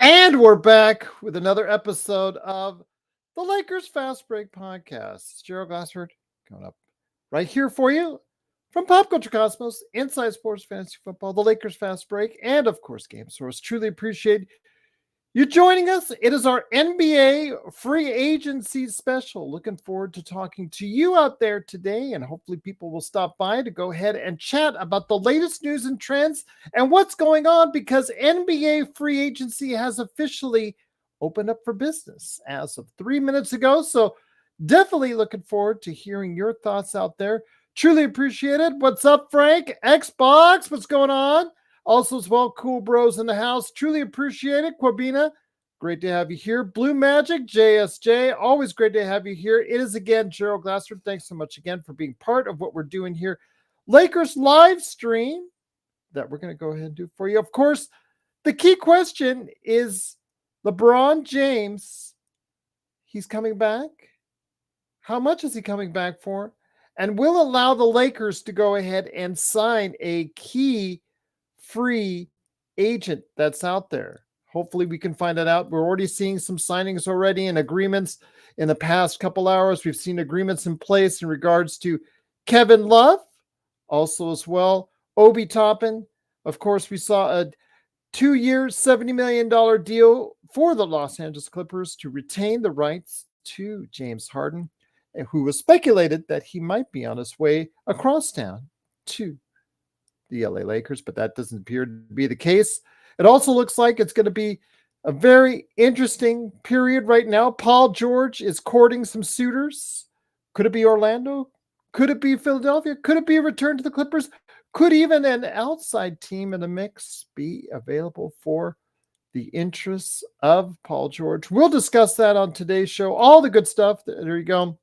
And we're back with another episode of the Lakers Fast Break Podcast. Gerald Glassford coming up right here for you from Pop Culture Cosmos, Inside Sports Fantasy Football, the Lakers Fast Break, and of course, Game Source. Truly appreciate you joining us. It is our NBA free agency special. Looking forward to talking to you out there today, and hopefully people will stop by to go ahead and chat about the latest news and trends and what's going on, because NBA free agency has officially opened up for business as of 3 minutes ago. So definitely looking forward to hearing your thoughts out there. Truly appreciate it. What's up, Frank? Xbox, what's going on? Also, as well, Cool Bros in the house. Truly appreciate it. Quabina, great to have you here. Blue Magic, JSJ, always great to have you here. It is again Gerald Glassford. Thanks so much again for being part of what we're doing here. Lakers live stream that we're going to go ahead and do for you. Of course, the key question is LeBron James. He's coming back. How much is he coming back for? And will allow the Lakers to go ahead and sign a key free agent that's out there. Hopefully we can find that out. We're already seeing some signings already and agreements in the past couple hours. We've seen agreements in place in regards to Kevin Love, also as well, Obi Toppin. Of course, we saw a 2-year, $70 million deal for the Los Angeles Clippers to retain the rights to James Harden, who was speculated that he might be on his way across town to the LA Lakers, but that doesn't appear to be the case. It also looks like it's going to be a very interesting period right now. Paul George is courting some suitors. Could it be Orlando? Could it be Philadelphia? Could it be a return to the Clippers? Could even an outside team in the mix be available for the interests of Paul George? We'll discuss that on today's show. All the good stuff. There you go.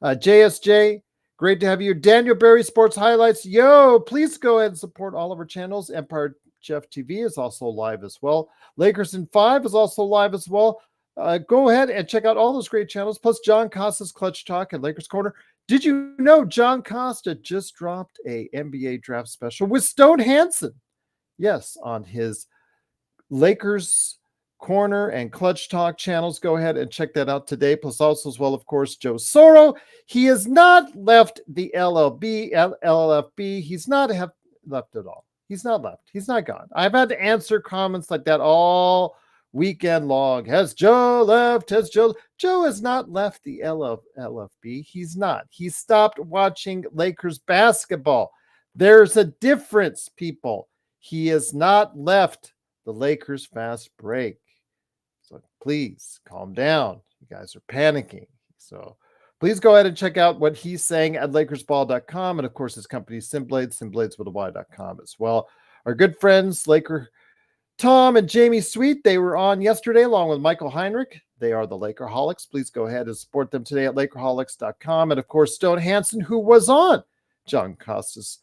JSJ, great to have you. Daniel Berry Sports Highlights. Yo, please go ahead and support all of our channels. Empire Jeff TV is also live as well. Lakers in 5 is also live as well. Go ahead and check out all those great channels. Plus John Costa's Clutch Talk and Lakers Corner. Did you know John Costa just dropped a NBA draft special with Stone Hansen? Yes, on his Lakers Corner and Clutch Talk channels. Go ahead and check that out today. Plus also as well, of course, Joe Soro. He has not left the LLFB. He's not left at all. He's not left. He's not gone. I've had to answer comments like that all weekend long. Has Joe left? Joe has not left the LFB. He's not. He stopped watching Lakers basketball. There's a difference, people. He has not left the Lakers fast break. So please calm down. You guys are panicking. So please go ahead and check out what he's saying at LakersBall.com. And of course, his company, Simblades, Simblades with a Y.com as well. Our good friends, Laker Tom and Jamie Sweet, they were on yesterday along with Michael Heinrich. They are the Lakerholics. Please go ahead and support them today at Lakerholics.com. And of course, Stone Hansen, who was on John Costa's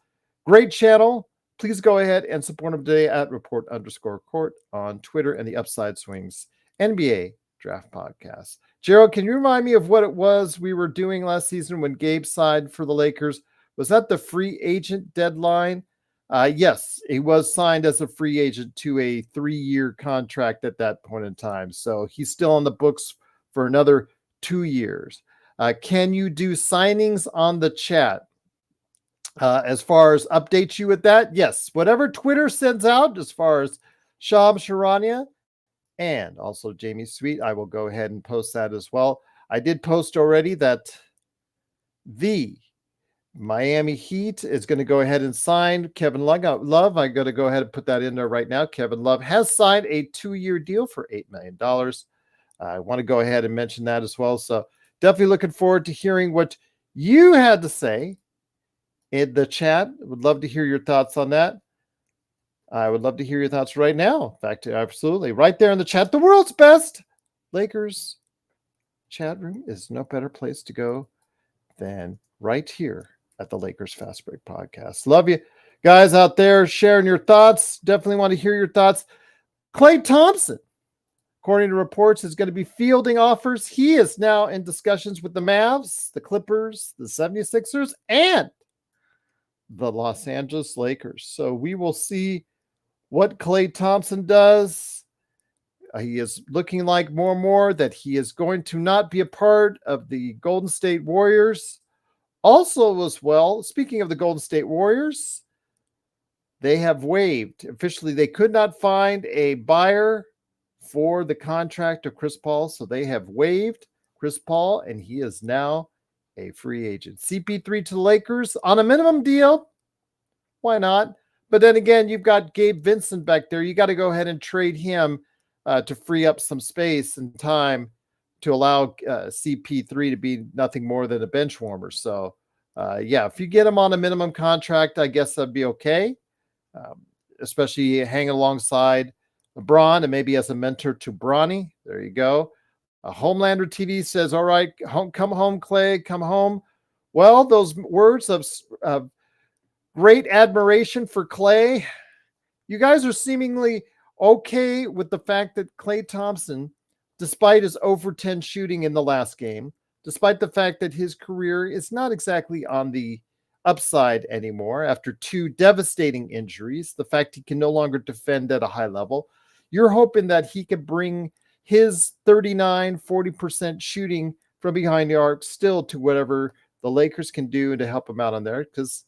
great channel. Please go ahead and support him today at report_court on Twitter and the Upside Swings NBA Draft Podcast. Gerald, can you remind me of what it was we were doing last season when Gabe signed for the Lakers? Was that the free agent deadline? Yes, he was signed as a free agent to a 3-year contract at that point in time. So he's still on the books for another 2 years. Can you do signings on the chat? As far as update you with that, yes. Whatever Twitter sends out as far as Shab Sharania and also Jamie Sweet, I will go ahead and post that as well. I did post already that the Miami Heat is going to go ahead and sign Kevin Love. I got to go ahead and put that in there right now. Kevin Love has signed a 2-year deal for $8 million. I want to go ahead and mention that as well. So definitely looking forward to hearing what you had to say in the chat. Would love to hear your thoughts on that. I would love to hear your thoughts right now. In fact, absolutely. Right there in the chat. The world's best Lakers chat room is no better place to go than right here at the Lakers Fast Break Podcast. Love you guys out there sharing your thoughts. Definitely want to hear your thoughts. Klay Thompson, according to reports, is going to be fielding offers. He is now in discussions with the Mavs, the Clippers, the 76ers, and the Los Angeles Lakers. So we will see what Klay Thompson does. He is looking like more and more that he is going to not be a part of the Golden State Warriors. Also, as well, speaking of the Golden State Warriors, they have waived. Officially, they could not find a buyer for the contract of Chris Paul, so they have waived Chris Paul, and he is now a free agent. CP3 to the Lakers on a minimum deal. Why not? But then again, you've got Gabe Vincent back there. You got to go ahead and trade him to free up some space and time to allow CP3 to be nothing more than a bench warmer. So, yeah, if you get him on a minimum contract, I guess that'd be okay. Especially hanging alongside LeBron and maybe as a mentor to Bronny. There you go. Homelander TV says, all right, come home, Klay, come home. Well, those words of great admiration for Klay. You guys are seemingly okay with the fact that Klay Thompson, despite his over 10 shooting in the last game, despite the fact that his career is not exactly on the upside anymore after 2 devastating injuries, the fact he can no longer defend at a high level, you're hoping that he could bring his 39-40% shooting from behind the arc still to whatever the Lakers can do to help him out on there, because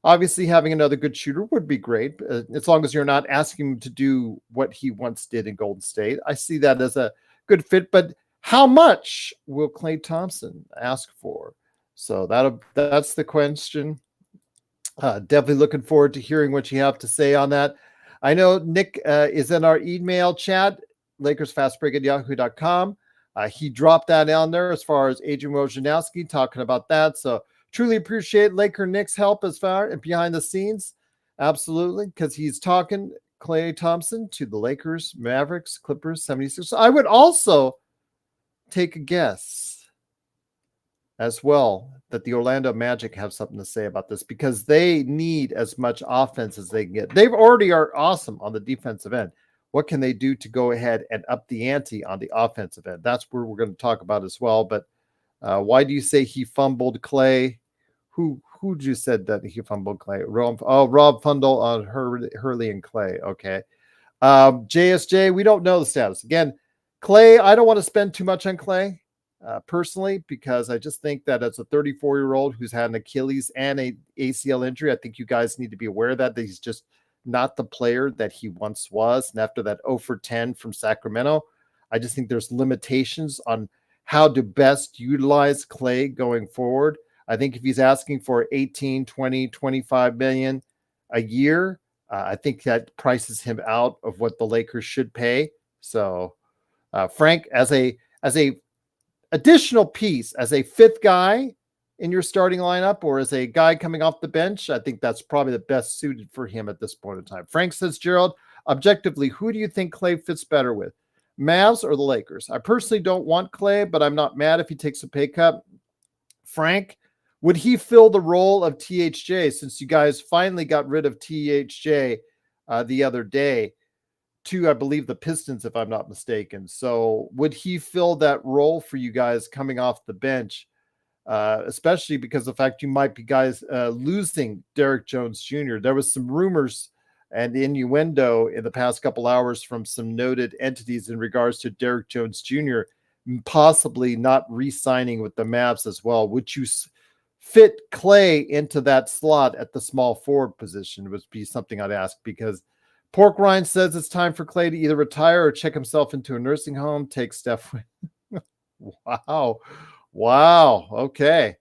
obviously having another good shooter would be great, as long as you're not asking him to do what he once did in Golden State. I see that as a good fit, but how much will Klay Thompson ask for? So that's the question. Definitely looking forward to hearing what you have to say on that. I know Nick is in our email chat, LakersFastBreak@yahoo.com. He dropped that down there as far as Adrian Wojnarowski talking about that. So truly appreciate Laker Nick's help as far and behind the scenes. Absolutely, because he's talking Klay Thompson to the Lakers, Mavericks, Clippers, 76ers. I would also take a guess as well that the Orlando Magic have something to say about this, because they need as much offense as they can get. They've already are awesome on the defensive end. What can they do to go ahead and up the ante on the offensive end? That's where we're going to talk about as well. But why do you say he fumbled Klay? Who just said that he fumbled Klay? Rob Fundle on Hurley and Klay. Okay. JSJ, we don't know the status. Again, Klay, I don't want to spend too much on Klay personally, because I just think that as a 34-year-old who's had an Achilles and a ACL injury, I think you guys need to be aware of that he's just not the player that he once was. And after that 0 for 10 from Sacramento, I just think there's limitations on how to best utilize Klay going forward. I think if he's asking for 18, 20, 25 million a year, I think that prices him out of what the Lakers should pay. So Frank, as a additional piece, as a 5th guy in your starting lineup or as a guy coming off the bench, I think that's probably the best suited for him at this point in time. Frank says, Gerald, objectively, who do you think Klay fits better with, Mavs or the Lakers? I personally don't want Klay, but I'm not mad if he takes a pay cut. Frank, would he fill the role of THJ, since you guys finally got rid of THJ the other day to, I believe, the Pistons, if I'm not mistaken? So would he fill that role for you guys coming off the bench, especially because of the fact you might be guys losing Derrick Jones Jr.? There was some rumors and innuendo in the past couple hours from some noted entities in regards to Derrick Jones Jr. possibly not re-signing with the Mavs as well. Would you fit Klay into that slot at the small forward position? Would be something I'd ask, because Pork Rind says it's time for Klay to either retire or check himself into a nursing home. Take Steph. Wow. Okay.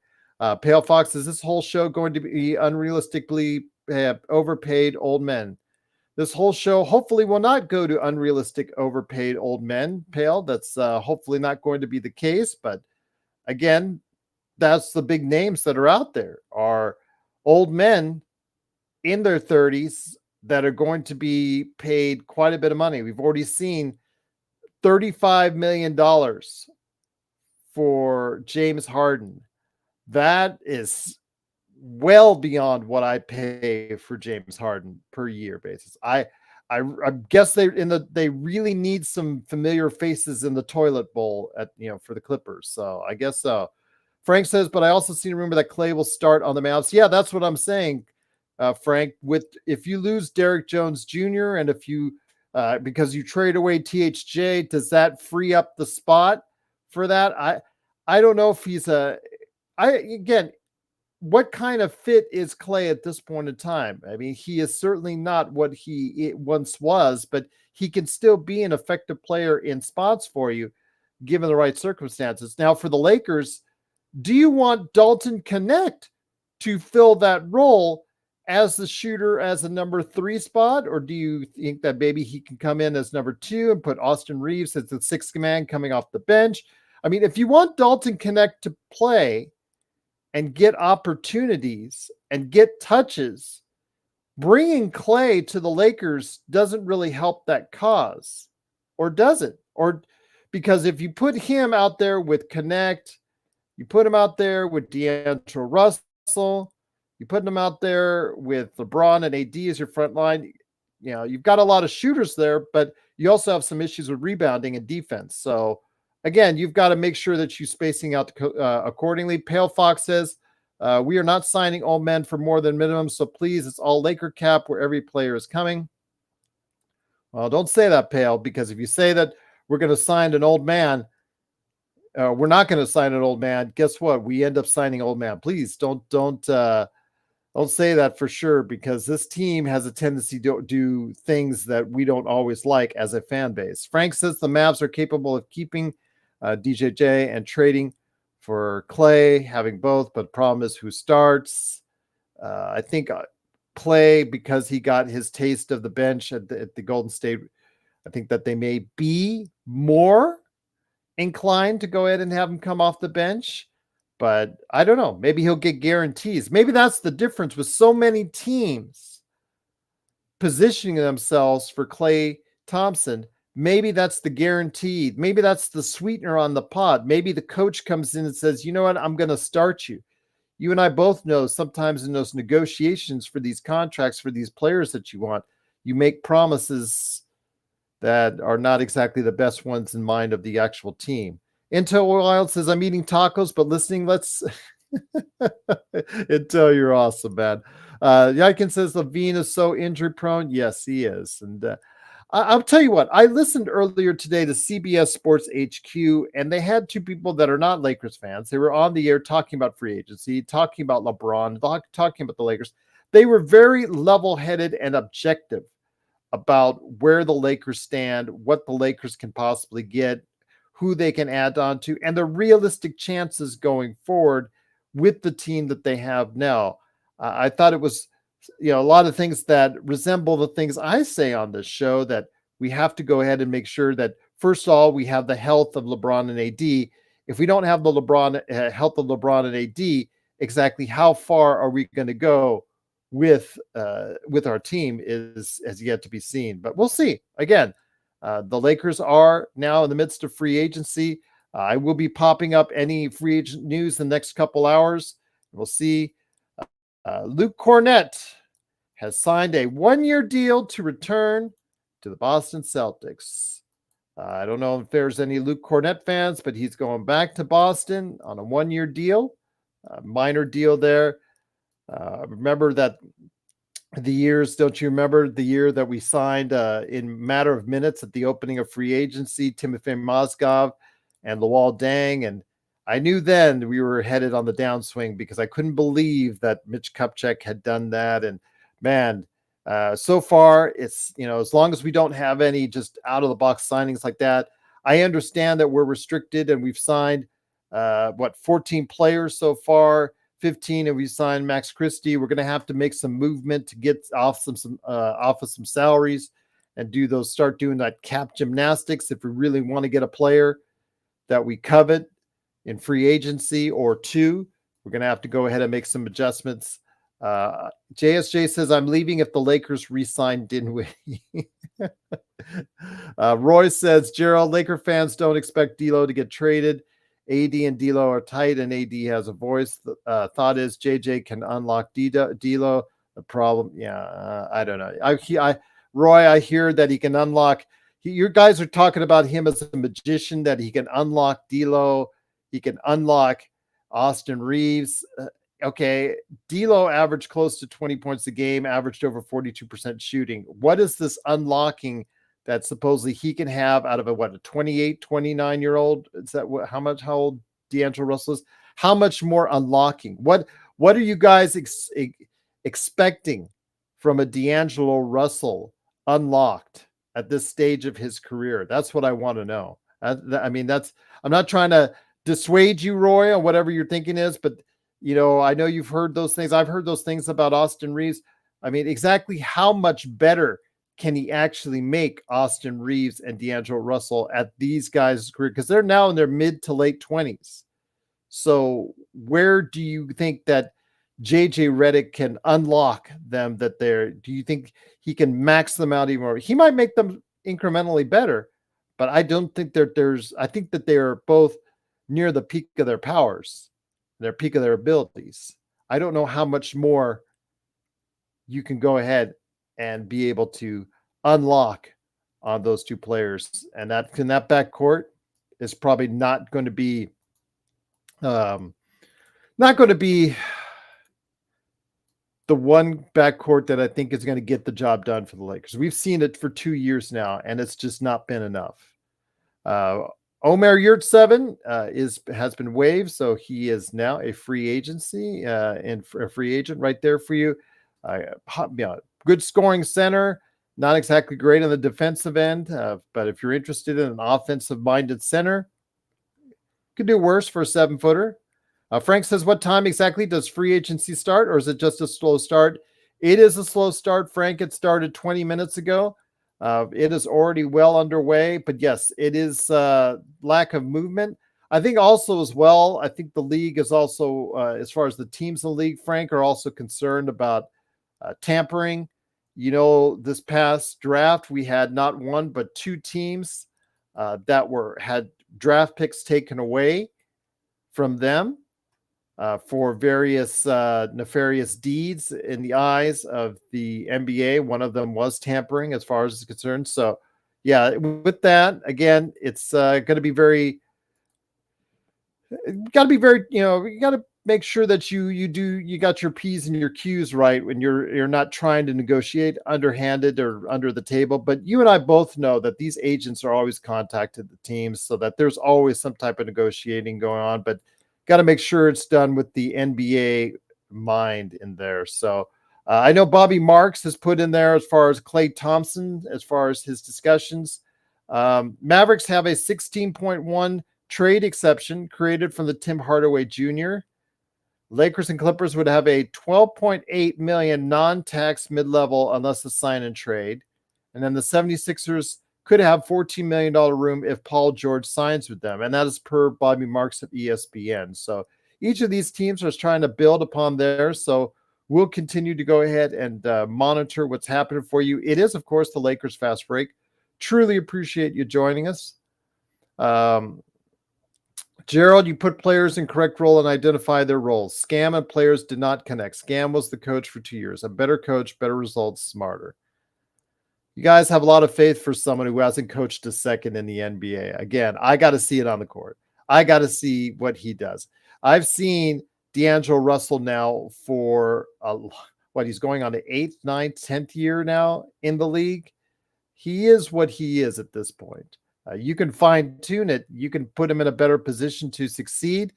Pale Fox, is this whole show going to be unrealistically overpaid old men? This whole show hopefully will not go to unrealistic overpaid old men, Pale. That's hopefully not going to be the case. But again, that's the big names that are out there, are old men in their 30s that are going to be paid quite a bit of money. We've already seen $35 million for James Harden. That is well beyond what I pay for James Harden per year basis. I guess they really need some familiar faces in the toilet bowl for the Clippers. So I guess so. Frank says, but I also seen a rumor that Klay will start on the Mavs. Yeah, that's what I'm saying, Frank. If you lose Derrick Jones Jr. and if you because you trade away THJ. Does that free up the spot for that? I don't know if he's again, what kind of fit is Klay at this point in time? I mean, he is certainly not what he once was, but he can still be an effective player in spots for you, given the right circumstances. Now, for the Lakers, do you want Dalton Connect to fill that role as the shooter as a number 3 spot? Or do you think that maybe he can come in as number 2 and put Austin Reeves as the 6th man coming off the bench? I mean, if you want Dalton Connect to play and get opportunities and get touches, bringing Klay to the Lakers doesn't really help that cause, or does it? Or because if you put him out there with Connect, you put him out there with D'Angelo Russell, you put him out there with LeBron and AD as your front line, you know, you've got a lot of shooters there, but you also have some issues with rebounding and defense. So again, you've got to make sure that you're spacing out accordingly. Pale Fox says, we are not signing old men for more than minimum, so please, it's all Laker cap where every player is coming. Well, don't say that, Pale, because if you say that we're going to sign an old man, we're not going to sign an old man. Guess what? We end up signing old man. Please don't say that for sure, because this team has a tendency to do things that we don't always like as a fan base. Frank says the Mavs are capable of keeping DJJ and trading for Klay, having both, but problem is who starts. I think Klay, because he got his taste of the bench at the Golden State, I think that they may be more inclined to go ahead and have him come off the bench. But I don't know. Maybe he'll get guarantees. Maybe that's the difference with so many teams positioning themselves for Klay Thompson. Maybe that's the guarantee. Maybe that's the sweetener on the pot. Maybe the coach comes in and says, you know what, I'm going to start you. You and I both know sometimes in those negotiations for these contracts, for these players that you want, you make promises that are not exactly the best ones in mind of the actual team. Intel Wild says, I'm eating tacos, but listening, let's... Intel, you're awesome, man. Yaikin says, Levine is so injury prone. Yes, he is. And I'll tell you what, I listened earlier today to CBS Sports HQ, and they had two people that are not Lakers fans. They were on the air talking about free agency, talking about LeBron, talking about the Lakers. They were very level-headed and objective about where the Lakers stand, what the Lakers can possibly get, who they can add on to, and the realistic chances going forward with the team that they have now. I thought it was, a lot of things that resemble the things I say on this show, that we have to go ahead and make sure that, first of all, we have the health of LeBron and AD. If we don't have the health of LeBron and AD, exactly how far are we going to go with our team has yet to be seen. But we'll see. Again, the Lakers are now in the midst of free agency. I will be popping up any free agent news in the next couple hours. We'll see. Luke Cornett has signed a 1-year deal to return to the Boston Celtics. I don't know if there's any Luke Cornett fans, but he's going back to Boston on a 1-year deal, a minor deal there. Remember that don't you remember the year that we signed in matter of minutes at the opening of free agency, Timothy Mozgov and Luol Deng? And I knew then we were headed on the downswing, because I couldn't believe that Mitch Kupchak had done that. And man, so far it's, as long as we don't have any just out of the box signings like that. I understand that we're restricted and we've signed 14 players so far. 15, and we signed Max Christie. We're going to have to make some movement to get off of some salaries and start doing that cap gymnastics if we really want to get a player that we covet in free agency or two. We're going to have to go ahead and make some adjustments. JSJ says, I'm leaving if the Lakers re-sign Dinwiddie. Roy says, Gerald, Laker fans don't expect D'Lo to get traded. AD and D'Lo are tight, and AD has a voice. The thought is JJ can unlock D'Lo. The problem, I don't know. Roy, I hear that he can unlock. Your guys are talking about him as a magician, that he can unlock D'Lo. He can unlock Austin Reeves. Okay, D'Lo averaged close to 20 points a game, averaged over 42% shooting. What is this unlocking that supposedly he can have out of a 28, 29-year-old? Is that how old D'Angelo Russell is? How much more unlocking? What are you guys expecting from a D'Angelo Russell unlocked at this stage of his career? That's what I want to know. I mean, I'm not trying to dissuade you, Roy, on whatever your thinking is, but I know you've heard those things. I've heard those things about Austin Reeves. I mean, exactly how much better can he actually make Austin Reeves and D'Angelo Russell at these guys' career? Because they're now in their mid to late 20s. So where do you think that JJ Redick can unlock them? Do you think he can max them out even more? He might make them incrementally better, but I don't think I think that they are both near the peak of their powers, their peak of their abilities. I don't know how much more you can go ahead and be able to unlock on those two players. And that backcourt is probably not going to be the one backcourt that I think is going to get the job done for the Lakers. We've seen it for 2 years now, and it's just not been enough. Omer Yurtseven has been waived, so he is now a free agency and a free agent right there for you. Good scoring center, not exactly great on the defensive end, but if you're interested in an offensive-minded center, could do worse for a 7-footer. Frank says, what time exactly does free agency start, or is it just a slow start? It is a slow start, Frank. It started 20 minutes ago. It is already well underway, but yes, it is lack of movement. I think also as well, I think the league is also, as far as the teams in the league, Frank, are also concerned about tampering. This past draft, we had not one, but 2 teams that had draft picks taken away from them for various nefarious deeds in the eyes of the NBA. One of them was tampering as far as it's concerned. So yeah, with that, again, it's going to be you got to make sure that you got your P's and your Q's right when you're not trying to negotiate underhanded or under the table. But you and I both know that these agents are always contacted the teams, so that there's always some type of negotiating going on, but got to make sure it's done with the NBA mind in there. So I know Bobby Marks has put in there as far as Klay Thompson, as far as his discussions. Mavericks have a 16.1 trade exception created from the Tim Hardaway Jr. Lakers and Clippers would have a $12.8 million non-tax mid-level unless a sign and trade. And then the 76ers could have $14 million room if Paul George signs with them. And that is per Bobby Marks of ESPN. So each of these teams are trying to build upon theirs. So we'll continue to go ahead and monitor what's happening for you. It is, of course, the Lakers Fast Break. Truly appreciate you joining us. Gerald, you put players in correct role and identify their roles. Scam and players did not connect. Scam was the coach for 2 years. A better coach, better results, smarter. You guys have a lot of faith for someone who hasn't coached a second in the NBA. Again, I got to see it on the court. I got to see what he does. I've seen D'Angelo Russell now for he's going on the 8th, 9th, 10th year now in the league. He is what he is at this point. You can fine tune it. You can put him in a better position to succeed.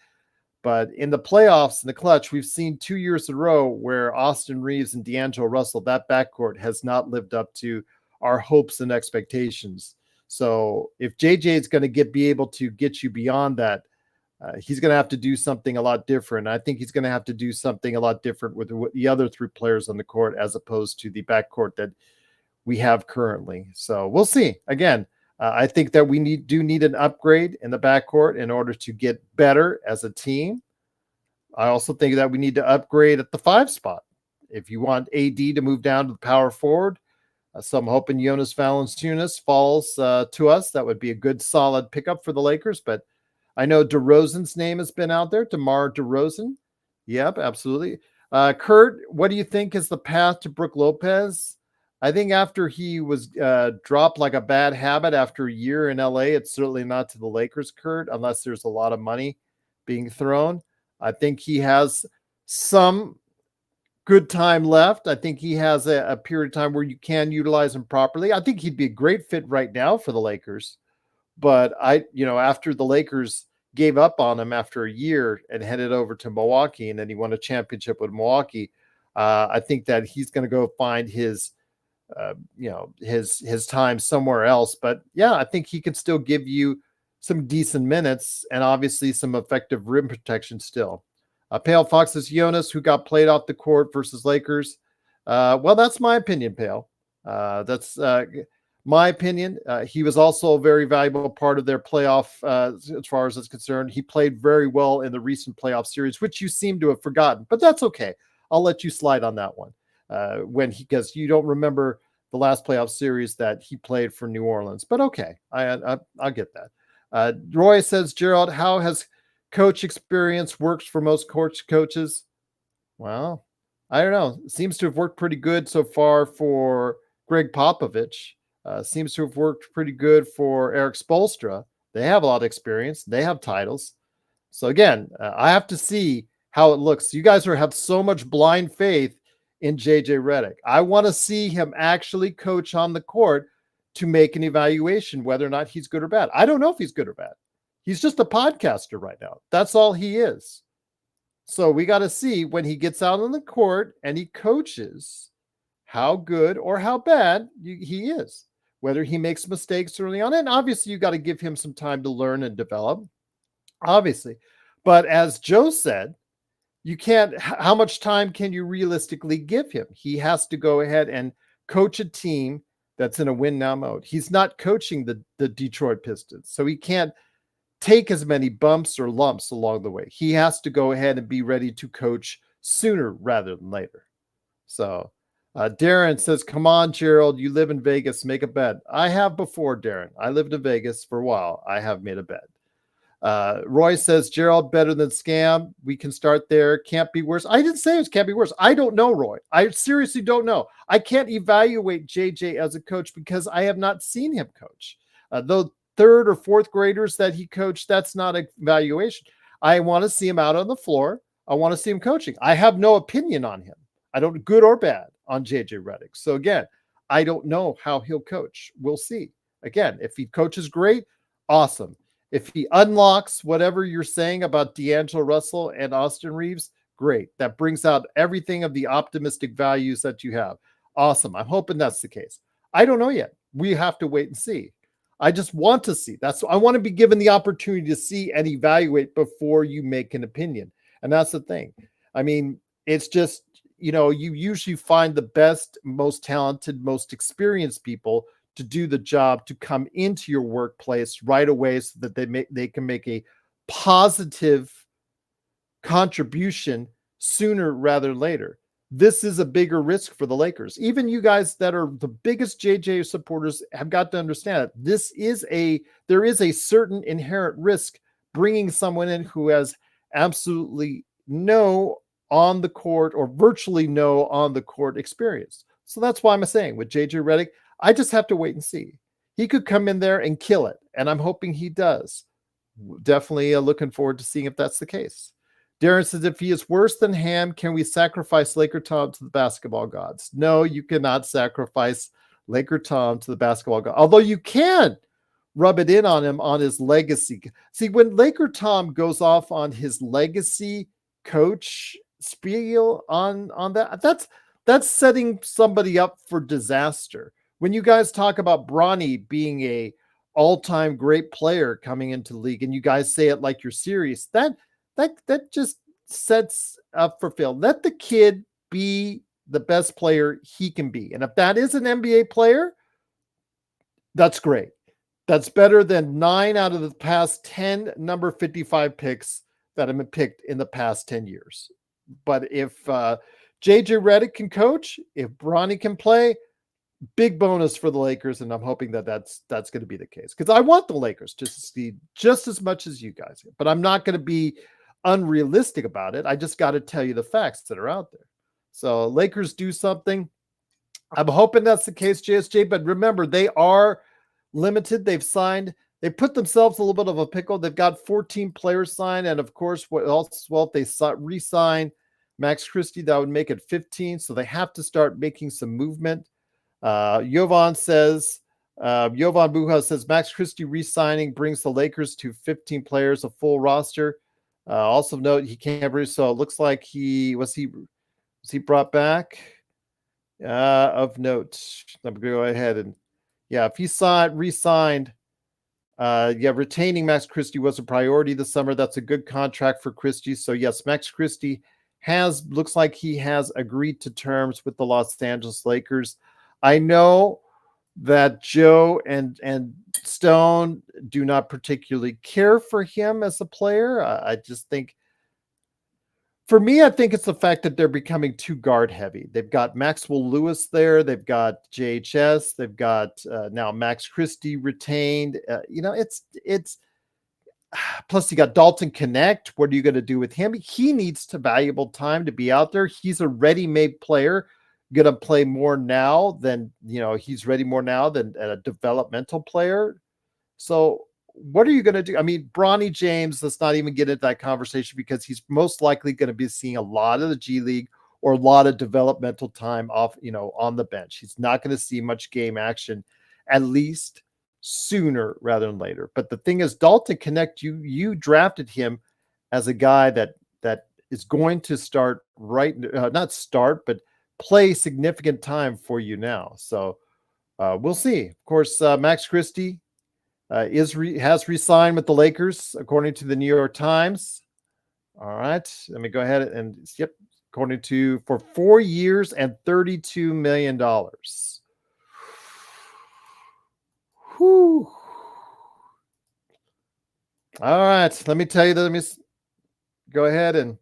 But in the playoffs, in the clutch, we've seen 2 years in a row where Austin Reeves and D'Angelo Russell, that backcourt has not lived up to our hopes and expectations. So if JJ is going to be able to get you beyond that, he's going to have to do something a lot different. I think he's going to have to do something a lot different with the other 3 players on the court as opposed to the backcourt that we have currently. So we'll see. Again, I think that we do need an upgrade in the backcourt in order to get better as a team. I also think that we need to upgrade at the 5 spot. If you want AD to move down to the power forward, so I'm hoping Jonas Valanciunas falls to us. That would be a good, solid pickup for the Lakers. But I know DeRozan's name has been out there, DeMar DeRozan. Yep, absolutely. Kurt, what do you think is the path to Brook Lopez? I think after he was dropped like a bad habit after a year in LA, it's certainly not to the Lakers, Kurt, unless there's a lot of money being thrown. I think he has some good time left. I think he has a period of time where you can utilize him properly. I think he'd be a great fit right now for the Lakers. But after the Lakers gave up on him after a year and headed over to Milwaukee, and then he won a championship with Milwaukee, I think that he's going to go find his time somewhere else. But yeah, I think he can still give you some decent minutes and obviously some effective rim protection still. Pale Fox says Jonas, who got played off the court versus Lakers. Well, that's my opinion, Pale. That's my opinion. He was also a very valuable part of their playoff as far as it's concerned. He played very well in the recent playoff series, which you seem to have forgotten, but that's okay. I'll let you slide on that one because you don't remember the last playoff series that he played for New Orleans. But okay, I'll get that. Roy says, Gerald, how has coach experience worked for most coaches? Well, I don't know. It seems to have worked pretty good so far for Greg Popovich. Seems to have worked pretty good for Eric Spoelstra. They have a lot of experience. They have titles. So again, I have to see how it looks. You guys have so much blind faith in JJ Redick. I want to see him actually coach on the court to make an evaluation whether or not he's good or bad. I don't know if he's good or bad. He's just a podcaster right now. That's all he is. So we got to see when he gets out on the court and he coaches how good or how bad he is, whether he makes mistakes early on. And obviously you got to give him some time to learn and develop, obviously. But as Joe said, you can't, how much time can you realistically give him? He has to go ahead and coach a team that's in a win now mode. He's not coaching the Detroit Pistons, so he can't take as many bumps or lumps along the way. He has to go ahead and be ready to coach sooner rather than later. So Darren says, come on, Gerald, you live in Vegas, make a bet. I have before, Darren. I lived in Vegas for a while. I have made a bet. Roy says, Gerald, better than Scam. We can start there. Can't be worse. I didn't say it can't be worse. I don't know, Roy. I seriously don't know. I can't evaluate JJ as a coach because I have not seen him coach. Though third or fourth graders that he coached, that's not an evaluation. I want to see him out on the floor. I want to see him coaching. I have no opinion on him. I don't, good or bad, on JJ Redick. So again, I don't know how he'll coach. We'll see. Again, if he coaches great, awesome. If he unlocks whatever you're saying about D'Angelo Russell and Austin Reeves, great. That brings out everything of the optimistic values that you have. Awesome. I'm hoping that's the case. I don't know yet. We have to wait and see. I just want to see. I want to be given the opportunity to see and evaluate before you make an opinion. And that's the thing. I mean, it's just, you usually find the best, most talented, most experienced people to do the job, to come into your workplace right away so that they can make a positive contribution sooner rather than later. This is a bigger risk for the Lakers. Even you guys that are the biggest JJ supporters have got to understand that there is a certain inherent risk bringing someone in who has absolutely no on the court or virtually no on the court experience. So that's why I'm saying with JJ Redick, I just have to wait and see. He could come in there and kill it, and I'm hoping he does. Definitely looking forward to seeing if that's the case. Darren says, if he is worse than Ham, can we sacrifice Laker Tom to the basketball gods? No, you cannot sacrifice Laker Tom to the basketball gods. Although you can rub it in on him on his legacy. See, when Laker Tom goes off on his legacy coach spiel on that's setting somebody up for disaster. When you guys talk about Bronny being a all-time great player coming into the league and you guys say it like you're serious, that just sets up for fail. Let the kid be the best player he can be. And if that is an NBA player, that's great. That's better than 9 out of the past 10 number 55 picks that have been picked in the past 10 years. But if JJ Redick can coach, if Bronny can play, big bonus for the Lakers, and I'm hoping that's going to be the case because I want the Lakers to succeed just as much as you guys, but I'm not going to be unrealistic about it. I just got to tell you the facts that are out there. So Lakers do something. I'm hoping that's the case, JSJ, but remember, they are limited. They put themselves a little bit of a pickle. They've got 14 players signed, and of course, what else? Well, if they re-sign Max Christie, that would make it 15. So they have to start making some movement. Jovan Buha says Max Christie re-signing brings the Lakers to 15 players, a full roster. Also note he can't breathe, so it looks like he brought back. Of note, let me go ahead and if he re-signed, retaining Max Christie was a priority this summer. That's a good contract for Christie. So yes, Max Christie looks like he has agreed to terms with the Los Angeles Lakers. I know that Joe and Stone do not particularly care for him as a player. I just think, for me, I think it's the fact that they're becoming too guard heavy. They've got Maxwell Lewis there. They've got JHS. They've got now Max Christie retained. It's plus you got Dalton Connect. What are you going to do with him? He needs valuable time to be out there. He's a ready-made player. Going to play more now than, he's ready more now than a developmental player. So what are you going to do? I mean, Bronny James, let's not even get into that conversation because he's most likely going to be seeing a lot of the G League or a lot of developmental time off, on the bench. He's not going to see much game action, at least sooner rather than later. But the thing is, Dalton Connect, you drafted him as a guy that is going to start not start, but play significant time for you now. So we'll see. Of course, Max Christie has re-signed with the Lakers, according to the New York Times. All right, let me go ahead and according to for 4 years and $32 million. Whew. All right, let me tell you that. Let me go ahead and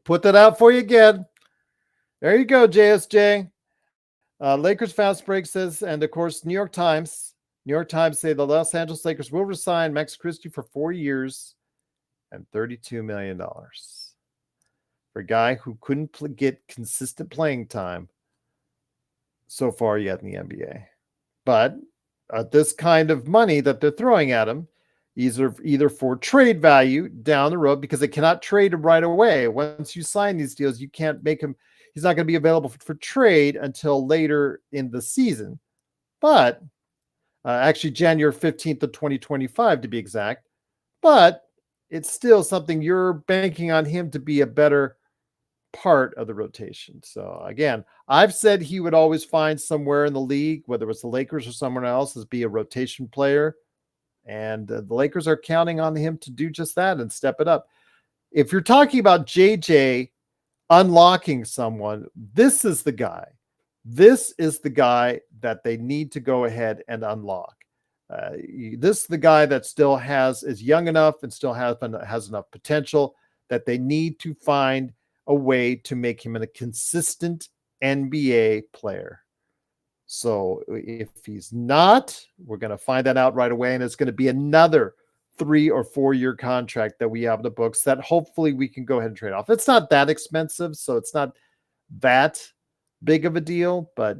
put that out for you again. There you go, JSJ. Lakers Fast Break says, and of course, New York Times say the Los Angeles Lakers will resign Max Christie for 4 years and $32 million for a guy who couldn't get consistent playing time so far yet in the NBA. But this kind of money that they're throwing at him, either for trade value down the road, because they cannot trade him right away. Once you sign these deals, you can't make him. He's not going to be available for trade until later in the season. But actually January 15th of 2025 to be exact. But it's still something you're banking on him to be a better part of the rotation. So again, I've said he would always find somewhere in the league, whether it's the Lakers or someone else, as be a rotation player. And the Lakers are counting on him to do just that and step it up. If you're talking about JJ unlocking someone, this is the guy. This is the guy that they need to go ahead and unlock. This is the guy that still is young enough and still has enough potential that they need to find a way to make him a consistent NBA player. So if he's not, we're going to find that out right away. And it's going to be another 3 or 4 year contract that we have in the books that hopefully we can go ahead and trade off. It's not that expensive, so it's not that big of a deal, but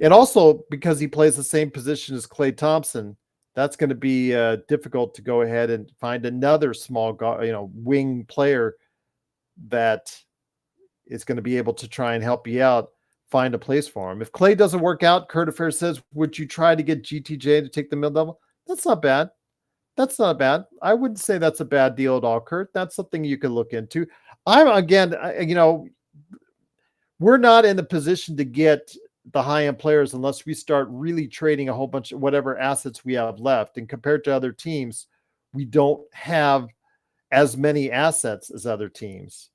and also because he plays the same position as Klay Thompson, that's going to be difficult to go ahead and find another small wing player that is going to be able to try and help you out, find a place for him. If Klay doesn't work out, Kurt Affair says, would you try to get GTJ to take the mid-level? That's not bad. That's not bad. I wouldn't say that's a bad deal at all, Kurt. That's something you can look into. We're not in the position to get the high-end players unless we start really trading a whole bunch of whatever assets we have left. And compared to other teams, we don't have as many assets as other teams.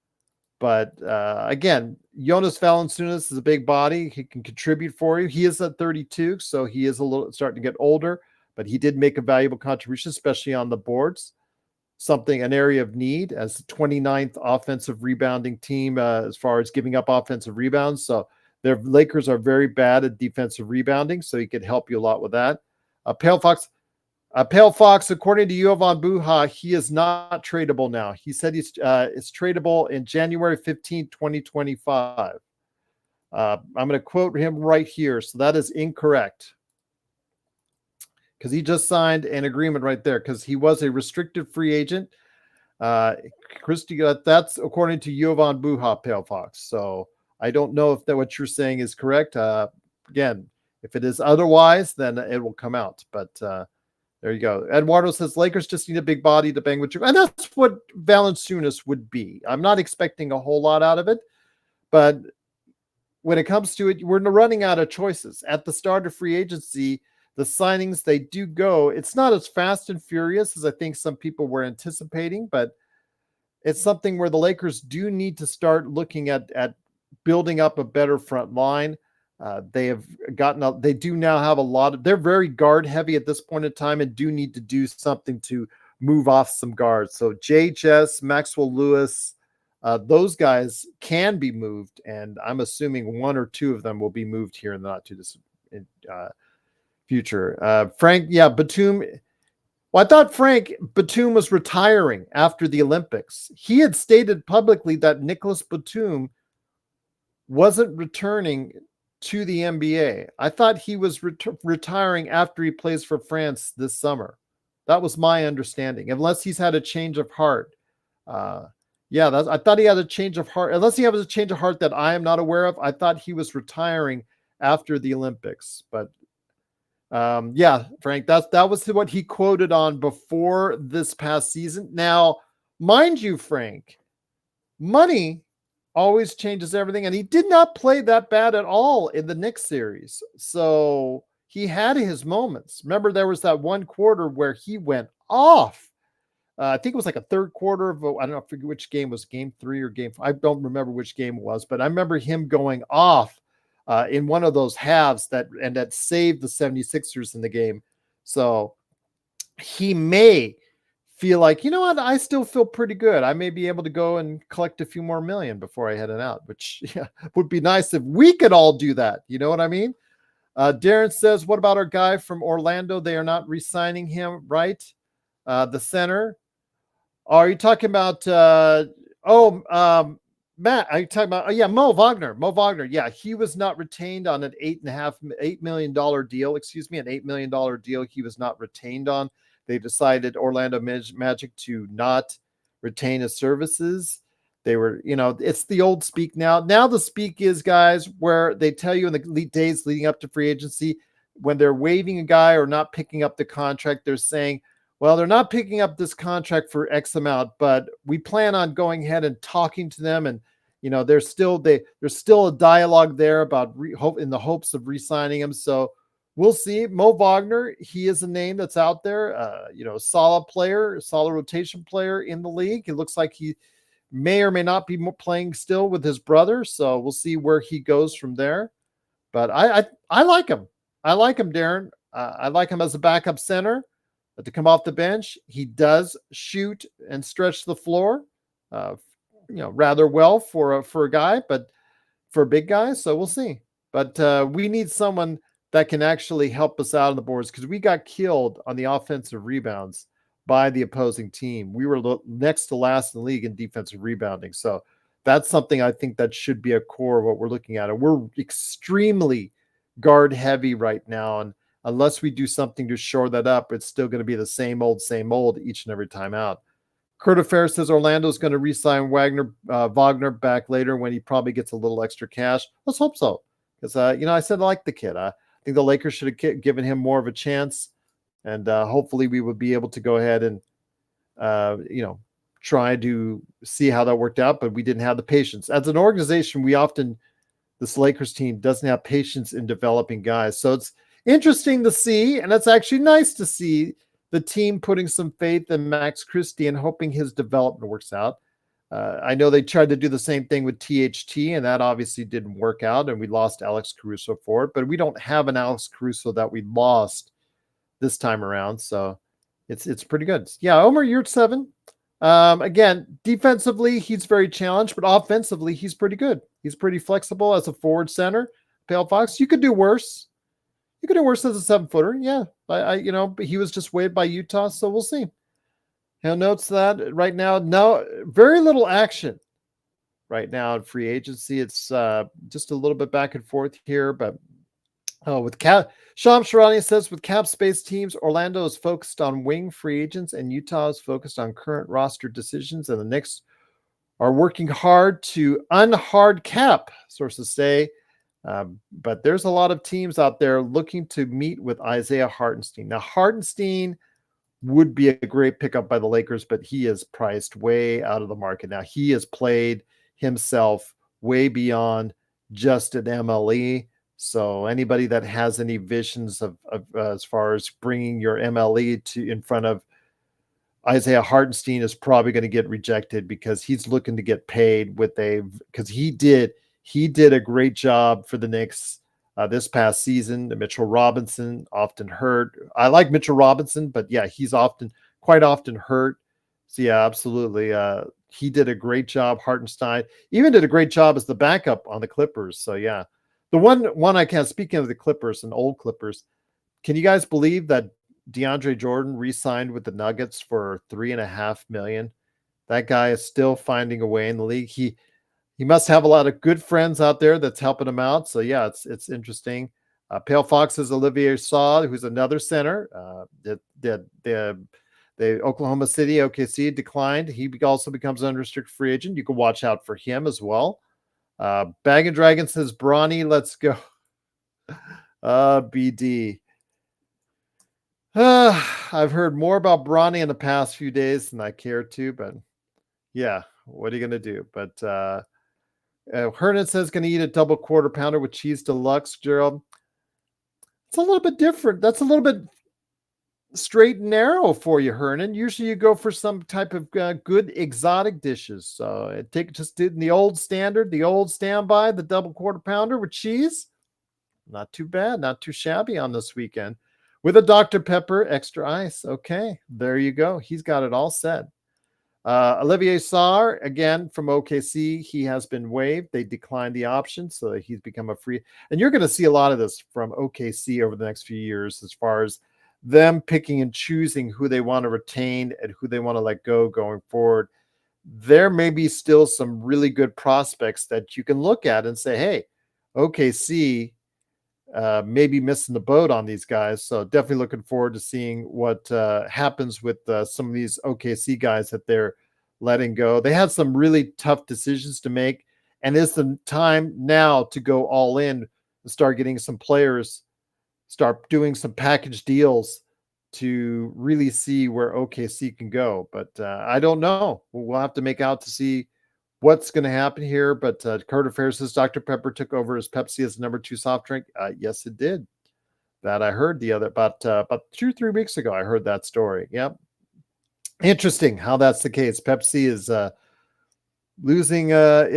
But again, Jonas Valanciunas is a big body. He can contribute for you. He is at 32, so he is starting to get older, but he did make a valuable contribution, especially on the boards. An area of need as the 29th offensive rebounding team as far as giving up offensive rebounds. So their Lakers are very bad at defensive rebounding, so he could help you a lot with that. Pale Fox, according to Jovan Buha, he is not tradable now. He said it's tradable in January 15, 2025. I'm going to quote him right here. So that is incorrect, because he just signed an agreement right there, because he was a restricted free agent Christie, that's according to Jovan Buha, Pale Fox. So I don't know if that what you're saying is correct. Again, if it is otherwise, then it will come out. But there you go. Eduardo says Lakers just need a big body to bang with you, and that's what Valanciunas would be. I'm not expecting a whole lot out of it, but when it comes to it, we're running out of choices. At the start of free agency, the signings, they do go. It's not as fast and furious as I think some people were anticipating, but it's something where the Lakers do need to start looking at building up a better front line. They do now have a lot of, they're very guard heavy at this point in time and do need to do something to move off some guards. So JHS, Maxwell Lewis, those guys can be moved, and I'm assuming one or two of them will be moved here in the not too distant future. Frank, Batum. Well, I thought Frank Batum was retiring after the Olympics. He had stated publicly that Nicholas Batum wasn't returning to the NBA. I thought he was retiring after he plays for France this summer. That was my understanding, unless he's had a change of heart. I thought he had a change of heart. Unless he has a change of heart that I am not aware of, I thought he was retiring after the Olympics. But Frank, that was what he quoted on before this past season. Now, mind you, Frank, money always changes everything, and he did not play that bad at all in the Knicks series. So he had his moments. Remember, there was that one quarter where he went off. I think it was like a third quarter of, I don't know which game was, game 3 or game 5. I don't remember which game it was, but I remember him going off in one of those halves that saved the 76ers in the game. So he may feel like, you know what, I still feel pretty good. I may be able to go and collect a few more million before I head out, which would be nice if we could all do that. You know what I mean? Darren says, what about our guy from Orlando? They are not re-signing him, right? The center. Are you talking about, Matt, are you talking about, Mo Wagner. Mo Wagner. Yeah, he was not retained on an $8 million deal. Excuse me, an $8 million deal he was not retained on. They decided, Orlando Magic, to not retain his services. They were, it's the old speak now. Now the speak is, guys, where they tell you in the days leading up to free agency, when they're waiving a guy or not picking up the contract, they're saying, well, they're not picking up this contract for X amount, but we plan on going ahead and talking to them. And, there's still a dialogue there about in the hopes of re-signing him. So we'll see. Mo Wagner, he is a name that's out there, solid player, solid rotation player in the league. It looks like he may or may not be playing still with his brother. So we'll see where he goes from there. But I like him. I like him, Darren. I like him as a backup center. To come off the bench, he does shoot and stretch the floor, rather well for a guy, but for a big guy. So we'll see. But we need someone that can actually help us out on the boards, because we got killed on the offensive rebounds by the opposing team. We were next to last in the league in defensive rebounding. So that's something I think that should be a core of what we're looking at. And we're extremely guard heavy right now, and unless we do something to shore that up, it's still going to be the same old each and every time out. Kurt Affair says Orlando's going to re-sign Wagner back later when he probably gets a little extra cash. Let's hope so. Because, I said I like the kid. I think the Lakers should have given him more of a chance. And hopefully we would be able to go ahead and, try to see how that worked out. But we didn't have the patience. As an organization, this Lakers team doesn't have patience in developing guys. So it's interesting to see, and it's actually nice to see the team putting some faith in Max Christie and hoping his development works out. I know they tried to do the same thing with THT, and that obviously didn't work out, and we lost Alex Caruso for it, but we don't have an Alex Caruso that we lost this time around, so it's pretty good. Yeah, Omer, you're at 7. Again, defensively, he's very challenged, but offensively, he's pretty good. He's pretty flexible as a forward center. Pale Fox, you could do worse. You could do worse as a 7-footer. Yeah. But he was just waived by Utah. So we'll see. He'll notes that right now, no, very little action right now in free agency. It's just a little bit back and forth here, but Oh, with cap, Sham Sharani says with cap space teams, Orlando is focused on wing free agents, and Utah is focused on current roster decisions. And the Knicks are working hard to unhard cap, sources say. But there's a lot of teams out there looking to meet with Isaiah Hartenstein. Now, Hartenstein would be a great pickup by the Lakers, but he is priced way out of the market. Now, he has played himself way beyond just an MLE. So anybody that has any visions of as far as bringing your MLE to in front of Isaiah Hartenstein is probably going to get rejected because he's looking to get paid with because he did a great job for the Knicks this past season. Mitchell Robinson often hurt. I like Mitchell Robinson, but yeah, he's quite often hurt. So yeah, absolutely. He did a great job. Hartenstein even did a great job as the backup on the Clippers. So yeah, the one I can't, speaking of the Clippers and old Clippers, can you guys believe that DeAndre Jordan re-signed with the Nuggets for $3.5 million? That guy is still finding a way in the league. He must have a lot of good friends out there that's helping him out. So yeah, it's interesting. Pale Fox's Olivier Saw, who's another center. The Oklahoma City OKC declined. He also becomes an unrestricted free agent. You can watch out for him as well. Bag and Dragon says, Bronny, let's go. BD. I've heard more about Bronny in the past few days than I care to, but yeah, what are you going to do? But Hernan says, going to eat a double quarter pounder with cheese deluxe, Gerald. It's a little bit different. That's a little bit straight and narrow for you, Hernan. Usually you go for some type of good exotic dishes. So just did the old standard, the old standby, the double quarter pounder with cheese. Not too bad, not too shabby on this weekend. With a Dr. Pepper, extra ice. Okay, there you go. He's got it all set. Olivier Sarr, again, from OKC, he has been waived. They declined the option, so he's become a free. And you're going to see a lot of this from OKC over the next few years as far as them picking and choosing who they want to retain and who they want to let go going forward. There may be still some really good prospects that you can look at and say, hey, OKC maybe missing the boat on these guys. So definitely looking forward to seeing what happens with some of these OKC guys that they're letting go. They had some really tough decisions to make, and it's the time now to go all in and start getting some players, start doing some package deals to really see where OKC can go. But I don't know. We'll have to make out to see what's going to happen here. But Carter Fair says Dr. Pepper took over as Pepsi as the number 2 soft drink. Yes, it did. That I heard about 2-3 weeks ago. I heard that story. Yep. Interesting how that's the case. Pepsi is losing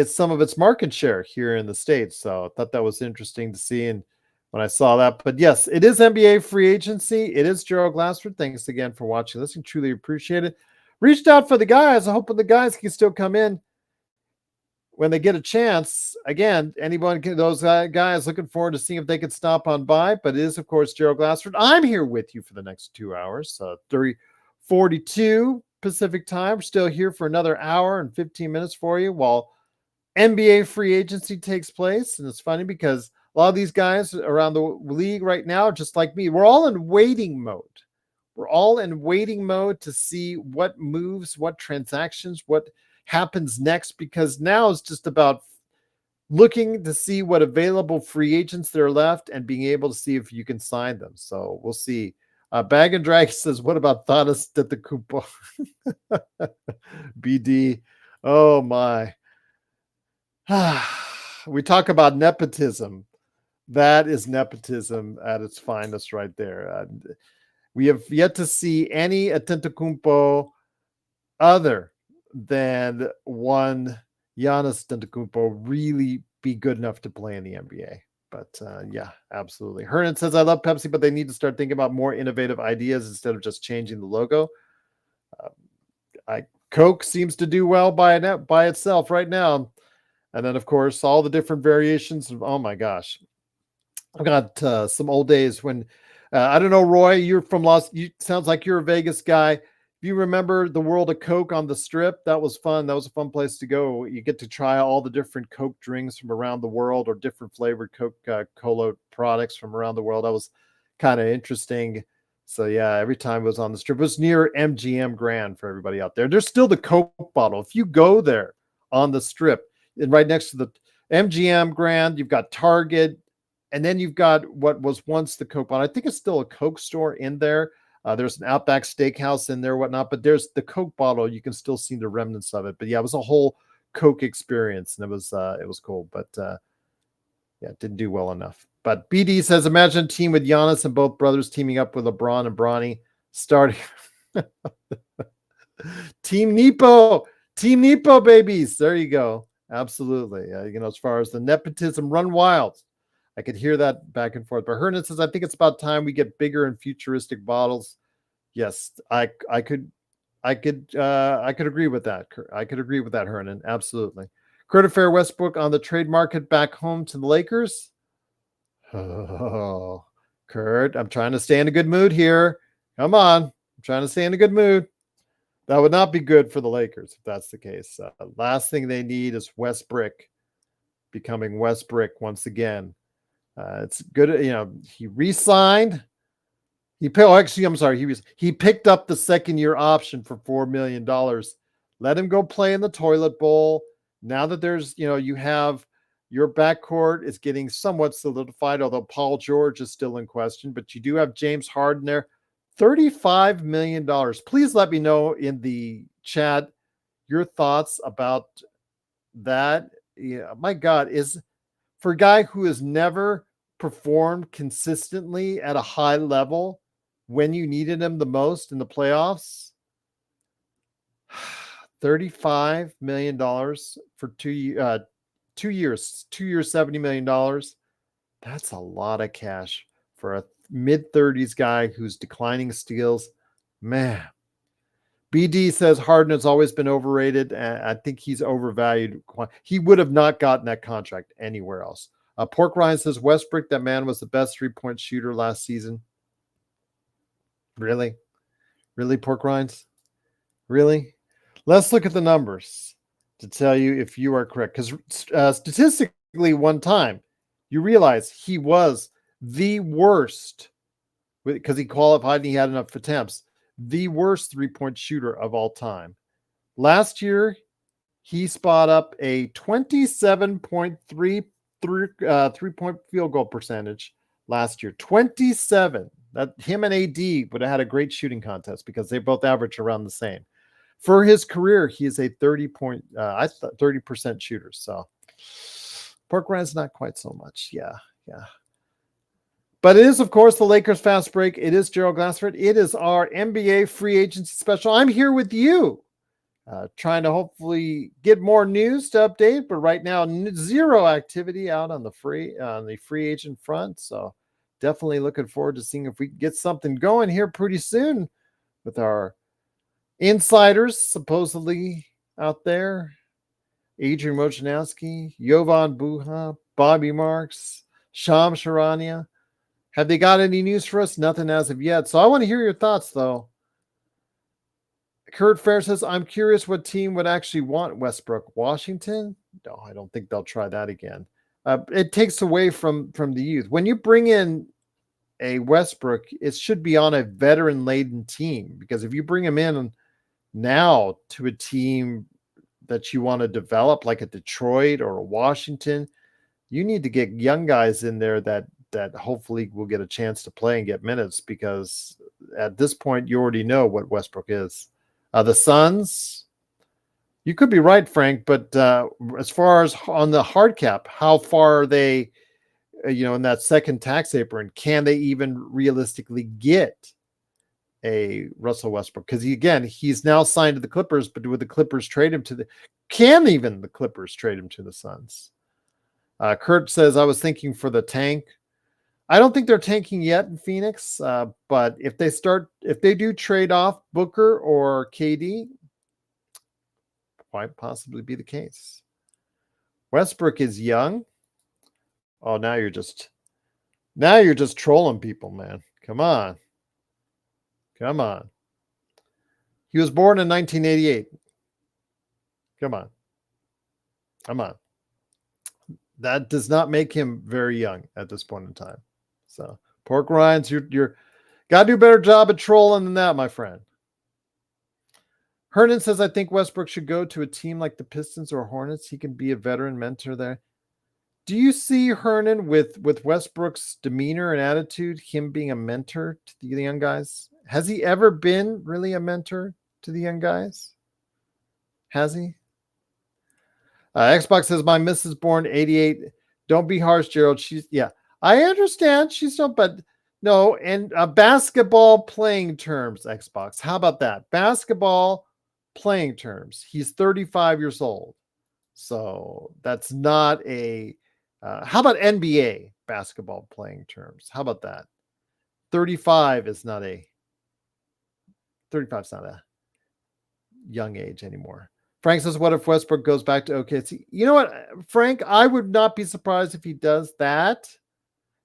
some of its market share here in the States. So I thought that was interesting to see. And when I saw that, but yes, it is NBA free agency. It is Gerald Glassford. Thanks again for watching, listening. Truly appreciate it. Reached out for the guys. I hope the guys can still come in when they get a chance. Again, those guys looking forward to seeing if they can stop on by. But it is, of course, Gerald Glassford. I'm here with you for the next 2 hours. 3:42 Pacific time. We're still here for another hour and 15 minutes for you while NBA free agency takes place. And it's funny because a lot of these guys around the league right now, just like me, we're all in waiting mode. We're all in waiting mode to see what moves, what transactions, what happens next, because now it's just about looking to see what available free agents there are left and being able to see if you can sign them. So we'll see. Bag and Drag says, what about Thanos Antetokounmpo? BD. Oh my. We talk about nepotism. That is nepotism at its finest right there. We have yet to see any Antetokounmpo other than one Giannis Antetokounmpo really be good enough to play in the NBA. But yeah, absolutely. Hernan says, I love Pepsi, but they need to start thinking about more innovative ideas instead of just changing the logo. Coke seems to do well by itself right now. And then, of course, all the different variations. Oh, my gosh. I've got some old days when, I don't know, Roy, you're from sounds like you're a Vegas guy. If you remember the World of Coke on the Strip, that was fun. That was a fun place to go. You get to try all the different Coke drinks from around the world, or different flavored Coke Cola products from around the world. That was kind of interesting. So yeah, every time it was on the Strip, it was near MGM Grand for everybody out there. There's still the Coke bottle. If you go there on the Strip, and right next to the MGM Grand, you've got Target, and then you've got what was once the Coke bottle. I think it's still a Coke store in there. There's an Outback Steakhouse in there, whatnot, but there's the Coke bottle. You can still see the remnants of it. But yeah, it was a whole Coke experience, and it was cool. But yeah, it didn't do well enough. But BD says, imagine a team with Giannis and both brothers teaming up with LeBron and Bronny, starting Team Nepo, babies. There you go. Absolutely. As far as the nepotism, run wild. I could hear that back and forth. But Hernan says, I think it's about time we get bigger and futuristic bottles. Yes, I could agree with that. I could agree with that, Hernan. Absolutely. Curtis Fair Westbrook on the trade market back home to the Lakers. Oh, Kurt, I'm trying to stay in a good mood here. Come on. I'm trying to stay in a good mood. That would not be good for the Lakers if that's the case. Last thing they need is Westbrook becoming Westbrook once again. It's good. He re-signed. He picked up the second-year option for $4 million. Let him go play in the toilet bowl. Now that there's, you have your backcourt is getting somewhat solidified, although Paul George is still in question, but you do have James Harden there. $35 million. Please let me know in the chat your thoughts about that. Yeah, my God, is for a guy who has never performed consistently at a high level when you needed him the most in the playoffs. $35 million for 2 years, $70 million. That's a lot of cash for a mid-30s guy who's declining skills. Man. BD says Harden has always been overrated. I think he's overvalued. He would have not gotten that contract anywhere else. Pork Ryan says Westbrook, that man was the best three-point shooter last season. Really? Pork Rinds? Really? Let's look at the numbers to tell you if you are correct. Because statistically, one time, you realize he was the worst, because he qualified and he had enough attempts, the worst three-point shooter of all time. Last year, he spot up a 27.3 three-point field goal percentage last year. 27. That him and AD would have had a great shooting contest because they both average around the same. For his career, he is a 30% shooter. So Pork Ryan's not quite so much. Yeah. But it is, of course, the Lakers Fast Break. It is Gerald Glassford. It is our NBA free agency special. I'm here with you, trying to hopefully get more news to update. But right now, zero activity out on the free agent front. So definitely looking forward to seeing if we can get something going here pretty soon with our insiders supposedly out there. Adrian Wojnarowski, Jovan Buha, Bobby Marks, Sham Charania. Have they got any news for us? Nothing as of yet. So I want to hear your thoughts, though. Kurt Fair says, I'm curious what team would actually want Westbrook. Washington? No, I don't think they'll try that again. It takes away from the youth. When you bring in a Westbrook, it should be on a veteran-laden team, because if you bring him in now to a team that you want to develop, like a Detroit or a Washington, you need to get young guys in there that hopefully will get a chance to play and get minutes, because at this point you already know what Westbrook is. The Suns, you could be right, Frank, but as far as on the hard cap, how far are they, in that second tax apron? Can they even realistically get a Russell Westbrook? Because he's now signed to the Clippers, but would the Clippers trade him can even the Clippers trade him to the Suns? Kurt says, I was thinking for the tank. I don't think they're tanking yet in Phoenix, but if they do trade off Booker or KD, might possibly be the case. Westbrook is young. Oh, now you're just trolling people, man. Come on. He was born in 1988. Come on. That does not make him very young at this point in time. So, Pork Rinds, you're got to do a better job at trolling than that, my friend. Hernan says, I think Westbrook should go to a team like the Pistons or Hornets. He can be a veteran mentor there. Do you see Hernan with Westbrook's demeanor and attitude, him being a mentor to the young guys? Has he ever been really a mentor to the young guys? Has he? Xbox says, my missus born 88. Don't be harsh, Gerald. I understand. She's not, but no. And basketball playing terms, Xbox. How about that? Basketball playing terms. He's 35 years old. So that's not a, how about NBA basketball playing terms? How about that? 35 is not a young age anymore. Frank says, what if Westbrook goes back to OKC? You know what, Frank, I would not be surprised if he does that.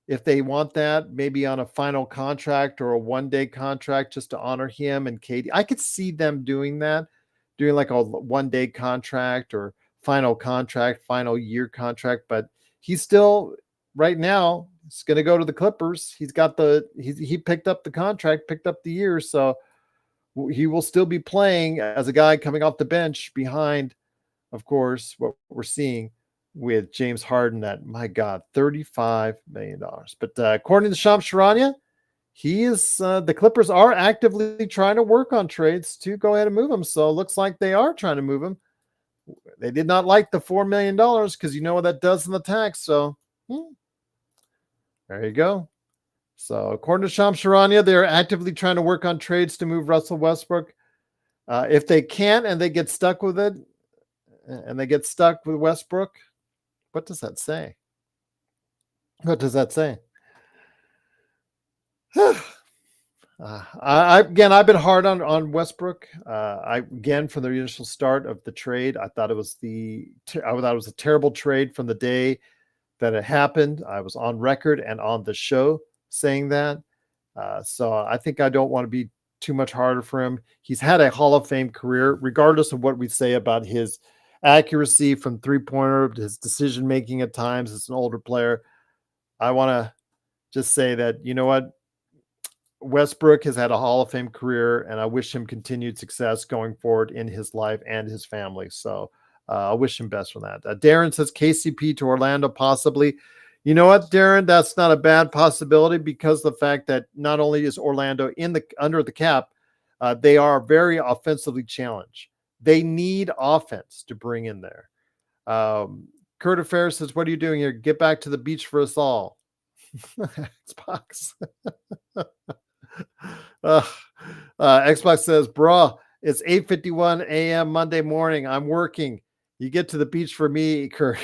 If they want that, maybe on a final contract or a one-day contract just to honor him and Katie. I could see them doing that, doing like a one-day contract or final contract, final year contract. But he's still, right now, he's going to go to the Clippers. He picked up the contract, picked up the year. So he will still be playing as a guy coming off the bench behind, of course, what we're seeing with James Harden at, my God, $35 million. But according to Shams Charania, the Clippers are actively trying to work on trades to go ahead and move him. So it looks like they are trying to move him. They did not like the $4 million because you know what that does in the tax. So there you go. So according to Shams Charania, they're actively trying to work on trades to move Russell Westbrook. If they can't and they get stuck with it, and they get stuck with Westbrook, what does that say? What does that say? I've been hard on Westbrook. From the initial start of the trade, I thought it was a terrible trade from the day that it happened. I was on record and on the show saying that. So I think I don't want to be too much harder for him. He's had a Hall of Fame career, regardless of what we say about his accuracy from three-pointer, his decision-making at times as an older player. I want to just say that, you know what? Westbrook has had a Hall of Fame career, and I wish him continued success going forward in his life and his family. So I wish him best for that. Darren says KCP to Orlando, possibly. You know what, Darren? That's not a bad possibility because of the fact that not only is Orlando under the cap, they are very offensively challenged. They need offense to bring in there. Kurt Affair says, what are you doing here? Get back to the beach for us all. Xbox. Xbox says, bruh, it's 8:51 a.m. Monday morning. I'm working. You get to the beach for me, Kurt.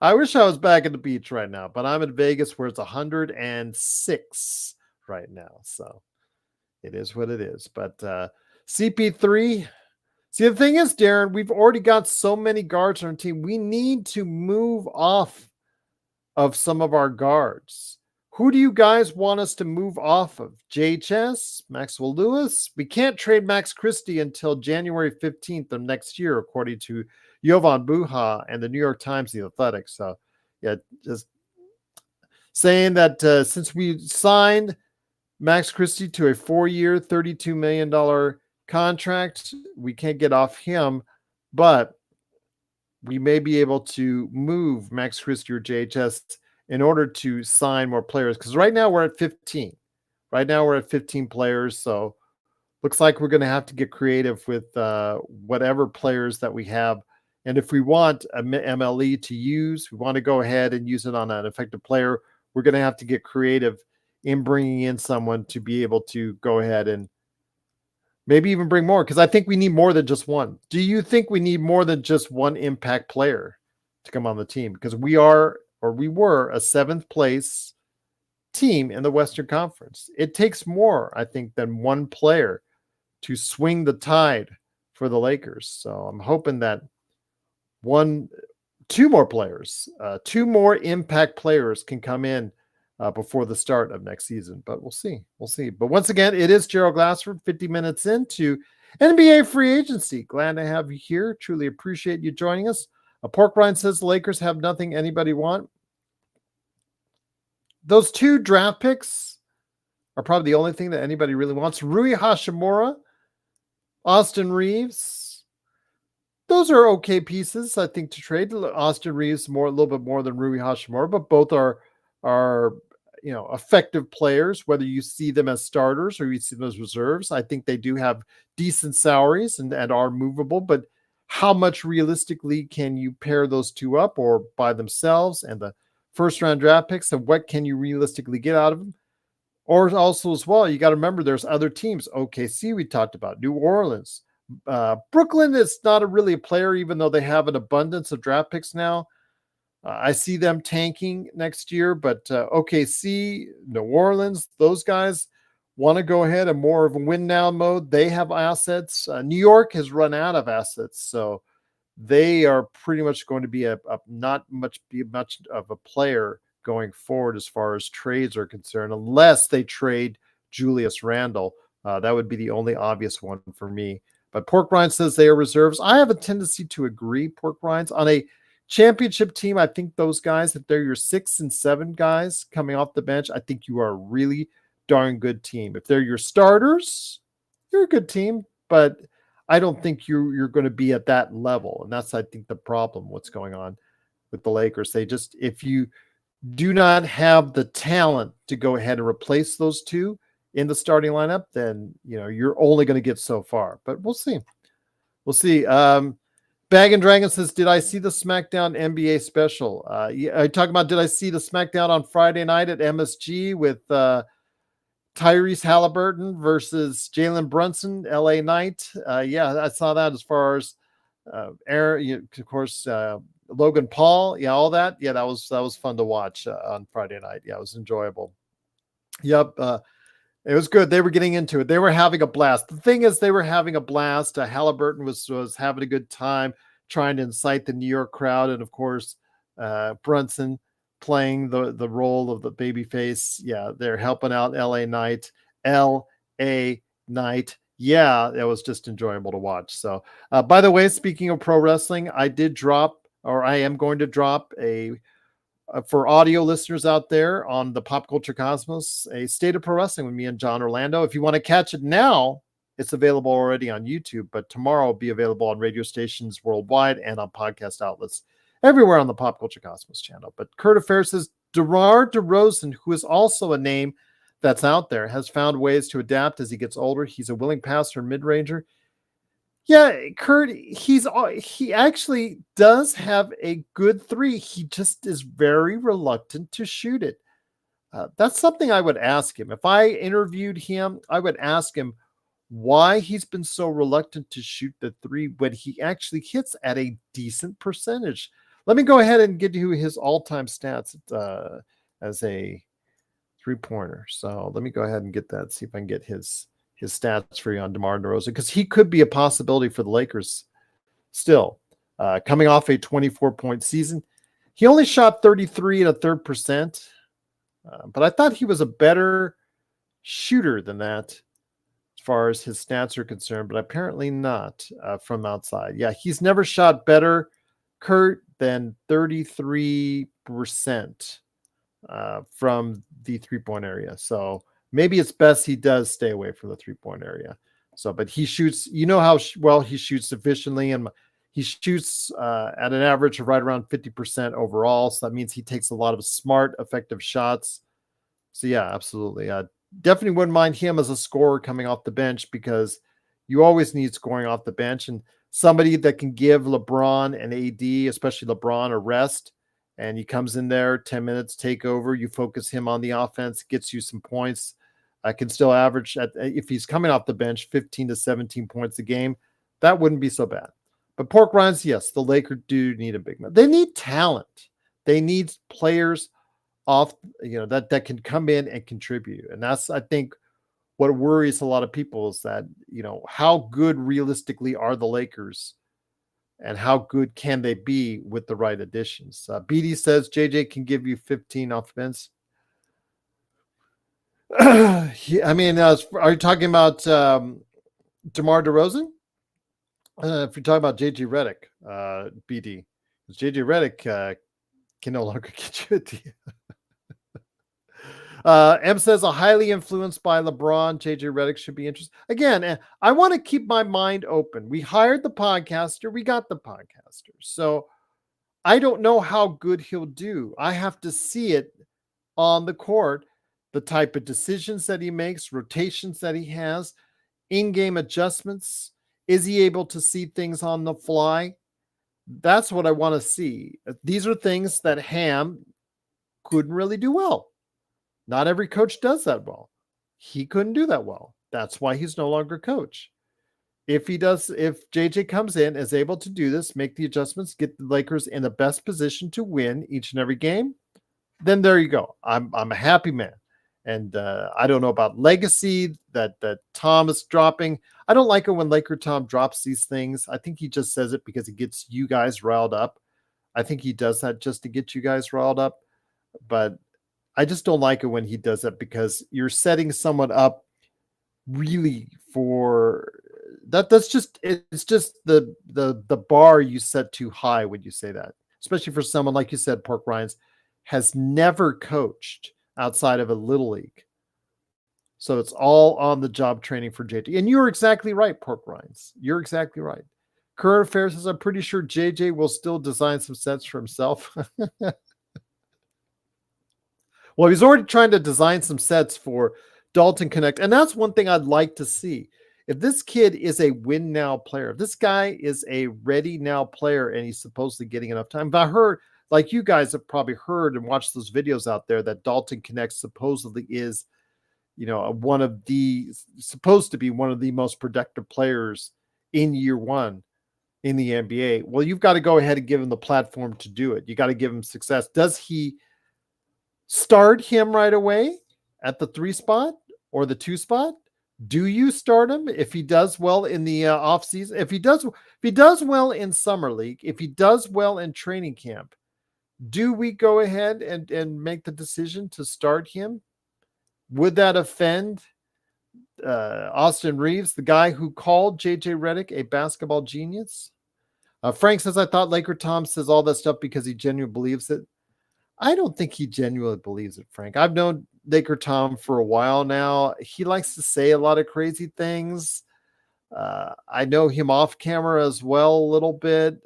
I wish I was back at the beach right now, but I'm in Vegas where it's 106 right now. So it is what it is. But CP3, see, the thing is, Darren, we've already got so many guards on our team. We need to move off of some of our guards. Who do you guys want us to move off of? JHS, Maxwell Lewis? We can't trade Max Christie until January 15th of next year, according to Jovan Buha and the New York Times, The Athletic. So, yeah, just saying that since we signed Max Christie to a 4-year, $32 million contract, we can't get off him, but we may be able to move Max Christie or JHS in order to sign more players. Because right now we're at 15. Right now we're at 15 players. So looks like we're going to have to get creative with whatever players that we have. And if we want a MLE to use, we want to go ahead and use it on an effective player, we're going to have to get creative in bringing in someone to be able to go ahead and maybe even bring more. Because I think we need more than just one. Do you think we need more than just one impact player to come on the team? Because we were a 7th place team in the Western Conference. It takes more, I think, than one player to swing the tide for the Lakers. So I'm hoping that two more impact players can come in before the start of next season. But we'll see. We'll see. But once again, it is Gerald Glassford, 50 minutes into NBA free agency. Glad to have you here. Truly appreciate you joining us. Pork Rind says the Lakers have nothing anybody want. Those 2 draft picks are probably the only thing that anybody really wants. Rui Hashimura, Austin Reeves. Those are okay pieces, I think, to trade. Austin Reeves a little bit more than Rui Hashimura, but both are effective players, whether you see them as starters or you see them as reserves. I think they do have decent salaries and are movable, but how much realistically can you pair those 2 up or by themselves, and the first round draft picks, and what can you realistically get out of them? Or also as well, you got to remember there's other teams. OKC, we talked about, New Orleans, Brooklyn is not really a player, even though they have an abundance of draft picks now. I see them tanking next year, but OKC, New Orleans, those guys want to go ahead and more of a win now mode. They have assets. New York has run out of assets, so they are pretty much going to be not much of a player going forward as far as trades are concerned, unless they trade Julius Randle. That would be the only obvious one for me. But Pork Rind says they are reserves. I have a tendency to agree, Pork Rinds. On a championship team, I think those guys, if they're your 6 and 7 guys coming off the bench, I think you are a really darn good team. If they're your starters, you're a good team, but I don't think you're going to be at that level. And that's, I think, the problem, what's going on with the Lakers. If you do not have the talent to go ahead and replace those 2 in the starting lineup, then you're only going to get so far. But we'll see. We'll see. Bag and Dragon says, did I see the SmackDown NBA special? I talk about, did I see the SmackDown on Friday night at MSG with Tyrese Halliburton versus Jalen Brunson, LA Knight? Yeah, I saw that. As far as Aaron, of course, Logan Paul, all that. Yeah, that was fun to watch on Friday night. Yeah, it was enjoyable. Yep. It was good. They were getting into it. They were having a blast. The thing is, they were having a blast. Halliburton was having a good time trying to incite the New York crowd. And of course, Brunson playing the role of the babyface. Yeah, they're helping out LA Knight. LA Knight. Yeah, it was just enjoyable to watch. So, by the way, speaking of pro wrestling, I am going to drop for audio listeners out there on the Pop Culture Cosmos, a State of Pro Wrestling with me and John Orlando. If you want to catch it now, it's available already on YouTube, but tomorrow will be available on radio stations worldwide and on podcast outlets everywhere on the Pop Culture Cosmos channel. But Kurt Affair says, DeMar DeRozan, who is also a name that's out there, has found ways to adapt as he gets older. He's a willing passer and mid-ranger. Yeah, Kurt, he actually does have a good 3. He just is very reluctant to shoot it. That's something I would ask him. If I interviewed him, I would ask him why he's been so reluctant to shoot the 3 when he actually hits at a decent percentage. Let me go ahead and get you his all-time stats as a 3-pointer. So let me go ahead and get that, see if I can get his stats for you on DeMar DeRozan, because he could be a possibility for the Lakers still. Coming off a 24-point season. He only shot 33 1/3%, but I thought he was a better shooter than that as far as his stats are concerned, but apparently not from outside. Yeah, he's never shot better, Kurt, than 33% from the 3-point area. So maybe it's best he does stay away from the 3-point area. So, but he shoots, how well he shoots efficiently, and he shoots at an average of right around 50% overall. So that means he takes a lot of smart, effective shots. So yeah, absolutely. Definitely wouldn't mind him as a scorer coming off the bench, because you always need scoring off the bench, and somebody that can give LeBron and AD, especially LeBron, a rest. And he comes in there, 10 minutes, take over. You focus him on the offense, gets you some points. I can still average, if he's coming off the bench, 15 to 17 points a game. That wouldn't be so bad. But Pork Rinds, yes, the Lakers do need a big man. They need talent. They need players off, that can come in and contribute. And that's, I think, what worries a lot of people is that, how good realistically are the Lakers, and how good can they be with the right additions? BD says JJ can give you 15 off the bench. I mean, are you talking about DeMar DeRozan? If you're talking about JJ Redick, BD, JJ Redick can no longer get you a deal. M says a highly influenced by LeBron, JJ Redick should be interested. Again, I want to keep my mind open. We hired the podcaster, we got the podcaster. So I don't know how good he'll do. I have to see it on the court, the type of decisions that he makes, rotations that he has, in-game adjustments. Is he able to see things on the fly? That's what I want to see. These are things that Ham couldn't really do well. Not every coach does that well. He couldn't do that well. That's why he's no longer coach. If JJ comes in, is able to do this, make the adjustments, get the Lakers in the best position to win each and every game, then there you go. I'm a happy man. And I don't know about legacy that Tom is dropping. I don't like it when Laker Tom drops these things. I think he just says it because it gets you guys riled up. I think he does that just to get you guys riled up. But I just don't like it when he does that because you're setting someone up really for that. It's just the bar you set too high when you say that, especially for someone like you said, Pork Rinds has never coached outside of a little league. So it's all on the job training for JJ. And you're exactly right, Pork Rinds. You're exactly right. Current Affairs says, I'm pretty sure JJ will still design some sets for himself. Well, he's already trying to design some sets for Dalton Connect. And that's one thing I'd like to see. If this kid is a win now player, if this guy is a ready now player and he's supposedly getting enough time. But I heard, like you guys have probably heard and watched those videos out there, that Dalton Connect supposedly is, supposed to be one of the most productive players in year one in the NBA. Well, you've got to go ahead and give him the platform to do it. You got to give him success. Does he start him right away at the 3 spot or the 2 spot? Do you start him if he does well in the off season? If he does well in summer league, if he does well in training camp, do we go ahead and make the decision to start him? Would that offend Austin Reeves, the guy who called JJ Redick a basketball genius? Frank says, I thought Laker Tom says all that stuff because he genuinely believes it. I don't think he genuinely believes it, Frank. I've known Laker Tom for a while now. He likes to say a lot of crazy things. I know him off camera as well a little bit.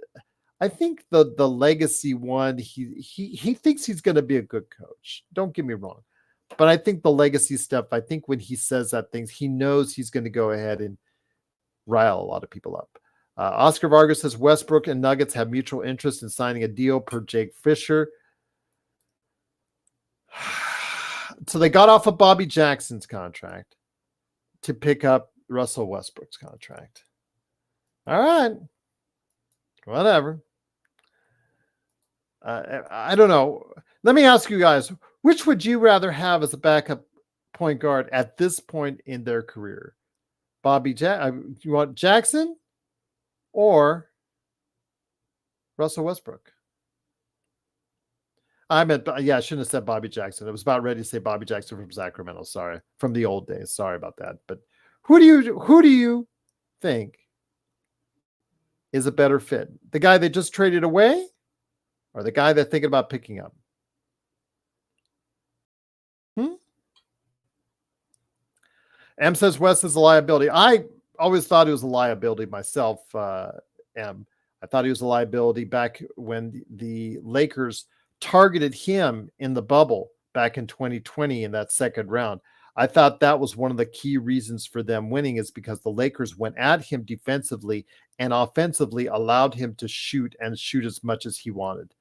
I think the legacy one, he thinks he's going to be a good coach. Don't get me wrong. But I think the legacy stuff, I think when he says that things, he knows he's going to go ahead and rile a lot of people up. Oscar Vargas says Westbrook and Nuggets have mutual interest in signing a deal per Jake Fisher. So they got off of Bobby Jackson's contract to pick up Russell Westbrook's contract. All right. Whatever. I don't know. Let me ask you guys, which would you rather have as a backup point guard at this point in their career? You want Jackson or Russell Westbrook? I shouldn't have said Bobby Jackson. I was about ready to say Bobby Jackson from Sacramento. Sorry, from the old days. Sorry about that. But who do you think is a better fit? The guy they just traded away, or the guy they're thinking about picking up? M says West is a liability. I always thought he was a liability myself. M. I thought he was a liability back when the Lakers targeted him in the bubble back in 2020 in that second round. I thought that was one of the key reasons for them winning, is because the Lakers went at him defensively and offensively allowed him to shoot as much as he wanted.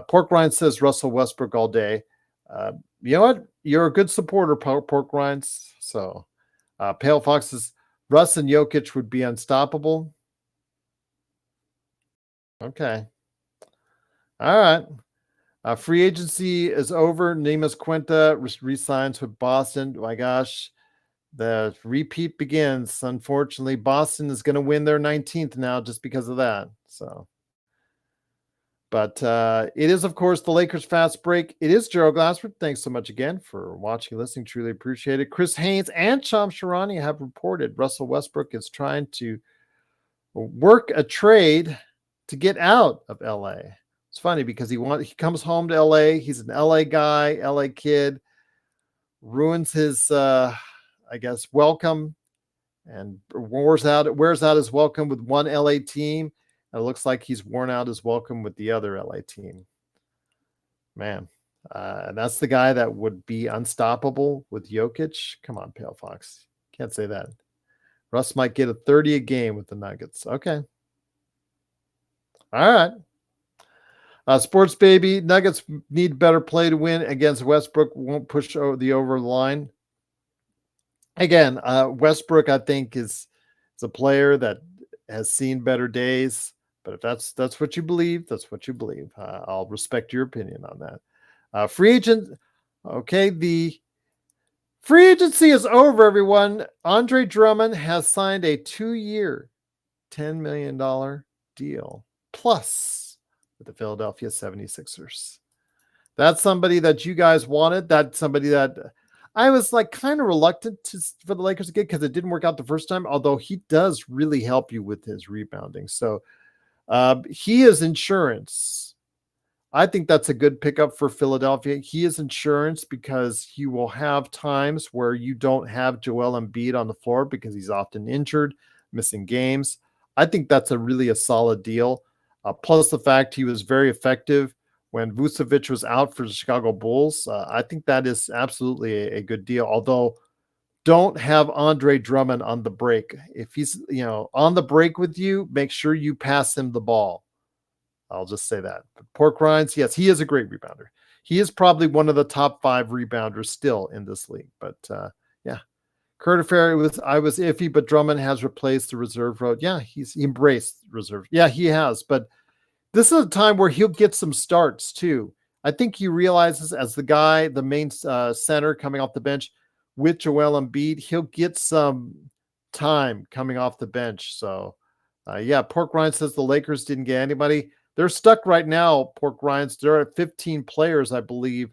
Pork Rind says Russell Westbrook all day. You know what? You're a good supporter, Pork Rinds. So Pale Fox says Russ and Jokic would be unstoppable. Okay. All right. Free agency is over. Neemias Quinta resigns with Boston. Oh my gosh. The repeat begins. Unfortunately, Boston is going to win their 19th now just because of that. So But it is, of course, the Lakers Fast Break. It is Gerald Glassford. Thanks so much again for watching and listening. Truly appreciate it. Chris Haynes and Cham Sharani have reported Russell Westbrook is trying to work a trade to get out of LA. It's funny because he comes home to LA. He's an LA guy, LA kid, ruins his, I guess, welcome, and wears out his welcome with one LA team. And it looks like he's worn out his welcome with the other LA team. Man, that's the guy that would be unstoppable with Jokic. Come on, Pale Fox. Can't say that. Russ might get a 30 a game with the Nuggets. Okay. All right. Sports Baby, Nuggets need better play to win against Westbrook. Won't push the over line. Again, Westbrook, I think, is a player that has seen better days. But if that's what you believe, that's what you believe. I'll respect your opinion on that. Free agent. Okay, the free agency is over, everyone. Andre Drummond has signed a 2-year, $10 million deal plus with the Philadelphia 76ers. That's somebody that you guys wanted. That's somebody that I was like kind of reluctant for the Lakers to get because it didn't work out the first time, although he does really help you with his rebounding. So he is insurance. I think that's a good pickup for Philadelphia. He is insurance because he will have times where you don't have Joel Embiid on the floor because he's often injured, missing games. I think that's really a solid deal. Plus the fact he was very effective when Vucevic was out for the Chicago Bulls. I think that is absolutely a good deal. Although, don't have Andre Drummond on the break. If he's on the break with you, make sure you pass him the ball. I'll just say that. But Pork Rinds, yes, he is a great rebounder. He is probably one of the top 5 rebounders still in this league. But yeah, Kurt Affair I was iffy, but Drummond has replaced the reserve road. Yeah, he embraced reserve. Yeah, he has. But this is a time where he'll get some starts too. I think he realizes as the guy, the main center coming off the bench with Joel Embiid, he'll get some time coming off the bench. So yeah, Pork Rind says the Lakers didn't get anybody. They're stuck right now, Pork Rinds. They're at 15 players, I believe,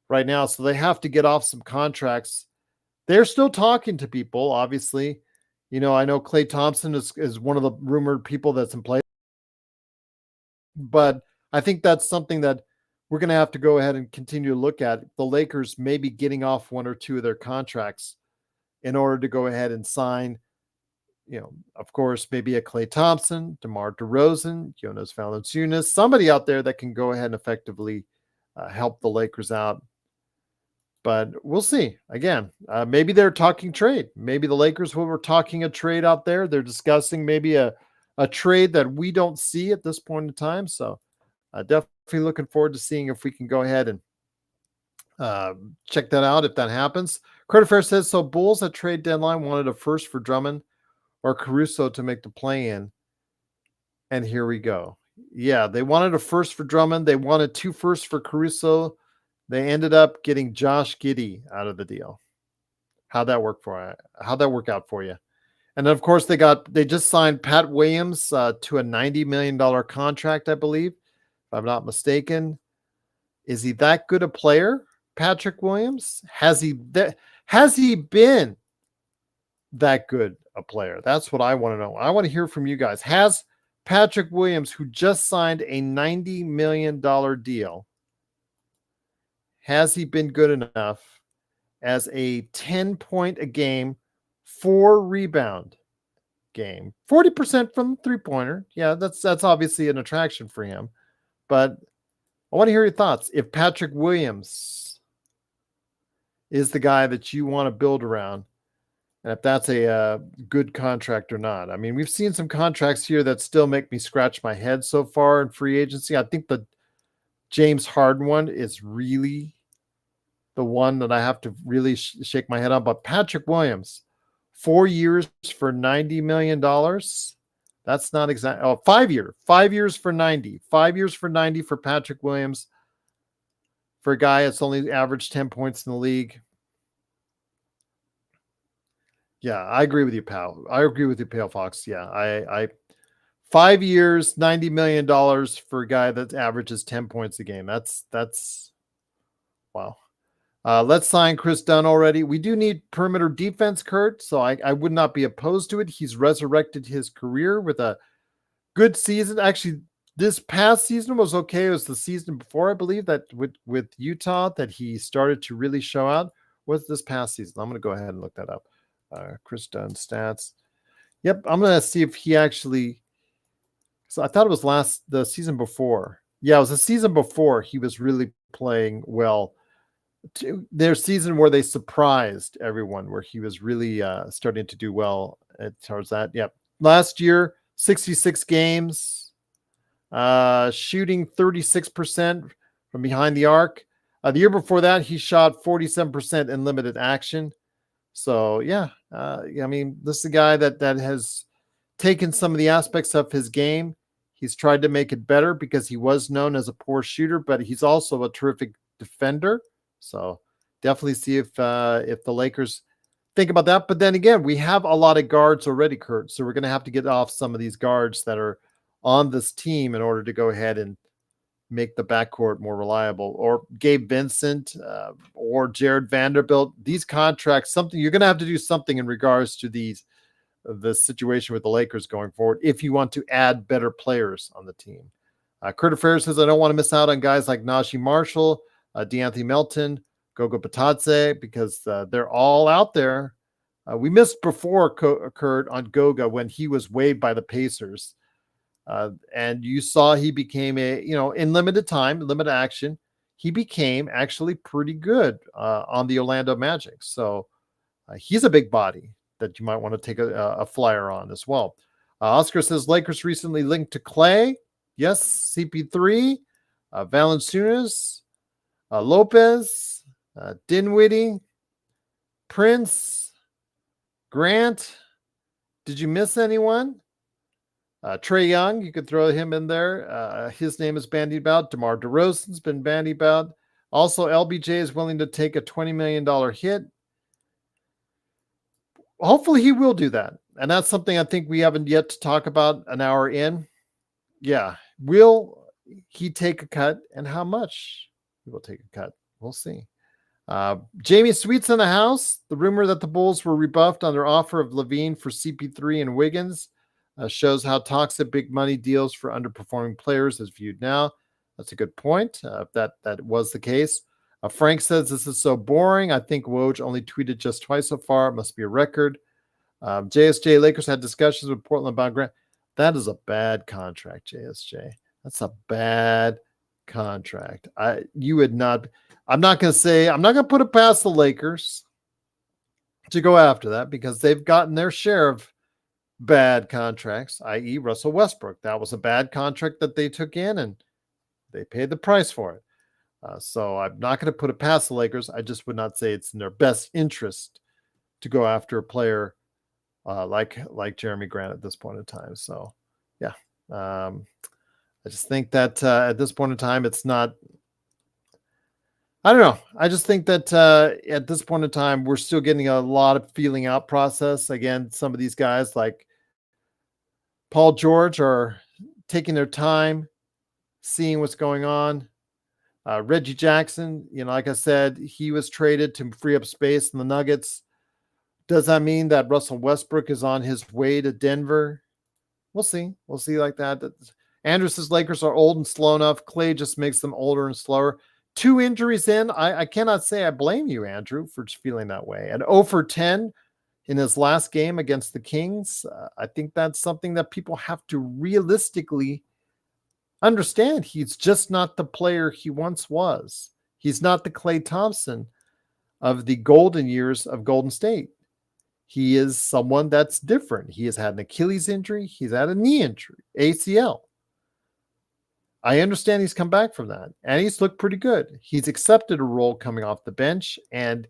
right now. So they have to get off some contracts. They're still talking to people, obviously. I know Klay Thompson is one of the rumored people that's in play. But I think that's something that we're going to have to go ahead and continue to look at. The Lakers maybe getting off 1 or 2 of their contracts in order to go ahead and sign, of course, maybe a Klay Thompson, DeMar DeRozan, Jonas Valanciunas, somebody out there that can go ahead and effectively help the Lakers out. But we'll see. Again, maybe they're talking trade. Maybe the Lakers were talking a trade out there. They're discussing maybe a trade that we don't see at this point in time. So definitely looking forward to seeing if we can go ahead and check that out if that happens. Credit Fair says, so Bulls at trade deadline wanted a first for Drummond or Caruso to make the play-in. And here we go. Yeah, they wanted a first for Drummond. They wanted 2 firsts for Caruso. They ended up getting Josh Giddey out of the deal. How'd that work out for you? And then, of course, they just signed Pat Williams to a $90 million contract, I believe, if I'm not mistaken. Is he that good a player, Patrick Williams? Has he been that good a player? That's what I want to know. I want to hear from you guys. Has Patrick Williams, who just signed a $90 million deal, has he been good enough as a 10-point a game, 4 rebound game, 40% from the 3-pointer? Yeah, that's obviously an attraction for him. But I want to hear your thoughts. If Patrick Williams is the guy that you want to build around, and if that's a good contract or not. I mean, we've seen some contracts here that still make me scratch my head so far in free agency. I think the James Harden one is really the one that I have to really shake my head on. But Patrick Williams, 4 years for $90 million. That's not exact. Oh, 5 years for 90. 5 years for 90 for Patrick Williams. For a guy that's only averaged 10 points in the league. Yeah, I agree with you, pal. I agree with you, Pale Fox. Yeah, I 5 years, $90 million for a guy that averages 10 points a game. That's wow. Let's sign Chris Dunn already. We do need perimeter defense, Kurt, so I would not be opposed to it. He's resurrected his career with a good season. Actually, this past season was okay. It was the season before, I believe, that with Utah that he started to really show out. What's this past season? I'm going to go ahead and look that up. Chris Dunn stats. Yep, I'm going to see if he actually. So I thought it was the season before. Yeah, it was the season before he was really playing well. Their season where they surprised everyone, where he was really starting to do well towards that. Yep. Last year, 66 games, shooting 36% from behind the arc. The year before that, he shot 47% in limited action. So, yeah, I mean, this is a guy that has taken some of the aspects of his game. He's tried to make it better because he was known as a poor shooter, but he's also a terrific defender. So definitely see if the Lakers think about that. But then again, we have a lot of guards already, Kurt. So we're going to have to get off some of these guards that are on this team in order to go ahead and make the backcourt more reliable. Or Gabe Vincent or Jared Vanderbilt. These contracts, you're going to have to do something in regards to the situation with the Lakers going forward if you want to add better players on the team. Kurt Affair says, I don't want to miss out on guys like Najee Marshall, DeAnthony Melton, Goga Batadze, because they're all out there. We missed before, Kurt, on Goga when he was waived by the Pacers. And you saw he became in limited time, limited action, he became actually pretty good on the Orlando Magic. So he's a big body that you might want to take a flyer on as well. Oscar says, Lakers recently linked to Klay. Yes, CP3, Valanciunas, Lopez, Dinwiddie, Prince, Grant. Did you miss anyone? Trae Young, you could throw him in there. His name is bandied about. DeMar DeRozan's been bandied about. Also, LBJ is willing to take a $20 million hit. Hopefully he will do that. And that's something I think we haven't yet to talk about an hour in. Yeah. Will he take a cut, and how much he will take a cut? We'll see. Jamie Sweet's in the house. The rumor that the Bulls were rebuffed on their offer of Levine for CP3 and Wiggins shows how toxic big money deals for underperforming players is viewed now. That's a good point. If that was the case. Frank says, this is so boring. I think Woj only tweeted just twice so far. It must be a record. JSJ, Lakers had discussions with Portland about Grant. That is a bad contract, JSJ. That's a bad contract. You would not. I'm not going to put it past the Lakers to go after that because they've gotten their share of bad contracts, i.e. Russell Westbrook. That was a bad contract that they took in and they paid the price for it. So I'm not going to put it past the Lakers. I just would not say it's in their best interest to go after a player like Jeremy Grant at this point in time. So, yeah, I just think that at this point in time, it's not. I don't know. I just think that at this point in time, we're still getting a lot of feeling out process. Again, some of these guys like Paul George are taking their time, seeing what's going on. Reggie Jackson, like I said, he was traded to free up space in the Nuggets. Does that mean that Russell Westbrook is on his way to Denver? We'll see. We'll see like that. Andrew says Lakers are old and slow enough. Klay just makes them older and slower. 2 injuries in. I cannot say I blame you, Andrew, for feeling that way. And 0 for 10 in his last game against the Kings. I think that's something that people have to realistically understand. He's just not the player he once was. He's not the Klay Thompson of the golden years of Golden State. He is someone that's different. He has had an Achilles injury. He's had a knee injury, ACL. I understand he's come back from that, and he's looked pretty good. He's accepted a role coming off the bench, and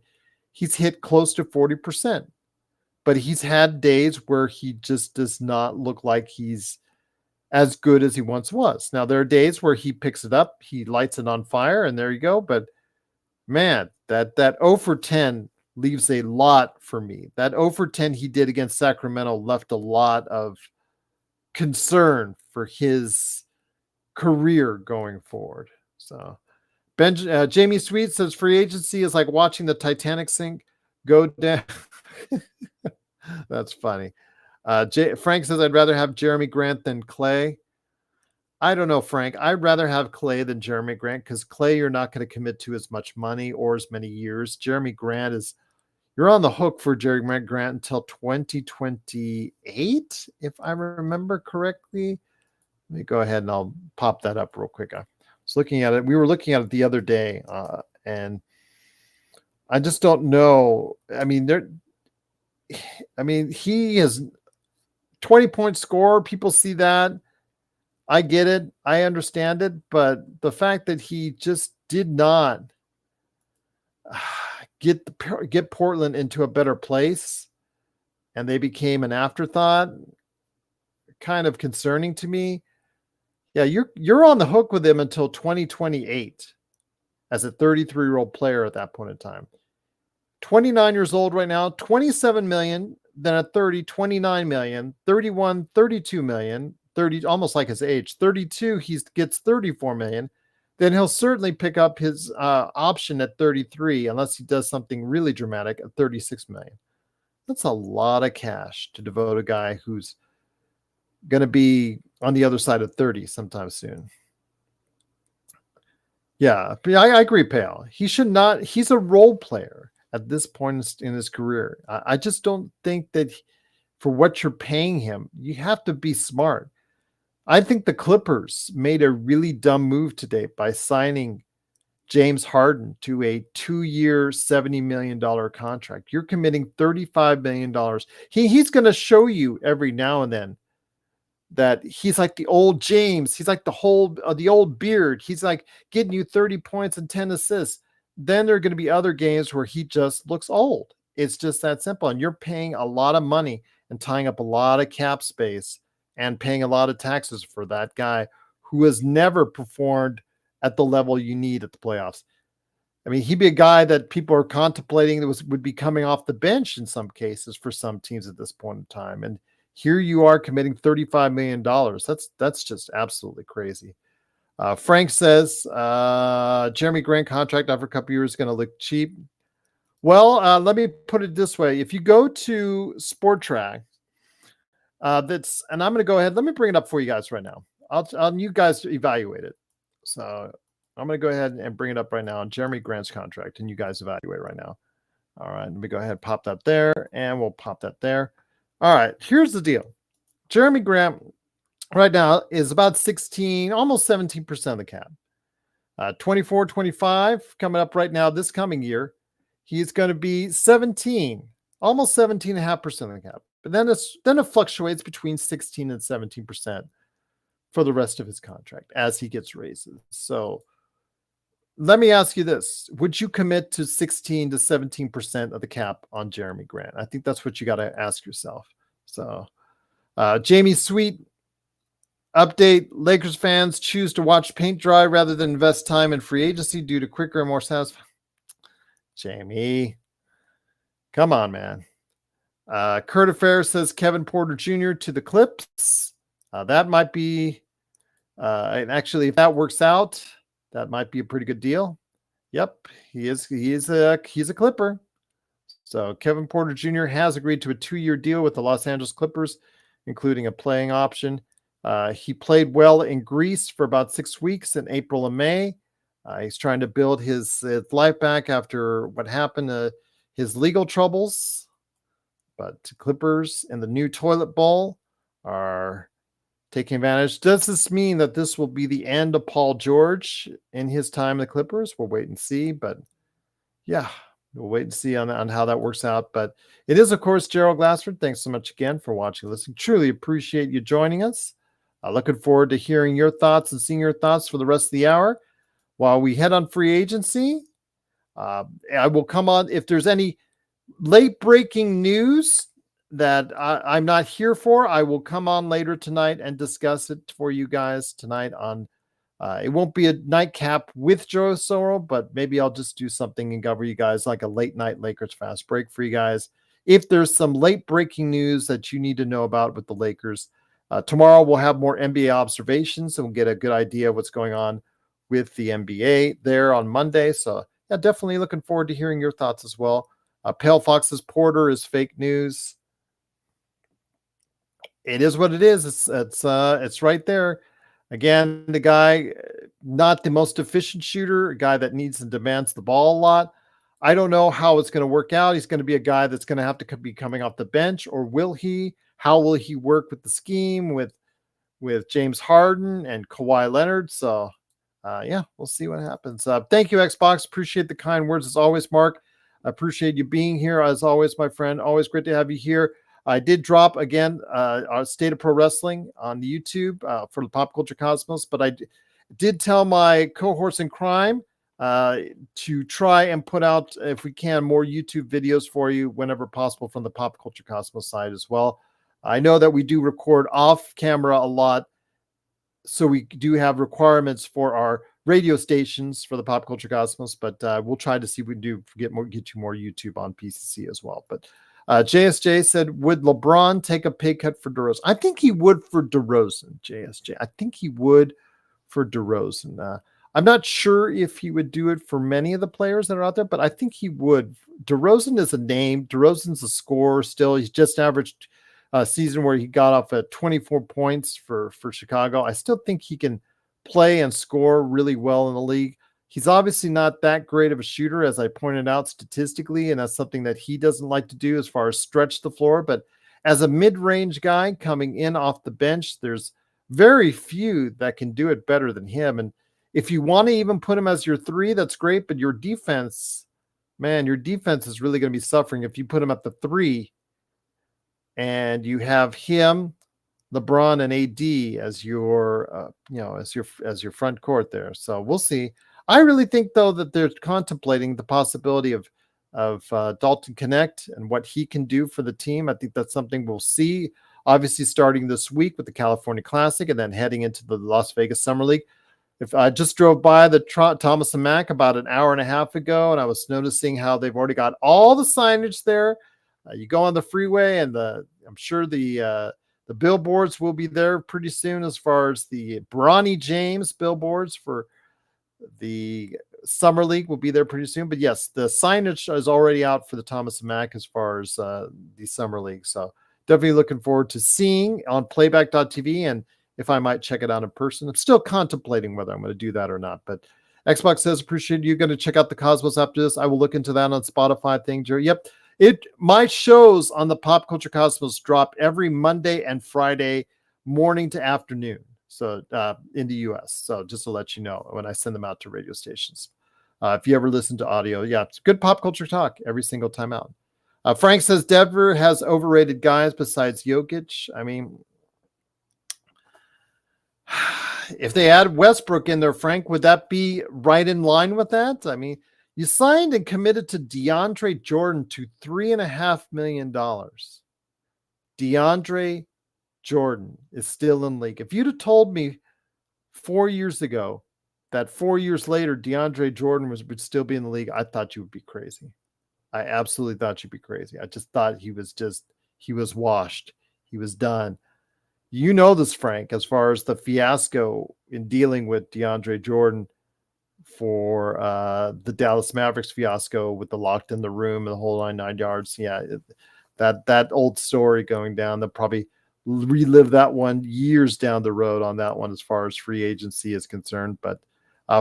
he's hit close to 40%. But he's had days where he just does not look like he's as good as he once was. Now, there are days where he picks it up, he lights it on fire, and there you go. But, man, that 0 for 10 leaves a lot for me. That 0 for 10 he did against Sacramento left a lot of concern for his career going forward. So Jamie Sweet says free agency is like watching the Titanic sink go down. That's funny. Frank says I'd rather have Jeremy Grant than Klay. I don't know, Frank. I'd rather have Klay than Jeremy Grant because Klay you're not going to commit to as much money or as many years. Jeremy Grant is you're on the hook for Jeremy Grant until 2028, if I remember correctly. Let me go ahead and I'll pop that up real quick. I was looking at it. We were looking at it the other day, and I just don't know. I mean, he is 20-point scorer. People see that. I get it. I understand it. But the fact that he just did not get Portland into a better place and they became an afterthought, kind of concerning to me. Yeah, you're on the hook with him until 2028 as a 33-year-old player at that point in time. 29 years old right now, 27 million, then at 30, 29 million, 31, 32 million, 30, almost like his age. 32, he gets 34 million. Then he'll certainly pick up his option at 33, unless he does something really dramatic at 36 million. That's a lot of cash to devote a guy who's going to be on the other side of 30 sometime soon. Yeah, I agree, Pale. He should not. He's a role player at this point in his career. I just don't think that for what you're paying him, you have to be smart. I think the Clippers made a really dumb move today by signing James Harden to a 2-year, $70 million contract. You're committing $35 million. He's going to show you every now and then that he's like the old James. He's like the old Beard. He's like getting you 30 points and 10 assists. Then there are going to be other games where he just looks old. It's just that simple. And you're paying a lot of money and tying up a lot of cap space and paying a lot of taxes for that guy who has never performed at the level you need at the playoffs. I mean, he'd be a guy that people are contemplating that would be coming off the bench in some cases for some teams at this point in time. And here you are committing $35 million. That's just absolutely crazy. Frank says Jeremy Grant contract after a couple years is going to look cheap. Well, let me put it this way. If you go to Sport Track, and I'm going to go ahead. Let me bring it up for you guys right now. I'll you guys evaluate it. So I'm going to go ahead and bring it up right now on Jeremy Grant's contract, and you guys evaluate right now. All right, let me go ahead and pop that there, and we'll pop that there. All right, here's the deal. Jeremy Grant right now is about 16, almost 17% of the cap. 24, 25 coming up right now this coming year. He's going to be 17, almost 17.5% of the cap. But then it fluctuates between 16 and 17% for the rest of his contract as he gets raises. So let me ask you this. Would you commit to 16 to 17% of the cap on Jeremy Grant? I think that's what you got to ask yourself. So Jamie Sweet update. Lakers fans choose to watch paint dry rather than invest time in free agency due to quicker and more satisfying. Jamie, come on, man. Kurt Affair says Kevin Porter Jr. to the Clips. That might be, and actually, if that works out, that might be a pretty good deal. Yep, he is a Clipper. So Kevin Porter Jr. has agreed to a 2-year deal with the Los Angeles Clippers, including a playing option. He played well in Greece for about 6 weeks in April and May. He's trying to build his life back after what happened, his legal troubles. But Clippers and the new toilet bowl are taking advantage. Does this mean that this will be the end of Paul George in his time in the Clippers? We'll wait and see. But yeah, we'll wait and see on how that works out. But it is, of course, Gerald Glassford. Thanks so much again for watching and listening. Truly appreciate you joining us. Looking forward to hearing your thoughts and seeing your thoughts for the rest of the hour. While we head on free agency, I will come on if there's any late breaking news that I'm not here for. I will come on later tonight and discuss it for you guys tonight on it won't be a nightcap with Joe Soro, but maybe I'll just do something and cover you guys like a late night Lakers fast break for you guys. If there's some late breaking news that you need to know about with the Lakers, Tomorrow we'll have more NBA observations and we'll get a good idea of what's going on with the NBA there on Monday. So yeah, definitely looking forward to hearing your thoughts as well. Pale Fox's Porter is fake news. It is what it is. It's right there. Again, the guy, not the most efficient shooter, a guy that needs and demands the ball a lot. I don't know how it's going to work out. He's going to be a guy that's going to have to be coming off the bench, or will he? How will he work with the scheme with James Harden and Kawhi Leonard? So, yeah, we'll see what happens. Thank you, Xbox. Appreciate the kind words as always, Mark. I appreciate you being here as always, my friend. Always great to have you here. I did drop again our State of Pro Wrestling on the YouTube for the Pop Culture Cosmos, but I did tell my cohorts in crime to try and put out, if we can, more YouTube videos for you whenever possible from the Pop Culture Cosmos side as well. I know that we do record off camera a lot, so we do have requirements for our radio stations for the Pop Culture Cosmos, but we'll try to see if we can get you more YouTube on PCC as well. But JSJ said, would LeBron take a pay cut for DeRozan? I think he would for DeRozan, JSJ. I think he would for DeRozan. I'm not sure if he would do it for many of the players that are out there, but I think he would. DeRozan is a name. DeRozan's a scorer still. He's just averaged a season where he got off at 24 points for Chicago. I still think he can play and score really well in the league. He's obviously not that great of a shooter, as I pointed out statistically, and that's something that he doesn't like to do as far as stretch the floor. But as a mid-range guy coming in off the bench, there's very few that can do it better than him. And if you want to even put him as your three, that's great. But your defense, man, your defense is really going to be suffering if you put him at the three and you have him, LeBron, and AD as your, as your front court there. So we'll see. I really think, though, that they're contemplating the possibility of Dalton Connect and what he can do for the team. I think that's something we'll see, obviously, starting this week with the California Classic and then heading into the Las Vegas Summer League. If I just drove by the Thomas and Mack about an hour and a half ago, and I was noticing how they've already got all the signage there. You go on the freeway, and I'm sure the billboards will be there pretty soon as far as the Bronny James billboards for the Summer League will be there pretty soon. But yes, the signage is already out for the Thomas and Mack as far as the Summer League. So definitely looking forward to seeing on playback.tv, and if I might check it out in person. I'm still contemplating whether I'm going to do that or not. But Xbox says, appreciate you going to check out the Cosmos after this. I will look into that on Spotify thing, Jerry. Yep. My shows on the Pop Culture Cosmos drop every Monday and Friday morning to afternoon. So in the US. So just to let you know when I send them out to radio stations. If you ever listen to audio, yeah, it's good pop culture talk every single time out. Frank says Denver has overrated guys besides Jokic. I mean, if they add Westbrook in there, Frank, would that be right in line with that? I mean, you signed and committed to DeAndre Jordan to $3.5 million. DeAndre Jordan is still in the league. If you'd have told me 4 years ago that 4 years later DeAndre Jordan would still be in the league, I thought you would be crazy. I absolutely thought you'd be crazy. I just thought he was washed. He was done. You know this, Frank, as far as the fiasco in dealing with DeAndre Jordan for the Dallas Mavericks fiasco with the locked in the room and the whole 9 yards. Yeah, that old story going down. They'll probably relive that one years down the road on that one as far as free agency is concerned. But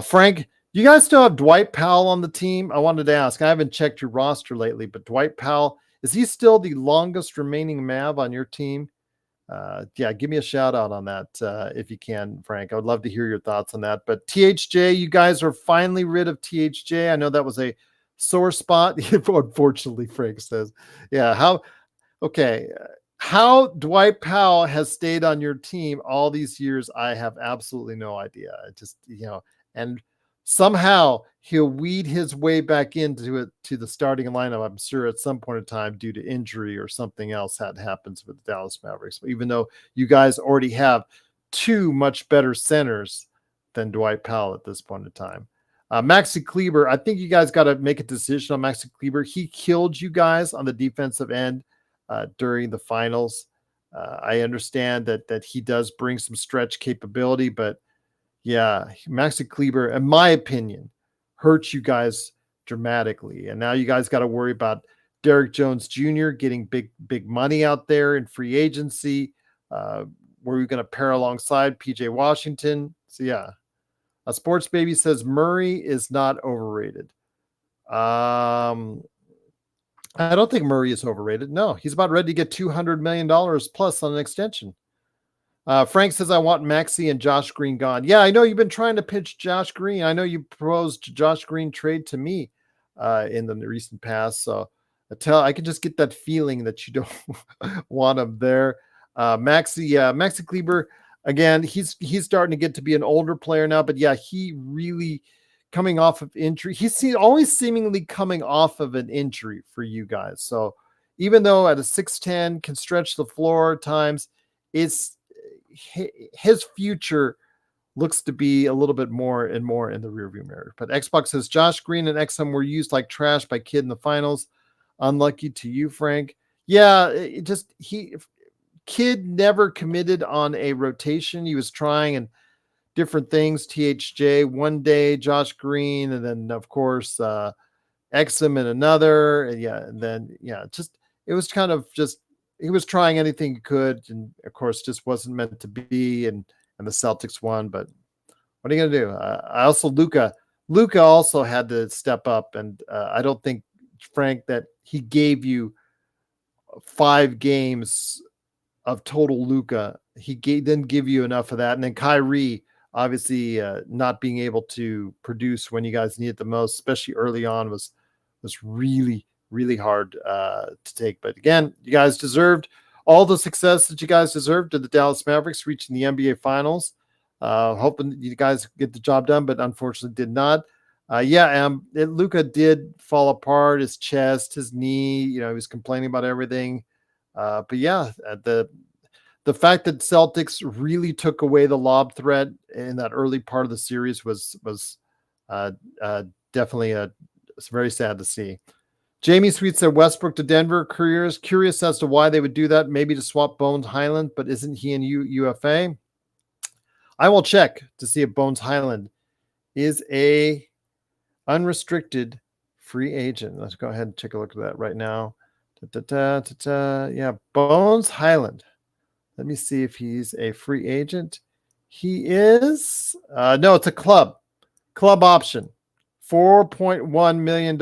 Frank, you guys still have Dwight Powell on the team? I wanted to ask. I haven't checked your roster lately, but Dwight Powell, is he still the longest remaining Mav on your team? Yeah, give me a shout out on that if you can, Frank. I would love to hear your thoughts on that. But THJ, you guys are finally rid of THJ. I know that was a sore spot. Unfortunately, Frank says, yeah, how Dwight Powell has stayed on your team all these years, I have absolutely no idea. And somehow he'll weed his way back into the starting lineup, I'm sure, at some point in time due to injury or something else that happens with the Dallas Mavericks. Even though you guys already have two much better centers than Dwight Powell at this point in time. Maxi Kleber, I think you guys got to make a decision on Maxi Kleber. He killed you guys on the defensive end during the finals. I understand that he does bring some stretch capability, but yeah, Maxi Kleber, in my opinion, hurts you guys dramatically. And now you guys got to worry about Derrick Jones Jr. getting big money out there in free agency. Where you're going to pair alongside PJ Washington. So yeah, a sports baby says Murray is not overrated. I don't think Murray is overrated. No, he's about ready to get $200 million plus on an extension. Frank says, I want Maxey and Josh Green gone. Yeah, I know you've been trying to pitch Josh Green. I know you proposed Josh Green trade to me in the recent past. So I can just get that feeling that you don't want him there. Maxi Kleber, again, he's starting to get to be an older player now, but yeah, he really coming off of injury. He's always seemingly coming off of an injury for you guys. So even though at a 6'10" can stretch the floor at times, it's his future looks to be a little bit more and more in the rearview mirror. But Xbox says Josh Green and XM were used like trash by Kid in the finals. Unlucky to you, Frank. Yeah, Kid never committed on a rotation. He was trying and different things. THJ one day, Josh Green, and then of course XM in another. And then it was kind of just he was trying anything he could, and of course just wasn't meant to be. And the Celtics won, but what are you gonna do? I also Luka also had to step up, and I don't think Frank that he gave you 5 games of total Luka. He didn't give you enough of that, and then Kyrie obviously not being able to produce when you guys need it the most, especially early on, was really hard to take. But again, you guys deserved all the success that you guys deserved to the Dallas Mavericks reaching the NBA Finals. Hoping you guys get the job done, but unfortunately did not. Luka did fall apart, his chest, his knee, he was complaining about everything. But yeah, the fact that Celtics really took away the lob threat in that early part of the series was definitely it's very sad to see. Jamie Sweet said Westbrook to Denver. Curious as to why they would do that. Maybe to swap Bones Highland, but isn't he in UFA? I will check to see if Bones Highland is a unrestricted free agent. Let's go ahead and take a look at that right now. Yeah, Bones Highland. Let me see if he's a free agent. He is. No, it's a club option. $4.1 million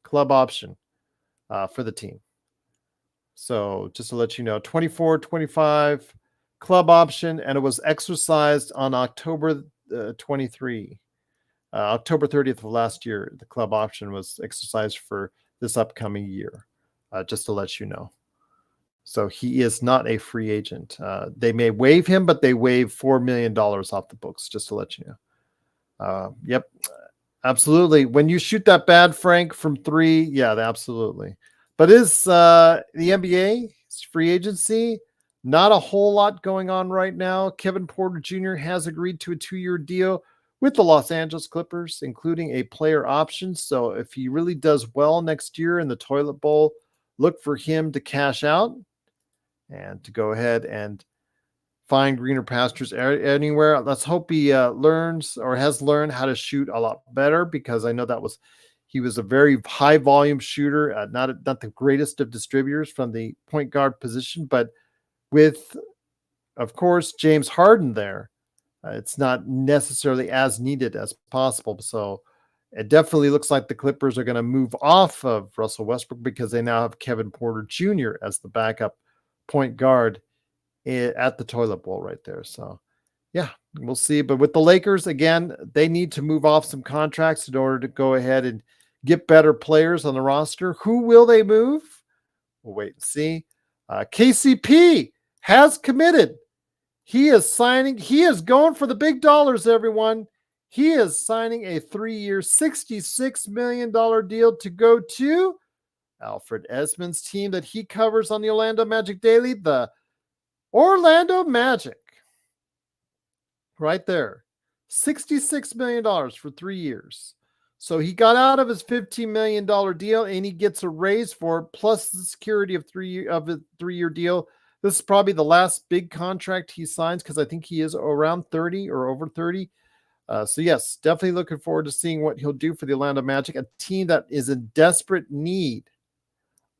club option for the team. So just to let you know, 24-25 club option, and it was exercised on October 23. October 30th of last year, the club option was exercised for this upcoming year, just to let you know. So he is not a free agent. They may waive him, but they waive $4 million off the books, just to let you know. Yep, absolutely. When you shoot that bad, Frank, from 3, yeah, absolutely. But is the NBA free agency? Not a whole lot going on right now. Kevin Porter Jr. has agreed to a 2-year deal with the Los Angeles Clippers, including a player option. So if he really does well next year in the toilet bowl, look for him to cash out and to go ahead and find greener pastures anywhere. Let's hope he learns or has learned how to shoot a lot better, because I know he was a very high volume shooter, not the greatest of distributors from the point guard position, but with, of course, James Harden there, it's not necessarily as needed as possible. So it definitely looks like the Clippers are going to move off of Russell Westbrook, because they now have Kevin Porter Jr. as the backup point guard at the toilet bowl right there. So yeah, we'll see. But with the Lakers, again, they need to move off some contracts in order to go ahead and get better players on the roster. Who will they move? We'll wait and see. KCP has committed. He is signing. He is going for the big dollars, everyone. He is signing a 3-year, $66 million deal to go to Alfred Esmond's team that he covers on the Orlando Magic Daily, the Orlando Magic. Right there. $66 million for 3 years. So he got out of his $15 million deal, and he gets a raise for it, plus the security of a 3-year deal This is probably the last big contract he signs because I think he is around 30 or over 30. So yes, definitely looking forward to seeing what he'll do for the Orlando Magic, a team that is in desperate need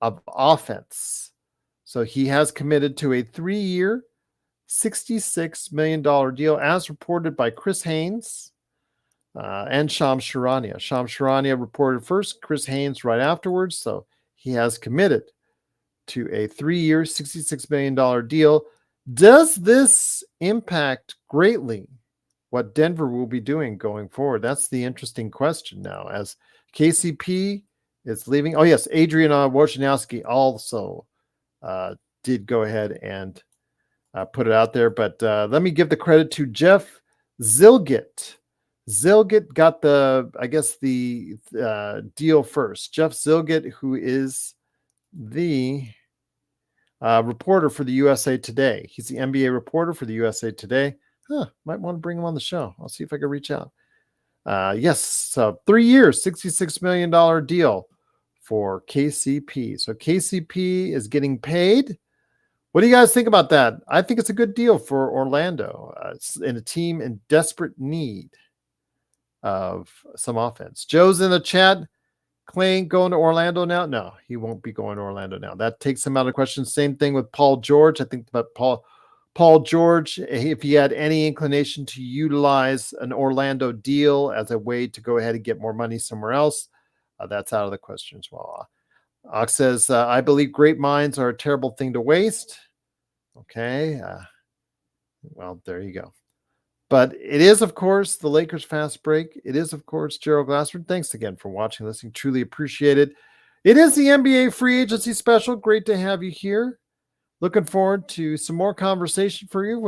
of offense. So he has committed to a 3-year, $66 million deal, as reported by Chris Haynes and Shams Charania. Shams Charania reported first, Chris Haynes right afterwards. So he has committed to a 3-year, $66 million deal. Does this impact greatly what Denver will be doing going forward? That's the interesting question now, as KCP is leaving. Oh, yes, Adrian Wojnarowski also did go ahead and put it out there. But let me give the credit to Jeff Zilgit. Zilgit got the deal first. Jeff Zilgit, who is the reporter for the USA Today. He's the NBA reporter for the USA Today. Might want to bring him on the show. I'll see if I can reach out. Yes, so 3 years, $66 million deal for KCP. So KCP is getting paid. What do you guys think about that? I think it's a good deal for Orlando in a team in desperate need of some offense. Joe's in the chat. Klay going to Orlando now? No, he won't be going to Orlando now. That takes him out of the question. Same thing with Paul George. I think that Paul George, if he had any inclination to utilize an Orlando deal as a way to go ahead and get more money somewhere else, that's out of the question as well. Ox says, I believe great minds are a terrible thing to waste. Okay. Well, there you go. But it is, of course, the Lakers Fast Break. It is, of course, Gerald Glassford. Thanks again for watching, listening. Truly appreciate it. It is the NBA Free Agency Special. Great to have you here. Looking forward to some more conversation for you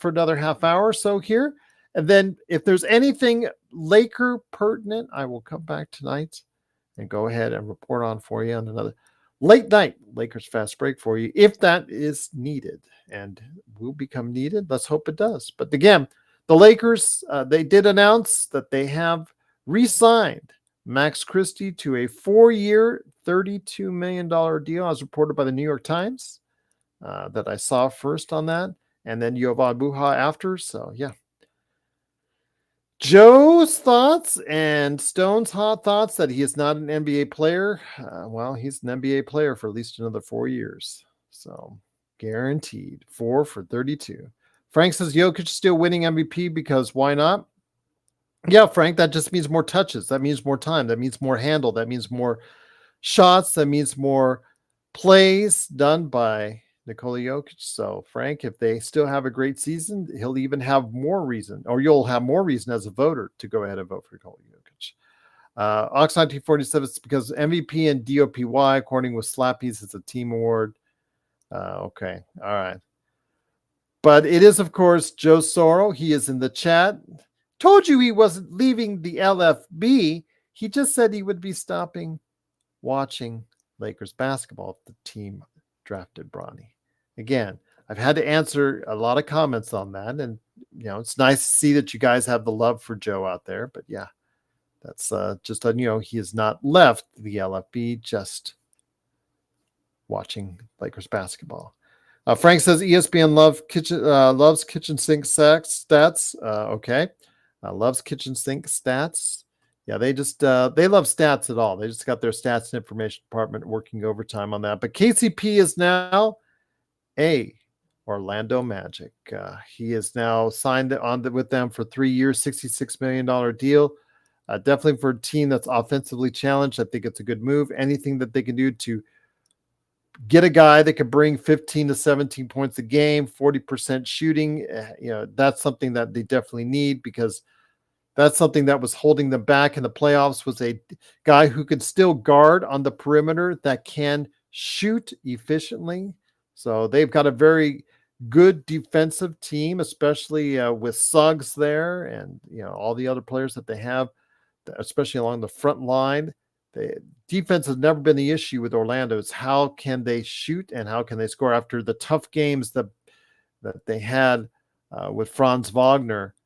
for another half hour or so here. And then if there's anything Laker pertinent, I will come back tonight and go ahead and report on for you on another late night Lakers Fast Break for you, if that is needed. And will become needed. Let's hope it does. But again, the Lakers, they did announce that they have re-signed Max Christie to a 4-year, $32 million deal, as reported by the New York Times, that I saw first on that. And then Yovan Buha after. So, yeah. Joe's thoughts and Stone's hot thoughts that he is not an NBA player. Well, he's an NBA player for at least another 4 years. So, guaranteed. 4 for 32. Frank says Jokic still winning MVP because why not? Yeah, Frank, that just means more touches. That means more time. That means more handle. That means more shots. That means more plays done by Nikola Jokic. So, Frank, if they still have a great season, he'll even have more reason, or you'll have more reason as a voter to go ahead and vote for Nikola Jokic. Ox 1947 is because MVP and DOPY, according with Slappies, is a team award. Okay. All right. But it is, of course, Joe Soro. He is in the chat. Told you he wasn't leaving the LFB. He just said he would be stopping watching Lakers basketball if the team drafted Bronny. Again, I've had to answer a lot of comments on that. And, it's nice to see that you guys have the love for Joe out there. But, yeah, that's just, he has not left the LFB, just watching Lakers basketball. Frank says ESPN loves kitchen sink stats. Okay. Loves kitchen sink stats. Yeah, they just they love stats at all. They just got their stats and information department working overtime on that. But KCP is now a Orlando Magic. He is now signed on with them for 3 years, $66 million deal. Definitely for a team that's offensively challenged. I think it's a good move. Anything that they can do to get a guy that can bring 15 to 17 points a game, 40% shooting. That's something that they definitely need, because that's something that was holding them back in the playoffs, was a guy who could still guard on the perimeter that can shoot efficiently. So they've got a very good defensive team, especially with Suggs there and, all the other players that they have, especially along the front line. The defense has never been the issue with Orlando. It's how can they shoot and how can they score after the tough games that they had with Franz Wagner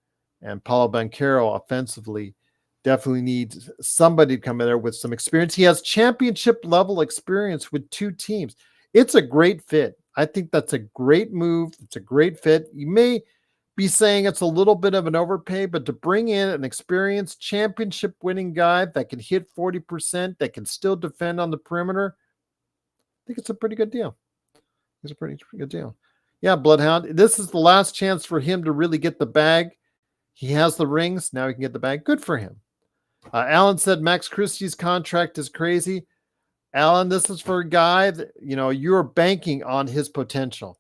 and Paulo Banchero offensively. Definitely needs somebody to come in there with some experience. He has championship level experience with 2 teams. It's a great fit. I think that's a great move. It's a great fit. You may be saying it's a little bit of an overpay, but to bring in an experienced championship winning guy that can hit 40%, that can still defend on the perimeter, I think it's a pretty good deal. It's a pretty good deal. Yeah, Bloodhound, this is the last chance for him to really get the bag. He has the rings. Now he can get the bag. Good for him. Alan said Max Christie's contract is crazy. Alan, this is for a guy that, you're banking on his potential.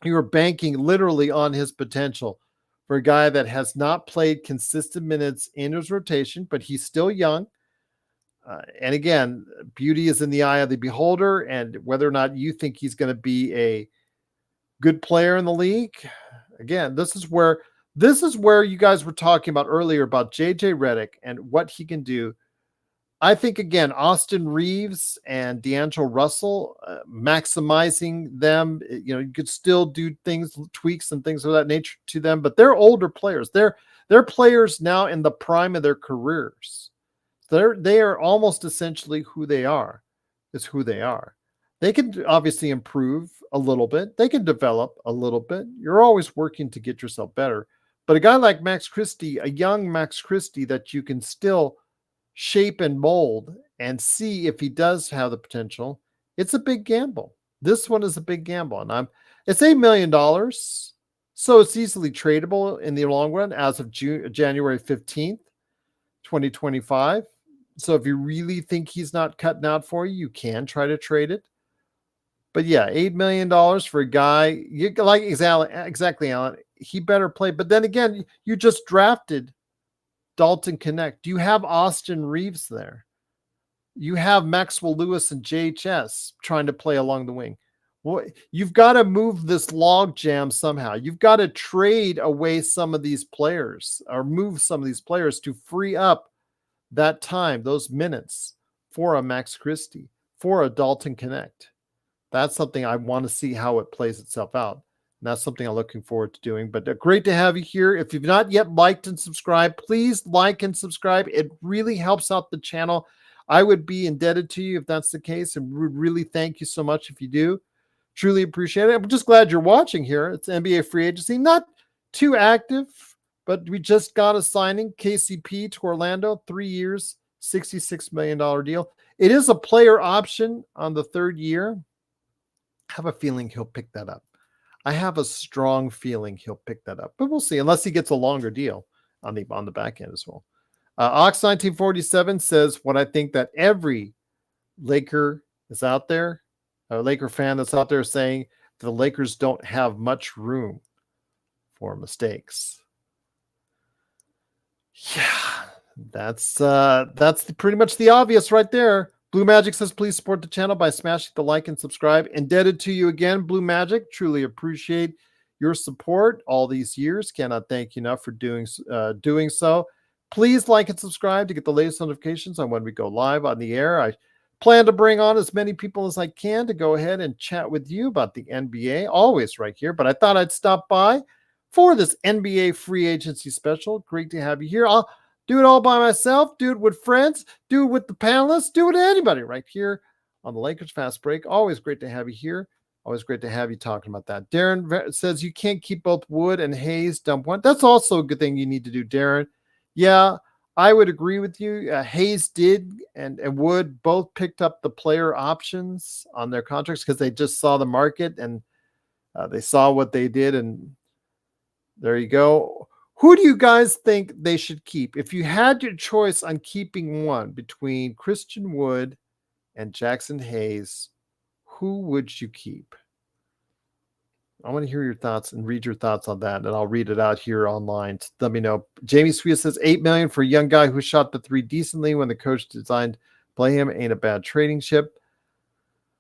You are banking literally on his potential for a guy that has not played consistent minutes in his rotation, but he's still young. And again, beauty is in the eye of the beholder, and whether or not you think he's going to be a good player in the league. Again, this is where you guys were talking about earlier about JJ Redick and what he can do. I think, again, Austin Reeves and D'Angelo Russell, maximizing them, you could still do things, tweaks and things of that nature to them, but they're older players. They're players now in the prime of their careers. They are almost essentially who they are. It's who they are. They can obviously improve a little bit. They can develop a little bit. You're always working to get yourself better. But a guy like Max Christie, a young Max Christie that you can still shape and mold and see if he does have the potential, it's a big gamble. This one is a big gamble. And it's $8 million. So it's easily tradable in the long run as of January 15th, 2025. So if you really think he's not cutting out for you, you can try to trade it. But yeah, $8 million for a guy, exactly, Alan, he better play. But then again, you just drafted Dalton Connect. You have Austin Reeves there. You have Maxwell Lewis and JHS trying to play along the wing. Well, you've got to move this log jam somehow. You've got to trade away some of these players or move some of these players to free up that time, those minutes for a Max Christie, for a Dalton Connect. That's something I want to see how it plays itself out. And that's something I'm looking forward to doing. But great to have you here. If you've not yet liked and subscribed, please like and subscribe. It really helps out the channel. I would be indebted to you if that's the case, and would really thank you so much if you do. Truly appreciate it. I'm just glad you're watching here. It's NBA free agency. Not too active, but we just got a signing, KCP to Orlando, 3 years, $66 million deal. It is a player option on the third year. I have a feeling he'll pick that up. I have a strong feeling he'll pick that up, but we'll see, unless he gets a longer deal on the back end as well. Ox1947 says what I think that every Laker is out there, a Laker fan that's out there saying the Lakers don't have much room for mistakes. Yeah, that's pretty much the obvious right there. Blue Magic says, please support the channel by smashing the like and subscribe. Indebted to you again, Blue Magic. Truly appreciate your support all these years. Cannot thank you enough for doing so. Please like and subscribe to get the latest notifications on when we go live on the air. I plan to bring on as many people as I can to go ahead and chat with you about the NBA, always right here. But I thought I'd stop by for this NBA free agency special. Great to have you here. I'll do it all by myself, do it with friends, do it with the panelists, do it with anybody right here on the Lakers Fast Break. Always great to have you here. Always great to have you talking about that. Darren says you can't keep both Wood and Hayes, dump one. That's also a good thing you need to do, Darren. Yeah, I would agree with you. Hayes did and Wood both picked up the player options on their contracts because they just saw the market and they saw what they did. And there you go. Who do you guys think they should keep? If you had your choice on keeping one between Christian Wood and Jackson Hayes, who would you keep? I want to hear your thoughts and read your thoughts on that, and I'll read it out here online. Let me know. Jamie Sweet says $8 million for a young guy who shot the three decently when the coach designed play him. Ain't a bad trading chip.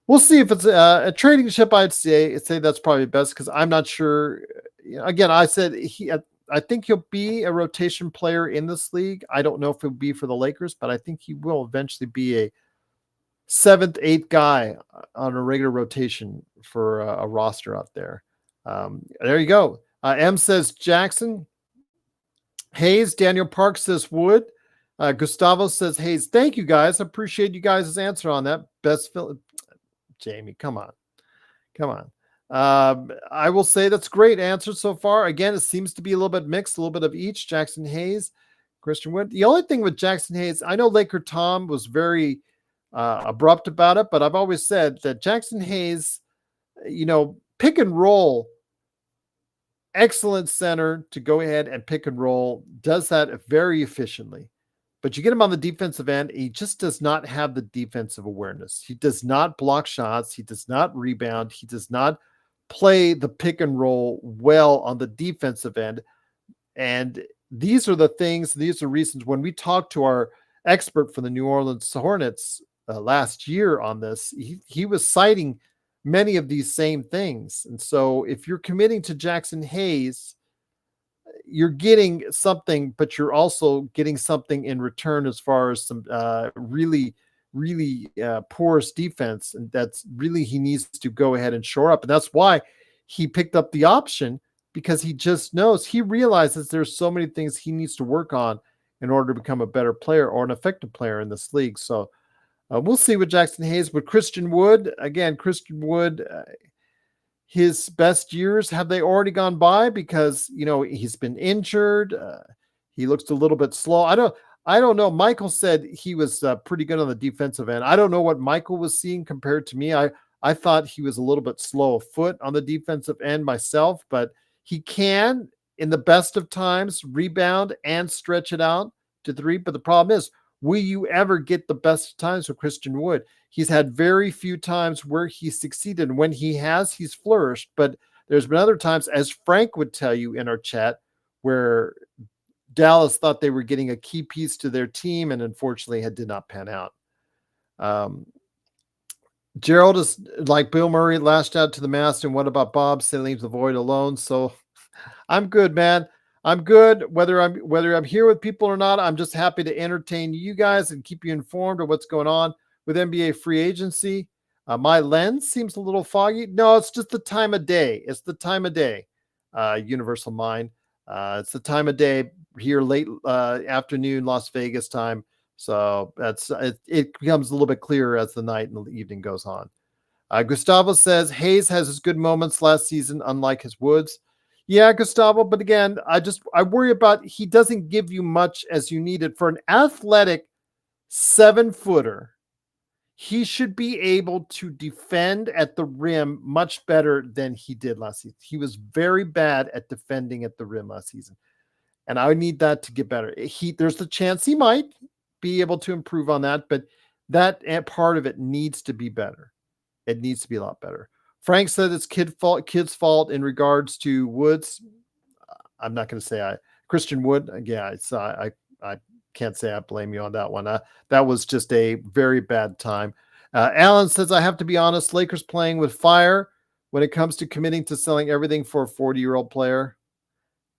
We'll see if it's a trading chip. I'd say that's probably best because I'm not sure. Again, I said I think he'll be a rotation player in this league. I don't know if he'll be for the Lakers, but I think he will eventually be a 7th, 8th guy on a regular rotation for a roster out there. There you go. M says Jackson. Hayes. Daniel Park says Wood. Gustavo says Hayes. Thank you, guys. I appreciate you guys' answer on that. Jamie, come on. Come on. I will say that's great answer so far. Again, it seems to be a little bit mixed, a little bit of each. Jackson Hayes, Christian Wood. The only thing with Jackson Hayes, I know Laker Tom was very abrupt about it, but I've always said that Jackson Hayes, pick and roll, excellent center to go ahead and pick and roll, does that very efficiently. But you get him on the defensive end, he just does not have the defensive awareness. He does not block shots. He does not rebound. He does not play the pick and roll well on the defensive end. And these are the things, these are reasons when we talked to our expert for the New Orleans Hornets last year on this, he was citing many of these same things. And so if you're committing to Jackson Hayes, you're getting something, but you're also getting something in return as far as some really porous defense. And that's really, he needs to go ahead and shore up. And that's why he picked up the option, because he just knows, he realizes there's so many things he needs to work on in order to become a better player or an effective player in this league. So we'll see with Jackson Hayes. With Christian Wood, again, his best years, have they already gone by? Because, he's been injured. He looks a little bit slow. I don't know. Michael said he was pretty good on the defensive end. I don't know what Michael was seeing compared to me. I thought he was a little bit slow of foot on the defensive end myself, but he can, in the best of times, rebound and stretch it out to three. But the problem is, will you ever get the best of times with Christian Wood? He's had very few times where he succeeded. And when he has, he's flourished. But there's been other times, as Frank would tell you in our chat, where Dallas thought they were getting a key piece to their team and unfortunately did not pan out. Gerald is like Bill Murray, lashed out to the mast. And what about Bob? Say leaves the void alone. So I'm good, man. I'm good. Whether I'm here with people or not, I'm just happy to entertain you guys and keep you informed of what's going on with NBA free agency. My lens seems a little foggy. No, it's just the time of day. It's the time of day. Universal Mind. It's the time of day here, late afternoon, Las Vegas time. So it becomes a little bit clearer as the night and the evening goes on. Gustavo says Hayes has his good moments last season, unlike his Woods. Yeah, Gustavo, but again, I worry about, he doesn't give you much as you need it. For an athletic 7-footer, he should be able to defend at the rim much better than he did last season. He was very bad at defending at the rim last season, and I need that to get better. There's the chance he might be able to improve on that, but that part of it needs to be better. It needs to be a lot better. Frank said it's kid's fault in regards to Woods. I'm not going to say Christian Wood. Yeah, I can't say I blame you on that one. That was just a very bad time. Alan says, I have to be honest, Lakers playing with fire when it comes to committing to selling everything for a 40-year-old player.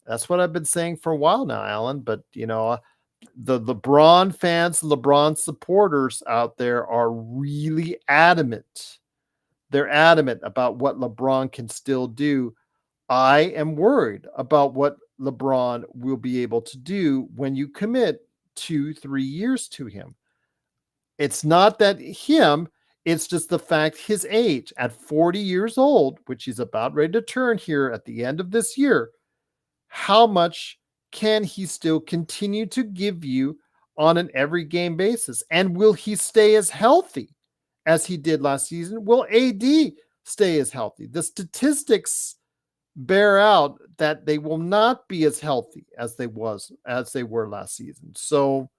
That's what I've been saying for a while now, Alan. But, the LeBron fans, LeBron supporters out there are really adamant. They're adamant about what LeBron can still do. I am worried about what LeBron will be able to do when you commit 2-3 years to him. It's not that it's just the fact his age at 40 years old, which he's about ready to turn here at the end of this year. How much can he still continue to give you on an every game basis? And will he stay as healthy as he did last season? Will AD stay as healthy? The statistics bear out that they will not be as healthy as they were last season. So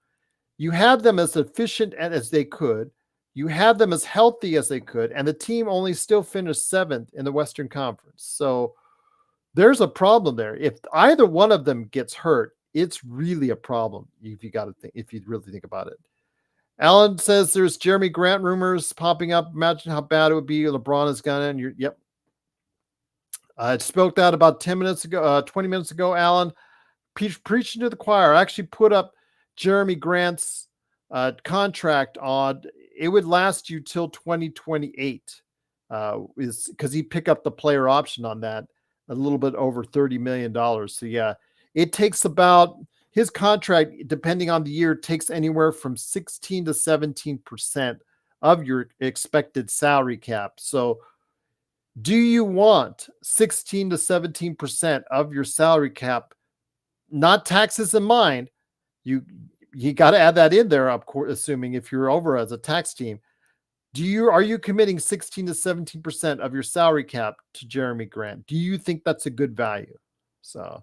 you have them as efficient as they could. You have them as healthy as they could, and the team only still finished 7th in the Western Conference. So there's a problem there. If either one of them gets hurt, it's really a problem. If you really think about it. Alan says there's Jeremy Grant rumors popping up. Imagine how bad it would be if LeBron is gone in. Yep. I spoke that about 20 minutes ago, Alan. Preaching to the choir. I actually put up Jeremy Grant's contract on. It would last you till 2028. Is because he picked up the player option on that, a little bit over $30 million. So yeah, it takes about, his contract, depending on the year, takes anywhere from 16 to 17% of your expected salary cap. So Do you want 16 to 17% of your salary cap, not taxes in mind? You got to add that in there, of course, assuming if you're over as a tax team. Are you committing 16 to 17% of your salary cap to Jeremy Grant? Do you think that's a good value? So,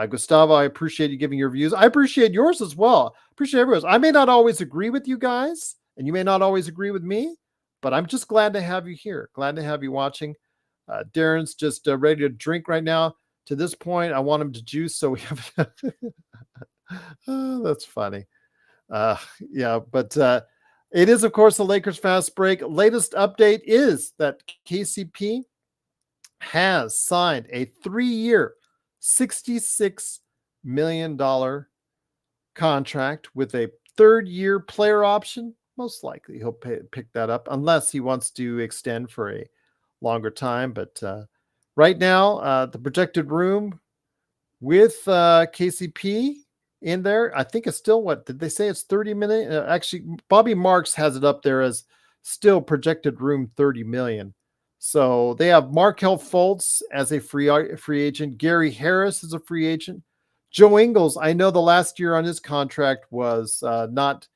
Gustavo, I appreciate you giving your views. I appreciate yours as well. Appreciate everyone's. I may not always agree with you guys, and you may not always agree with me, but I'm just glad to have you here. Glad to have you watching. Darren's just ready to drink right now. To this point, I want him to juice, so we have. Oh, that's funny. Yeah, but it is, of course, the Lakers fast break. Latest update is that KCP has signed a 3-year, $66 million contract with a 3rd-year player option. Most likely he'll pick that up unless he wants to extend for a longer time. But right now, the projected room with KCP in there, I think it's still, what did they say? It's 30 million. Actually, Bobby Marks has it up there as still projected room 30 million. So they have Markelle Fultz as a free agent. Gary Harris is a free agent. Joe Ingles, I know the last year on his contract was not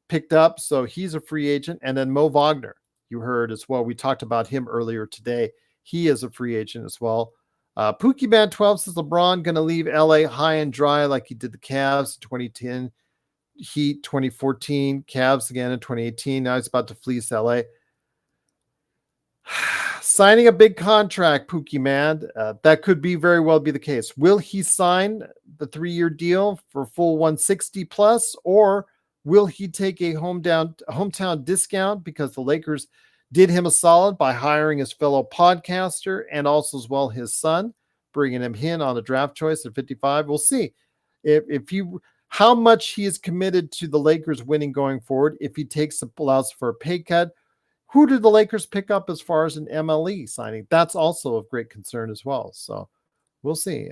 picked up, so he's a free agent. And then Mo Wagner, you heard as well. We talked about him earlier today. He is a free agent as well. Pookie Man 12 says LeBron going to leave LA high and dry like he did the Cavs in 2010, Heat 2014, Cavs again in 2018. Now he's about to fleece LA. Signing a big contract, Pookie Man. That could very well be the case. Will he sign the 3-year deal for full 160 plus, or will he take a hometown discount because the Lakers did him a solid by hiring his fellow podcaster and also as well his son, bringing him in on the draft choice at 55. We'll see how much he is committed to the Lakers winning going forward. If he allows for a pay cut, who did the Lakers pick up as far as an MLE signing? That's also of great concern as well. So we'll see.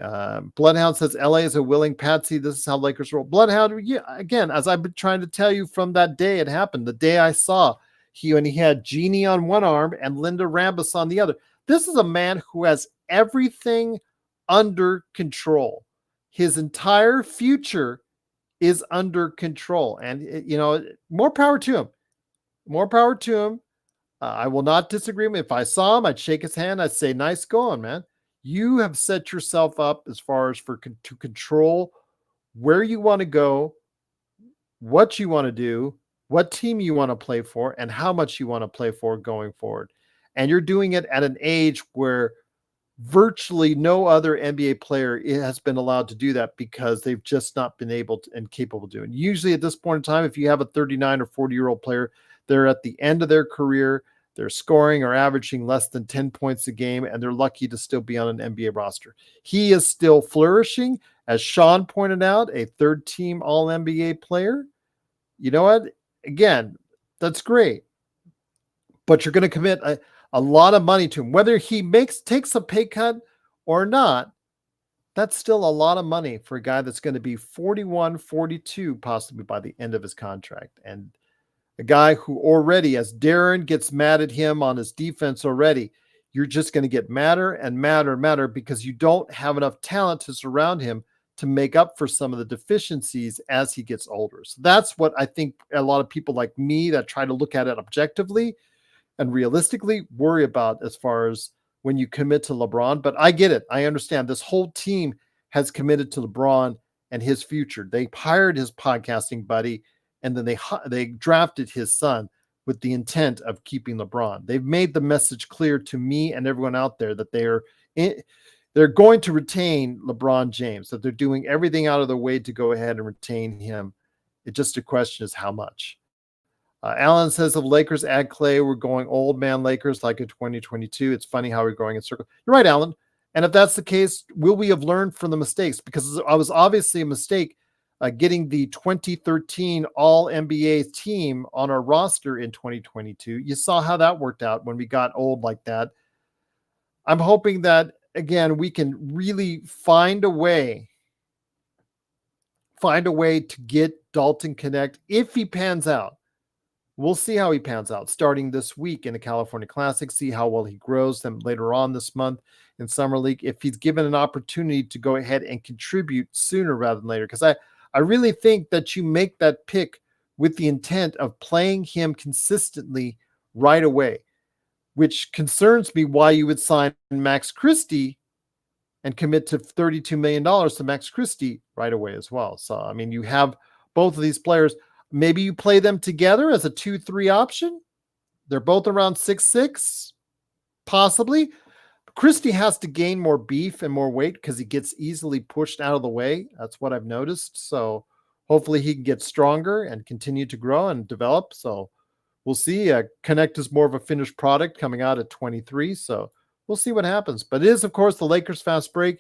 Bloodhound says LA is a willing patsy. This is how Lakers roll. Bloodhound, yeah, again, as I've been trying to tell you from that day it happened, the day I saw when he had Jeannie on one arm and Linda Rambis on the other. This is a man who has everything under control. His entire future is under control. And, more power to him. More power to him. I will not disagree with him. If I saw him, I'd shake his hand. I'd say, nice going, man. You have set yourself up as far as to control where you want to go, what you want to do, what team you want to play for, and how much you want to play for going forward. And you're doing it at an age where virtually no other NBA player has been allowed to do that because they've just not been able to and capable of doing. Usually at this point in time, if you have a 39 or 40-year-old player, they're at the end of their career, they're scoring or averaging less than 10 points a game, and they're lucky to still be on an NBA roster. He is still flourishing. As Sean pointed out, a 3rd-team All-NBA player. You know what? Again, that's great. But you're going to commit a lot of money to him. Whether he takes a pay cut or not, that's still a lot of money for a guy that's going to be 41, 42 possibly by the end of his contract. And a guy who already, as Darren gets mad at him on his defense already, you're just going to get madder and madder and madder because you don't have enough talent to surround him to make up for some of the deficiencies as he gets older. So that's what I think a lot of people like me that try to look at it objectively and realistically worry about as far as when you commit to LeBron. But I get it. I understand this whole team has committed to LeBron and his future. They hired his podcasting buddy, and then they drafted his son with the intent of keeping LeBron. They've made the message clear to me and everyone out there that they're going to retain LeBron James, that they're doing everything out of their way to go ahead and retain him. It's just a question is how much. Alan says, if Lakers add Klay, we're going old man Lakers like in 2022. It's funny how we're going in circles. You're right, Alan. And if that's the case, will we have learned from the mistakes? Because it was obviously a mistake getting the 2013 All-NBA team on our roster in 2022. You saw how that worked out when we got old like that. I'm hoping that, again, we can really find a way to get Dalton Connect if he pans out. We'll see how he pans out starting this week in the California Classic, see how well he grows them later on this month in Summer League, if he's given an opportunity to go ahead and contribute sooner rather than later. Because I really think that you make that pick with the intent of playing him consistently right away, which concerns me why you would sign Max Christie and commit to $32 million to Max Christie right away as well. So, I mean, you have both of these players. Maybe you play them together as a 2-3 option. They're both around 6'6", possibly. Christie has to gain more beef and more weight because he gets easily pushed out of the way. That's what I've noticed. So hopefully he can get stronger and continue to grow and develop. So we'll see. Connect is more of a finished product coming out at 23. So we'll see what happens. But it is, of course, the Lakers Fast Break.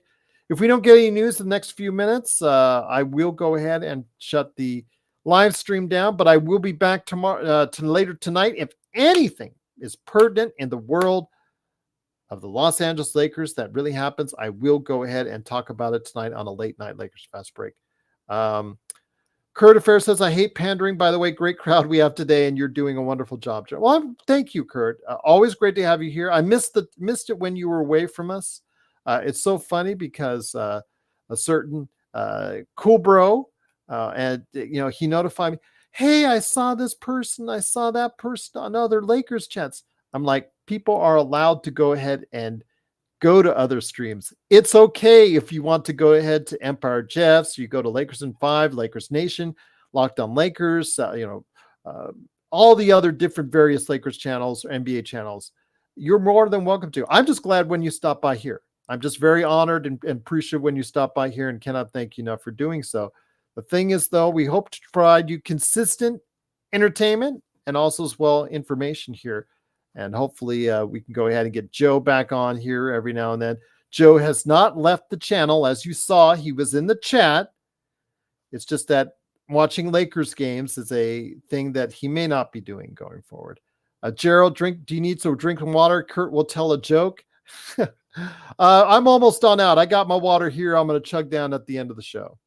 If we don't get any news in the next few minutes, I will go ahead and shut the live stream down, but I will be back tomorrow, later tonight. If anything is pertinent in the world of the Los Angeles Lakers that really happens, I will go ahead and talk about it tonight on a late night Lakers Fast Break. Kurt Affair says, I hate pandering. By the way, great crowd we have today, and you're doing a wonderful job. Well, thank you, Kurt. Always great to have you here. I missed it when you were away from us. It's so funny because a certain cool bro, and he notified me, hey, I saw this person, I saw that person on other Lakers chats. I'm like, people are allowed to go ahead and go to other streams. It's okay if you want to go ahead to Empire Jeffs, you go to Lakers in 5, Lakers Nation, Locked On Lakers, all the other different various Lakers channels, NBA channels. You're more than welcome to. I'm just glad when you stop by here. I'm just very honored and appreciative when you stop by here, and cannot thank you enough for doing so. The thing is, though, we hope to provide you consistent entertainment and also as well information here. And hopefully we can go ahead and get Joe back on here every now and then. Joe has not left the channel. As you saw, he was in the chat. It's just that watching Lakers games is a thing that he may not be doing going forward. Gerald, do you need some drinking water? Kurt will tell a joke. I'm almost on out. I got my water here. I'm going to chug down at the end of the show.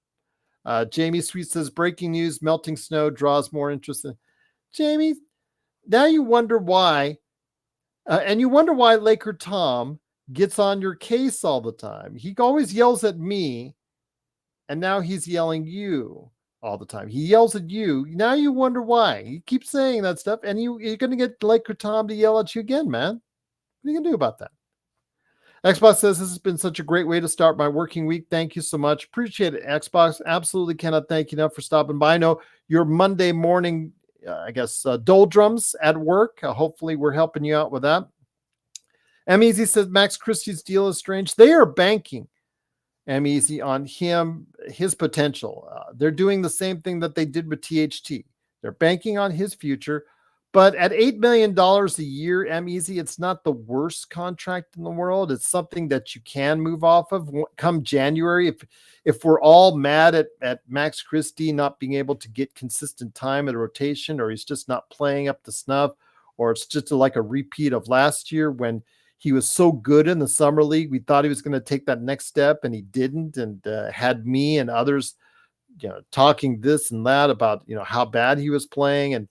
Jamie Sweet says, breaking news, melting snow draws more interest. Jamie, now you wonder why, and you wonder why Laker Tom gets on your case all the time. He always yells at me, and now he's yelling you all the time. He yells at you. Now you wonder why. He keeps saying that stuff, and you're going to get Laker Tom to yell at you again, man. What are you going to do about that? Xbox says, this has been such a great way to start my working week. Thank you so much. Appreciate it, Xbox. Absolutely cannot thank you enough for stopping by. I know your Monday morning, doldrums at work. Hopefully we're helping you out with that. M-Easy says, Max Christie's deal is strange. They are banking, M-Easy, on his potential. They're doing the same thing that they did with THT. They're banking on his future. But at $8 million a year, M-Easy, it's not the worst contract in the world. It's something that you can move off of come January. If we're all mad at Max Christie not being able to get consistent time at a rotation, or he's just not playing up to snuff, or it's just like a repeat of last year when he was so good in the summer league, we thought he was going to take that next step, and he didn't, and had me and others talking this and that about how bad he was playing, and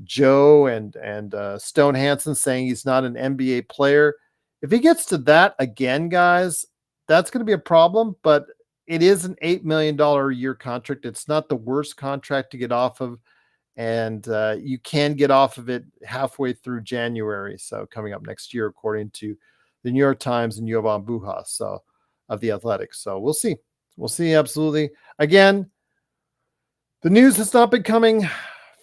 Joe and Stone Hansen saying he's not an NBA player. If he gets to that again, guys, that's going to be a problem, but it is an $8 million a year contract. It's not the worst contract to get off of, and you can get off of it halfway through January. So coming up next year, according to the New York Times and Jovan Buha, so of the Athletics. So we'll see. We'll see. Absolutely. Again, the news has not been coming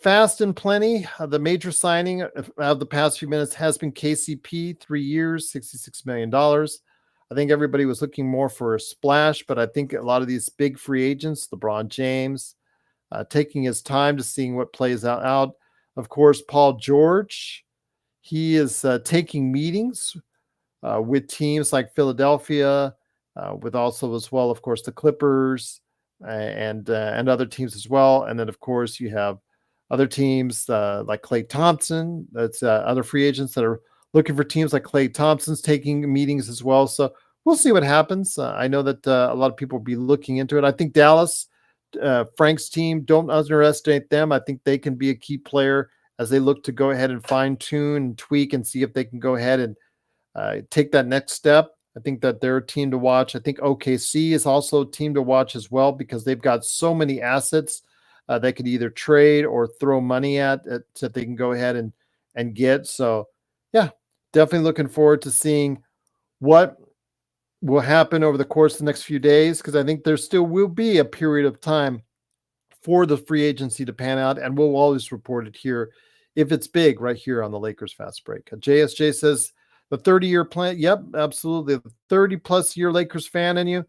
fast and plenty. The major signing of the past few minutes has been KCP, 3 years, $66 million. I think everybody was looking more for a splash, but I think a lot of these big free agents, LeBron James, taking his time to seeing what plays out. Of course, Paul George, he is taking meetings with teams like Philadelphia, with also as well, of course, the Clippers and other teams as well. And then, of course, you have other teams like Klay Thompson. That's other free agents that are looking for teams like Klay Thompson's taking meetings as well. So we'll see what happens. I know that a lot of people will be looking into it. I think Dallas, Frank's team, don't underestimate them. I think they can be a key player as they look to go ahead and fine tune and tweak and see if they can go ahead and take that next step. I think that they're a team to watch. I think OKC is also a team to watch as well because they've got so many assets they could either trade or throw money at that they can go ahead and get. So, yeah, definitely looking forward to seeing what will happen over the course of the next few days because I think there still will be a period of time for the free agency to pan out, and we'll always report it here if it's big right here on the Lakers Fast Break. JSJ says, the 30-year plan. Yep, absolutely. The 30-plus year Lakers fan in you.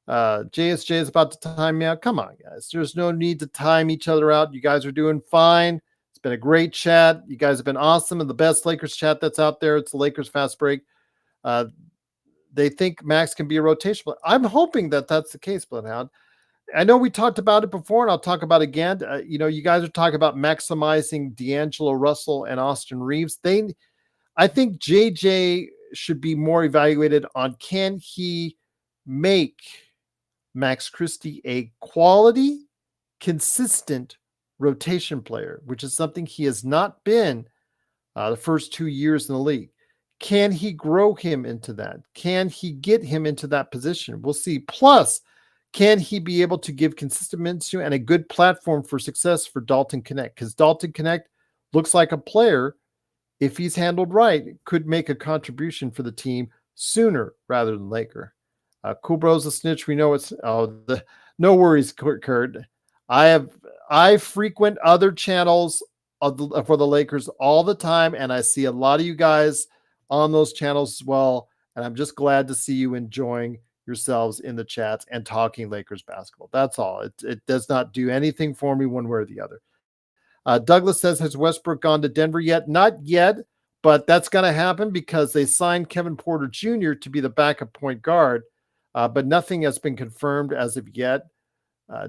JSJ is about to time me out. Come on, guys. There's no need to time each other out. You guys are doing fine. It's been a great chat. You guys have been awesome. And the best Lakers chat that's out there, it's the Lakers Fast Break. They think Max can be a rotation player. I'm hoping that that's the case, Bloodhound. I know we talked about it before, and I'll talk about it again. You guys are talking about maximizing D'Angelo Russell and Austin Reeves. I think JJ should be more evaluated on can he make Max Christie a quality, consistent rotation player, which is something he has not been the first 2 years in the league. Can he grow him into that? Can he get him into that position? We'll see. Plus, can he be able to give consistent minutes to and a good platform for success for Dalton Connect? Because Dalton Connect looks like a player, if he's handled right, could make a contribution for the team sooner rather than later. Cool Bros a snitch. We know it's no worries, Kurt. I frequent other channels for the Lakers all the time, and I see a lot of you guys on those channels as well. And I'm just glad to see you enjoying yourselves in the chats and talking Lakers basketball. That's all. It does not do anything for me one way or the other. Douglas says, has Westbrook gone to Denver yet? Not yet, but that's going to happen because they signed Kevin Porter Jr. to be the backup point guard, but nothing has been confirmed as of yet.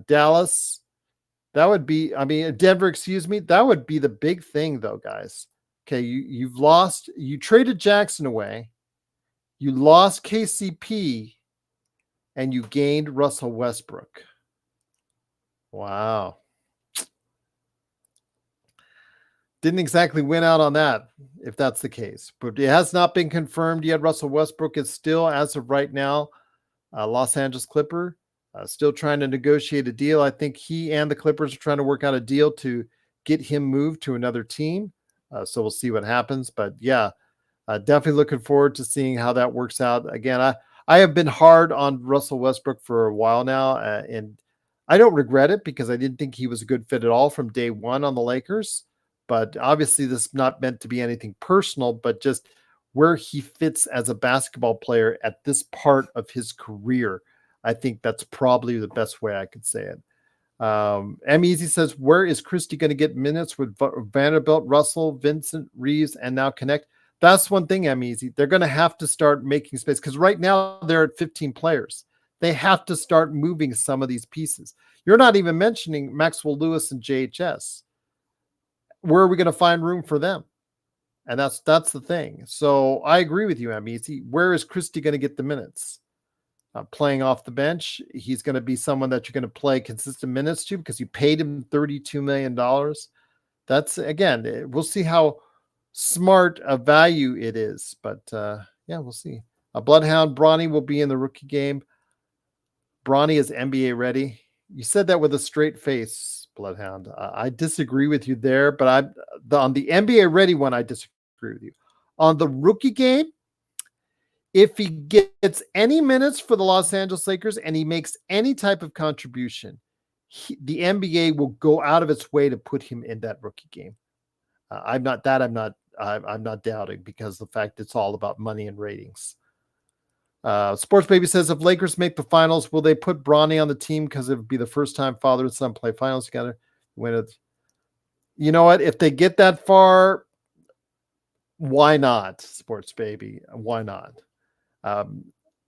Dallas, Denver, excuse me. That would be the big thing though, guys. Okay, you traded Jackson away, you lost KCP, and you gained Russell Westbrook. Wow. Didn't exactly win out on that, if that's the case. But it has not been confirmed yet. Russell Westbrook is still, as of right now, Los Angeles Clipper, still trying to negotiate a deal. I think he and the Clippers are trying to work out a deal to get him moved to another team. So we'll see what happens. But yeah, definitely looking forward to seeing how that works out. Again, I have been hard on Russell Westbrook for a while now, and I don't regret it because I didn't think he was a good fit at all from day one on the Lakers. But obviously, this is not meant to be anything personal, but just where he fits as a basketball player at this part of his career. I think that's probably the best way I could say it. M. Easy says, where is Christie going to get minutes with Vanderbilt, Russell, Vincent, Reeves, and now Connect? That's one thing, M. Easy. They're going to have to start making space because right now they're at 15 players. They have to start moving some of these pieces. You're not even mentioning Maxwell Lewis and JHS. Where are we going to find room for them? And that's the thing. So I agree with you, M. Easy. Where is Christie going to get the minutes? Playing off the bench, he's going to be someone that you're going to play consistent minutes to because you paid him $32 million. That's, again, we'll see how smart a value it is. But, yeah, we'll see. Bloodhound Bronny will be in the rookie game. Bronny is NBA ready. You said that with a straight face, Bloodhound. I disagree with you there, but on the NBA ready one, I disagree with you. On the rookie game, if he gets any minutes for the Los Angeles Lakers and he makes any type of contribution, the NBA will go out of its way to put him in that rookie game. I'm not doubting because the fact it's all about money and ratings. Sports Baby says, if Lakers make the finals, will they put Bronny on the team because it would be the first time father and son play finals together? You know what? If they get that far, why not, Sports Baby? Why not?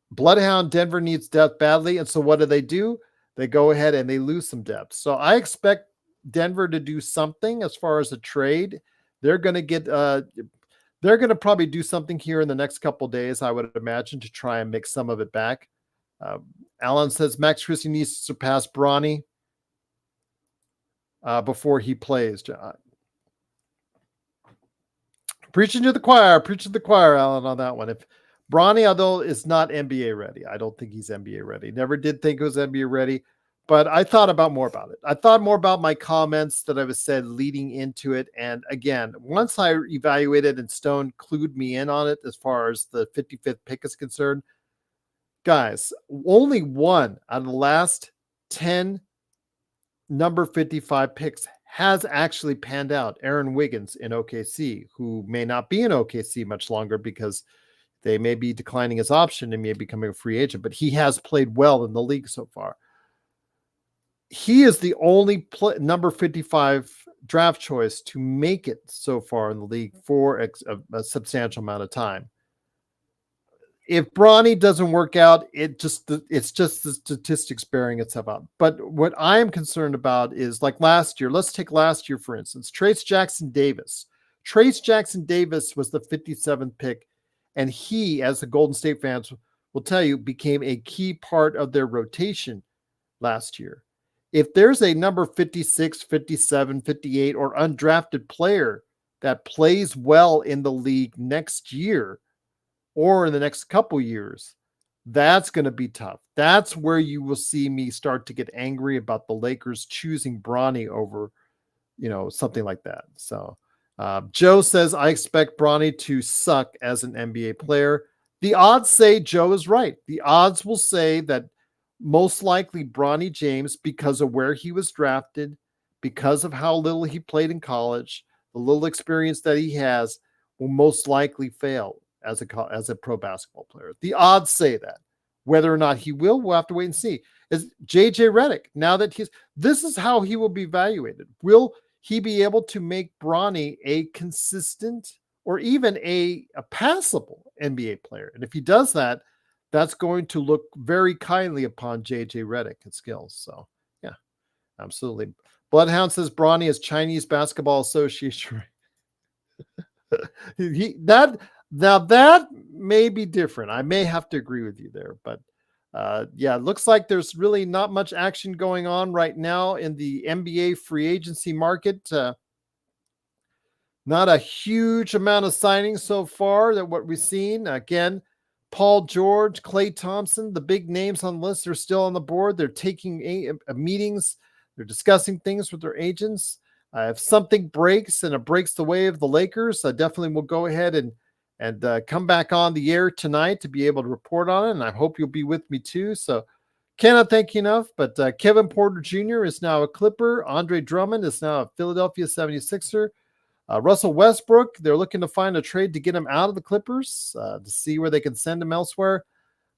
Bloodhound Denver needs depth badly, and so what do? They go ahead and they lose some depth. So I expect Denver to do something as far as a trade. They're going to probably do something here in the next couple of days, I would imagine, to try and make some of it back. Alan says Max Christie needs to surpass Bronny before he plays. Preaching to the choir, Alan, on that one. If Bronny, although is not NBA ready, I don't think he's NBA ready. Never did think it was NBA ready, but I thought more about it. I thought more about my comments that I was said leading into it. And again, once I evaluated and Stone clued me in on it as far as the 55th pick is concerned, guys, only one out of the last 10 number 55 picks has actually panned out. Aaron Wiggins in OKC, who may not be in OKC much longer because they may be declining his option and may be becoming a free agent, but he has played well in the league so far. He is the only number 55 draft choice to make it so far in the league for a substantial amount of time. If Bronny doesn't work out, it's just the statistics bearing itself out. But what I am concerned about is like last year. Let's take last year, for instance. Trace Jackson Davis. Trace Jackson Davis was the 57th pick, and he, as the Golden State fans will tell you, became a key part of their rotation last year. If there's a number 56, 57, 58, or undrafted player that plays well in the league next year, or in the next couple years, that's going to be tough. That's where you will see me start to get angry about the Lakers choosing Bronny over, something like that. So Joe says, I expect Bronny to suck as an NBA player. The odds say Joe is right. The odds will say that most likely Bronny James, because of where he was drafted, because of how little he played in college, the little experience that he has, will most likely fail as a pro basketball player. The odds say that. Whether or not he will, we'll have to wait and see. Is JJ Redick, now that this is how he will be evaluated. Will he be able to make Bronny a consistent or even a passable NBA player? And if he does that, that's going to look very kindly upon JJ Redick and skills. So yeah, absolutely. Bloodhound says Bronny is Chinese Basketball Association. Now that may be different. I may have to agree with you there, but yeah, it looks like there's really not much action going on right now in the NBA free agency market. Not a huge amount of signings so far that what we've seen. Again, Paul George, Klay Thompson, the big names on the list are still on the board. They're taking meetings. They're discussing things with their agents. If something breaks and it breaks the way of the Lakers, I definitely will go ahead and come back on the air tonight to be able to report on it. And I hope you'll be with me too. So cannot thank you enough, but Kevin Porter Jr. is now a Clipper. Andre Drummond is now a Philadelphia 76er. Russell Westbrook, they're looking to find a trade to get him out of the Clippers to see where they can send him elsewhere.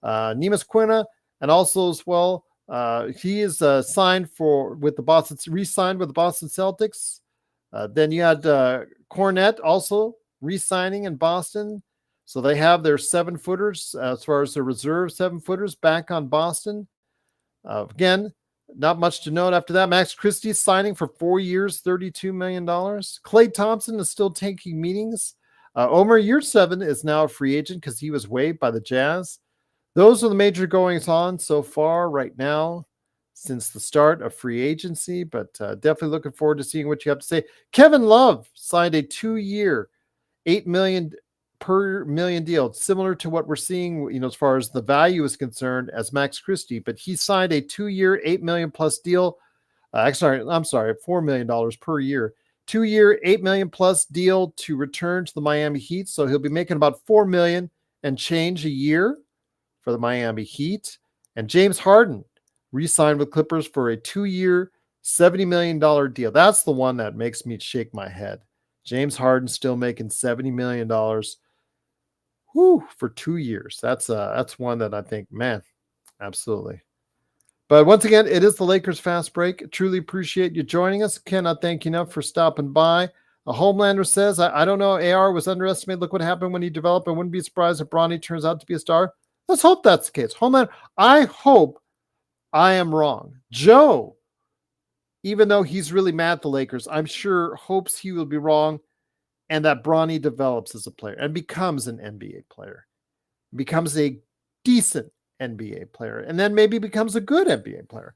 Neemias Quina, and also as well, he is re-signed with the Boston Celtics. Then you had Cornette also re-signing in Boston. So they have their 7-footers as far as their reserve 7-footers back on Boston. Again, not much to note after that. Max Christie signing for 4 years, $32 million. Klay Thompson is still taking meetings. Omer Yurtseven is now a free agent because he was waived by the Jazz. Those are the major goings on so far right now since the start of free agency, but definitely looking forward to seeing what you have to say. Kevin Love signed a 2-year, $8 million per million deal, similar to what we're seeing, as far as the value is concerned as Max Christie, but he signed a 2-year, $8 million plus deal. $4 million per year, 2-year, $8 million plus deal to return to the Miami Heat. So he'll be making about $4 million and change a year for the Miami Heat. And James Harden re-signed with Clippers for a 2-year, $70 million deal. That's the one that makes me shake my head. James Harden still making $70 million for 2 years. That's one that I think, man, absolutely. But once again, it is the Lakers Fast Break. Truly appreciate you joining us. Cannot thank you enough for stopping by. A Homelander says, I don't know, AR was underestimated. Look what happened when he developed. I wouldn't be surprised if Bronny turns out to be a star. Let's hope that's the case. Homelander, I hope I am wrong. Joe, even though he's really mad at the Lakers, I'm sure hopes he will be wrong and that Bronny develops as a player and becomes an NBA player, becomes a decent NBA player, and then maybe becomes a good NBA player,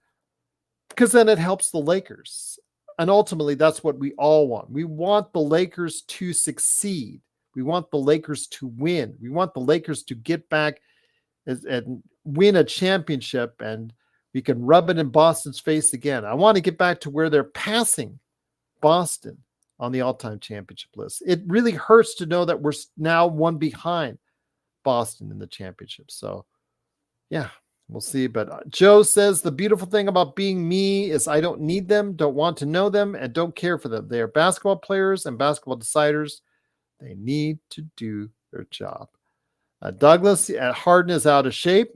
because then it helps the Lakers. And ultimately, that's what we all want. We want the Lakers to succeed. We want the Lakers to win. We want the Lakers to get back and win a championship, and we can rub it in Boston's face again. I want to get back to where they're passing Boston on the all-time championship list. It really hurts to know that we're now one behind Boston in the championship. So, yeah, we'll see. But Joe says the beautiful thing about being me is I don't need them, don't want to know them, and don't care for them. They are basketball players and basketball deciders. They need to do their job. Douglas at Harden is out of shape.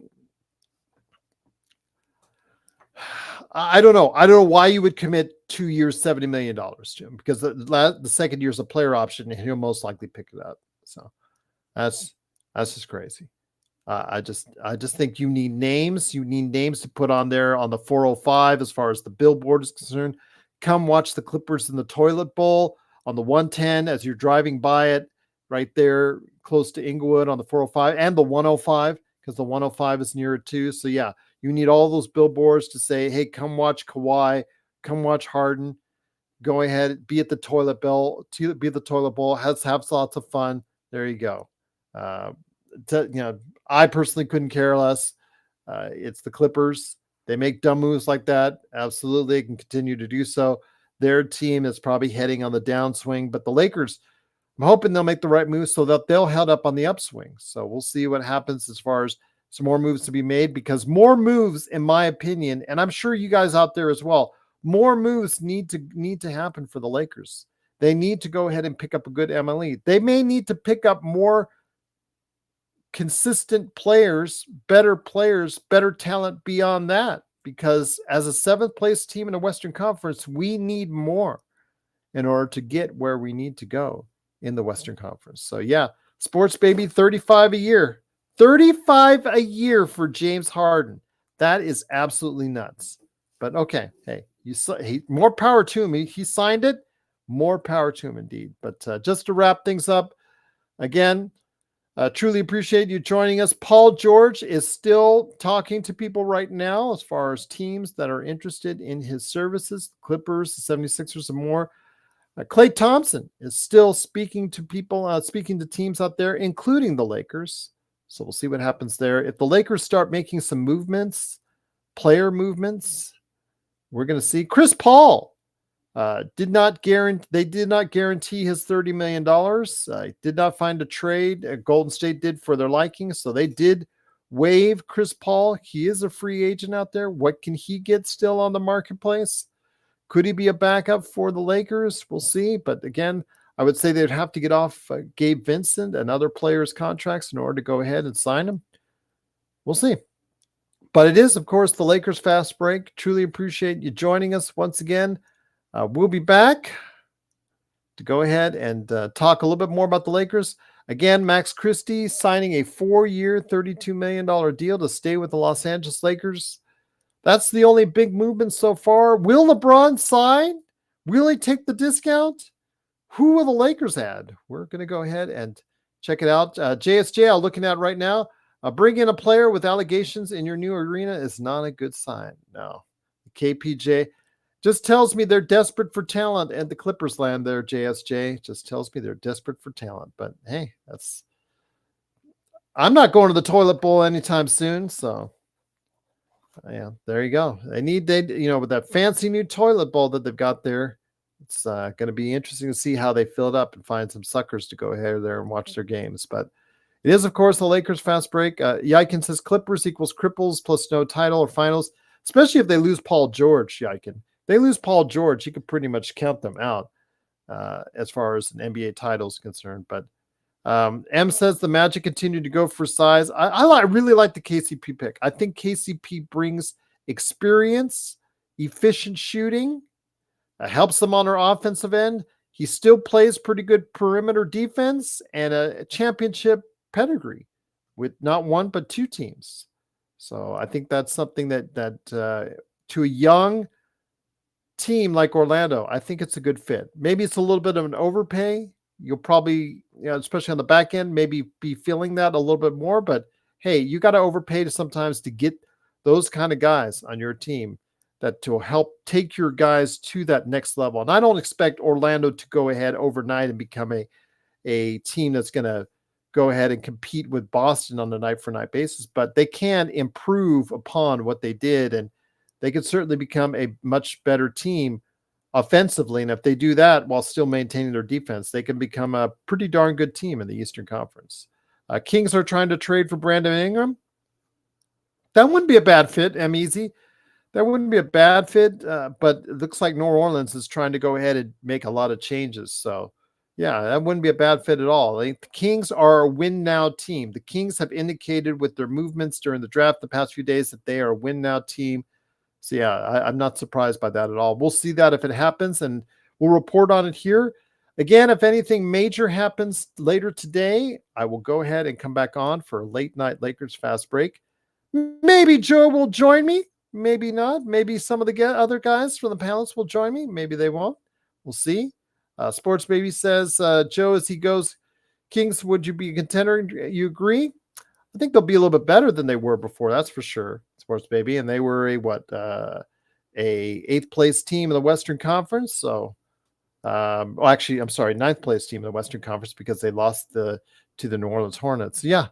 I don't know. I don't know why you would commit 2 years, $70 million to him, because the second year is a player option and he'll most likely pick it up. So that's just crazy. I just think you need names. You need names to put on there on the 405 as far as the billboard is concerned. Come watch the Clippers in the toilet bowl on the 110 as you're driving by it right there close to Inglewood on the 405 and the 105, because the 105 is near it too. So yeah, you need all those billboards to say, hey, come watch Kawhi, come watch Harden, go ahead, be at the toilet bowl, have lots of fun. There you go. I personally couldn't care less. It's the Clippers. They make dumb moves like that. Absolutely, they can continue to do so. Their team is probably heading on the downswing, but the Lakers, I'm hoping they'll make the right moves so that they'll head up on the upswing. So we'll see what happens as far as some more moves to be made, because more moves, in my opinion, and I'm sure you guys out there as well, more moves need to happen for the Lakers. They need to go ahead and pick up a good MLE. They may need to pick up more consistent players, better talent beyond that, because as a seventh place team in the Western Conference, we need more in order to get where we need to go in the Western Conference. So yeah, sports baby, 35 a year. 35 a year for James Harden. That is absolutely nuts. But okay, hey, more power to him. He signed it. More power to him indeed. But just to wrap things up, again, truly appreciate you joining us. Paul George is still talking to people right now as far as teams that are interested in his services, Clippers, the 76ers, and more. Klay Thompson is still speaking to people, speaking to teams out there, including the Lakers. So we'll see what happens there. If the Lakers start making some movements, player movements, we're going to see. Chris Paul they did not guarantee his $30 million. Did not find a trade. Golden State did for their liking. So they did waive Chris Paul. He is a free agent out there. What can he get still on the marketplace? Could he be a backup for the Lakers? We'll see. But again, I would say they'd have to get off Gabe Vincent and other players' contracts in order to go ahead and sign them. We'll see. But it is, of course, the Lakers Fast Break. Truly appreciate you joining us once again. We'll be back to go ahead and talk a little bit more about the Lakers. Again, Max Christie signing a 4-year, $32 million deal to stay with the Los Angeles Lakers. That's the only big movement so far. Will LeBron sign? Will he take the discount? Who will the Lakers add? We're going to go ahead and check it out. JSJ, looking at right now, bring in a player with allegations in your new arena is not a good sign. No. KPJ just tells me they're desperate for talent, and the Clippers land there, JSJ. Just tells me they're desperate for talent. But hey, I'm not going to the toilet bowl anytime soon, so yeah, there you go. With that fancy new toilet bowl that they've got there, it's going to be interesting to see how they fill it up and find some suckers to go ahead there and watch their games. But it is, of course, the Lakers Fast Break. Yikin says Clippers equals cripples plus no title or finals, especially if they lose Paul George, Yikin. They lose Paul George, you could pretty much count them out as far as an NBA title is concerned. But M says the Magic continue to go for size. I really like the KCP pick. I think KCP brings experience, efficient shooting, helps them on their offensive end. He still plays pretty good perimeter defense and a championship pedigree with not one but two teams. So I think that's something that to a young team like Orlando, I think it's a good fit. Maybe it's a little bit of an overpay. You'll probably, especially on the back end, maybe be feeling that a little bit more. But hey, you got to overpay sometimes to get those kind of guys on your team that to help take your guys to that next level. And I don't expect Orlando to go ahead overnight and become a team that's going to go ahead and compete with Boston on a night-for-night basis, but they can improve upon what they did, and they could certainly become a much better team offensively. And if they do that while still maintaining their defense, they can become a pretty darn good team in the Eastern Conference. Kings are trying to trade for Brandon Ingram. That wouldn't be a bad fit, Easy. That wouldn't be a bad fit, but it looks like New Orleans is trying to go ahead and make a lot of changes. So, yeah, that wouldn't be a bad fit at all. The Kings are a win-now team. The Kings have indicated with their movements during the draft the past few days that they are a win-now team. So, yeah, I'm not surprised by that at all. We'll see that if it happens, and we'll report on it here. Again, if anything major happens later today, I will go ahead and come back on for a late-night Lakers fast break. Maybe Joe will join me. Maybe not. Maybe some of the other guys from the panelists will join me. Maybe they won't. We'll see. Sports Baby says, Joe, as he goes, Kings, would you be a contender? You agree? I think they'll be a little bit better than they were before. That's for sure. Sports Baby. And they were a 8th place team in the Western Conference. So, actually, I'm sorry, 9th place team in the Western Conference because they lost to the New Orleans Hornets. Yeah.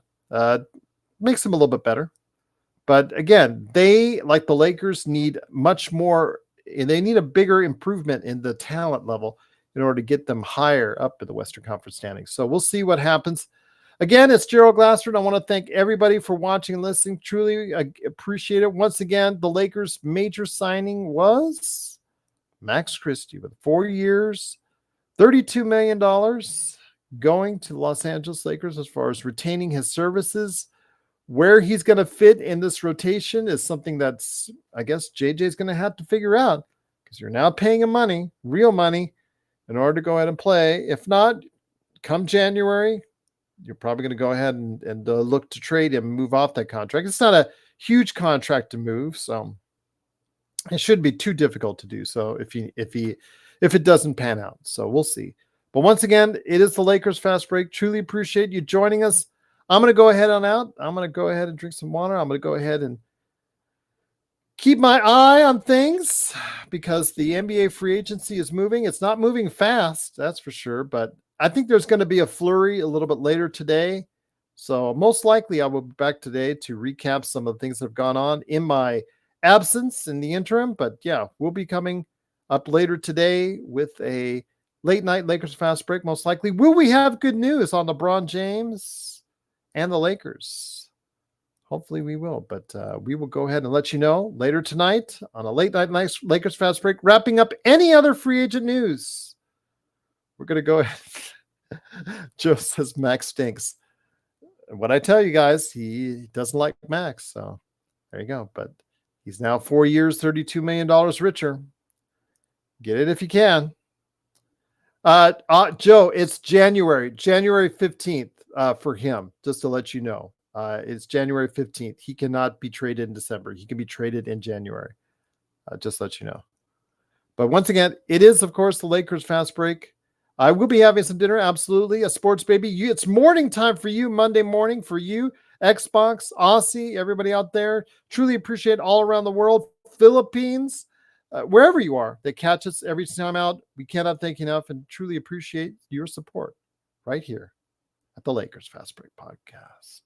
Makes them a little bit better. But again, they, like the Lakers, need much more. They need a bigger improvement in the talent level in order to get them higher up in the Western Conference standings. So we'll see what happens. Again, it's Gerald Glassford. I want to thank everybody for watching and listening. Truly, I appreciate it. Once again, the Lakers' major signing was Max Christie with 4 years, $32 million going to the Los Angeles Lakers as far as retaining his services. Where he's going to fit in this rotation is something that's, I guess, JJ's going to have to figure out, because you're now paying him money, real money, in order to go ahead and play. If not, come January, you're probably going to go ahead and look to trade him and move off that contract. It's not a huge contract to move, so it shouldn't be too difficult to do so if it doesn't pan out. So we'll see. But once again, it is the Lakers Fast Break. Truly appreciate you joining us. I'm going to go ahead on out. I'm going to go ahead and drink some water. I'm going to go ahead and keep my eye on things because the NBA free agency is moving. It's not moving fast, that's for sure, but I think there's going to be a flurry a little bit later today. So most likely I will be back today to recap some of the things that have gone on in my absence in the interim. But yeah, we'll be coming up later today with a late night Lakers Fast Break, most likely. Will we have good news on LeBron James and the Lakers? Hopefully we will, but we will go ahead and let you know later tonight on a late night Lakers Fast Break, wrapping up any other free agent news. We're going to go ahead. Joe says Max stinks. What I tell you guys, he doesn't like Max. So there you go. But he's now 4 years, $32 million richer. Get it if you can. Joe, it's January 15th. For him, just to let you know, it's January 15th. He cannot be traded in December. He can be traded in January. Just to let you know. But once again, it is, of course, the Lakers Fast Break. I will be having some dinner. Absolutely. A Sports Baby. It's morning time for you, Monday morning for you, Xbox, Aussie, everybody out there. Truly appreciate all around the world, Philippines, wherever you are that catch us every time out. We cannot thank you enough and truly appreciate your support right here at the Lakers Fast Break Podcast.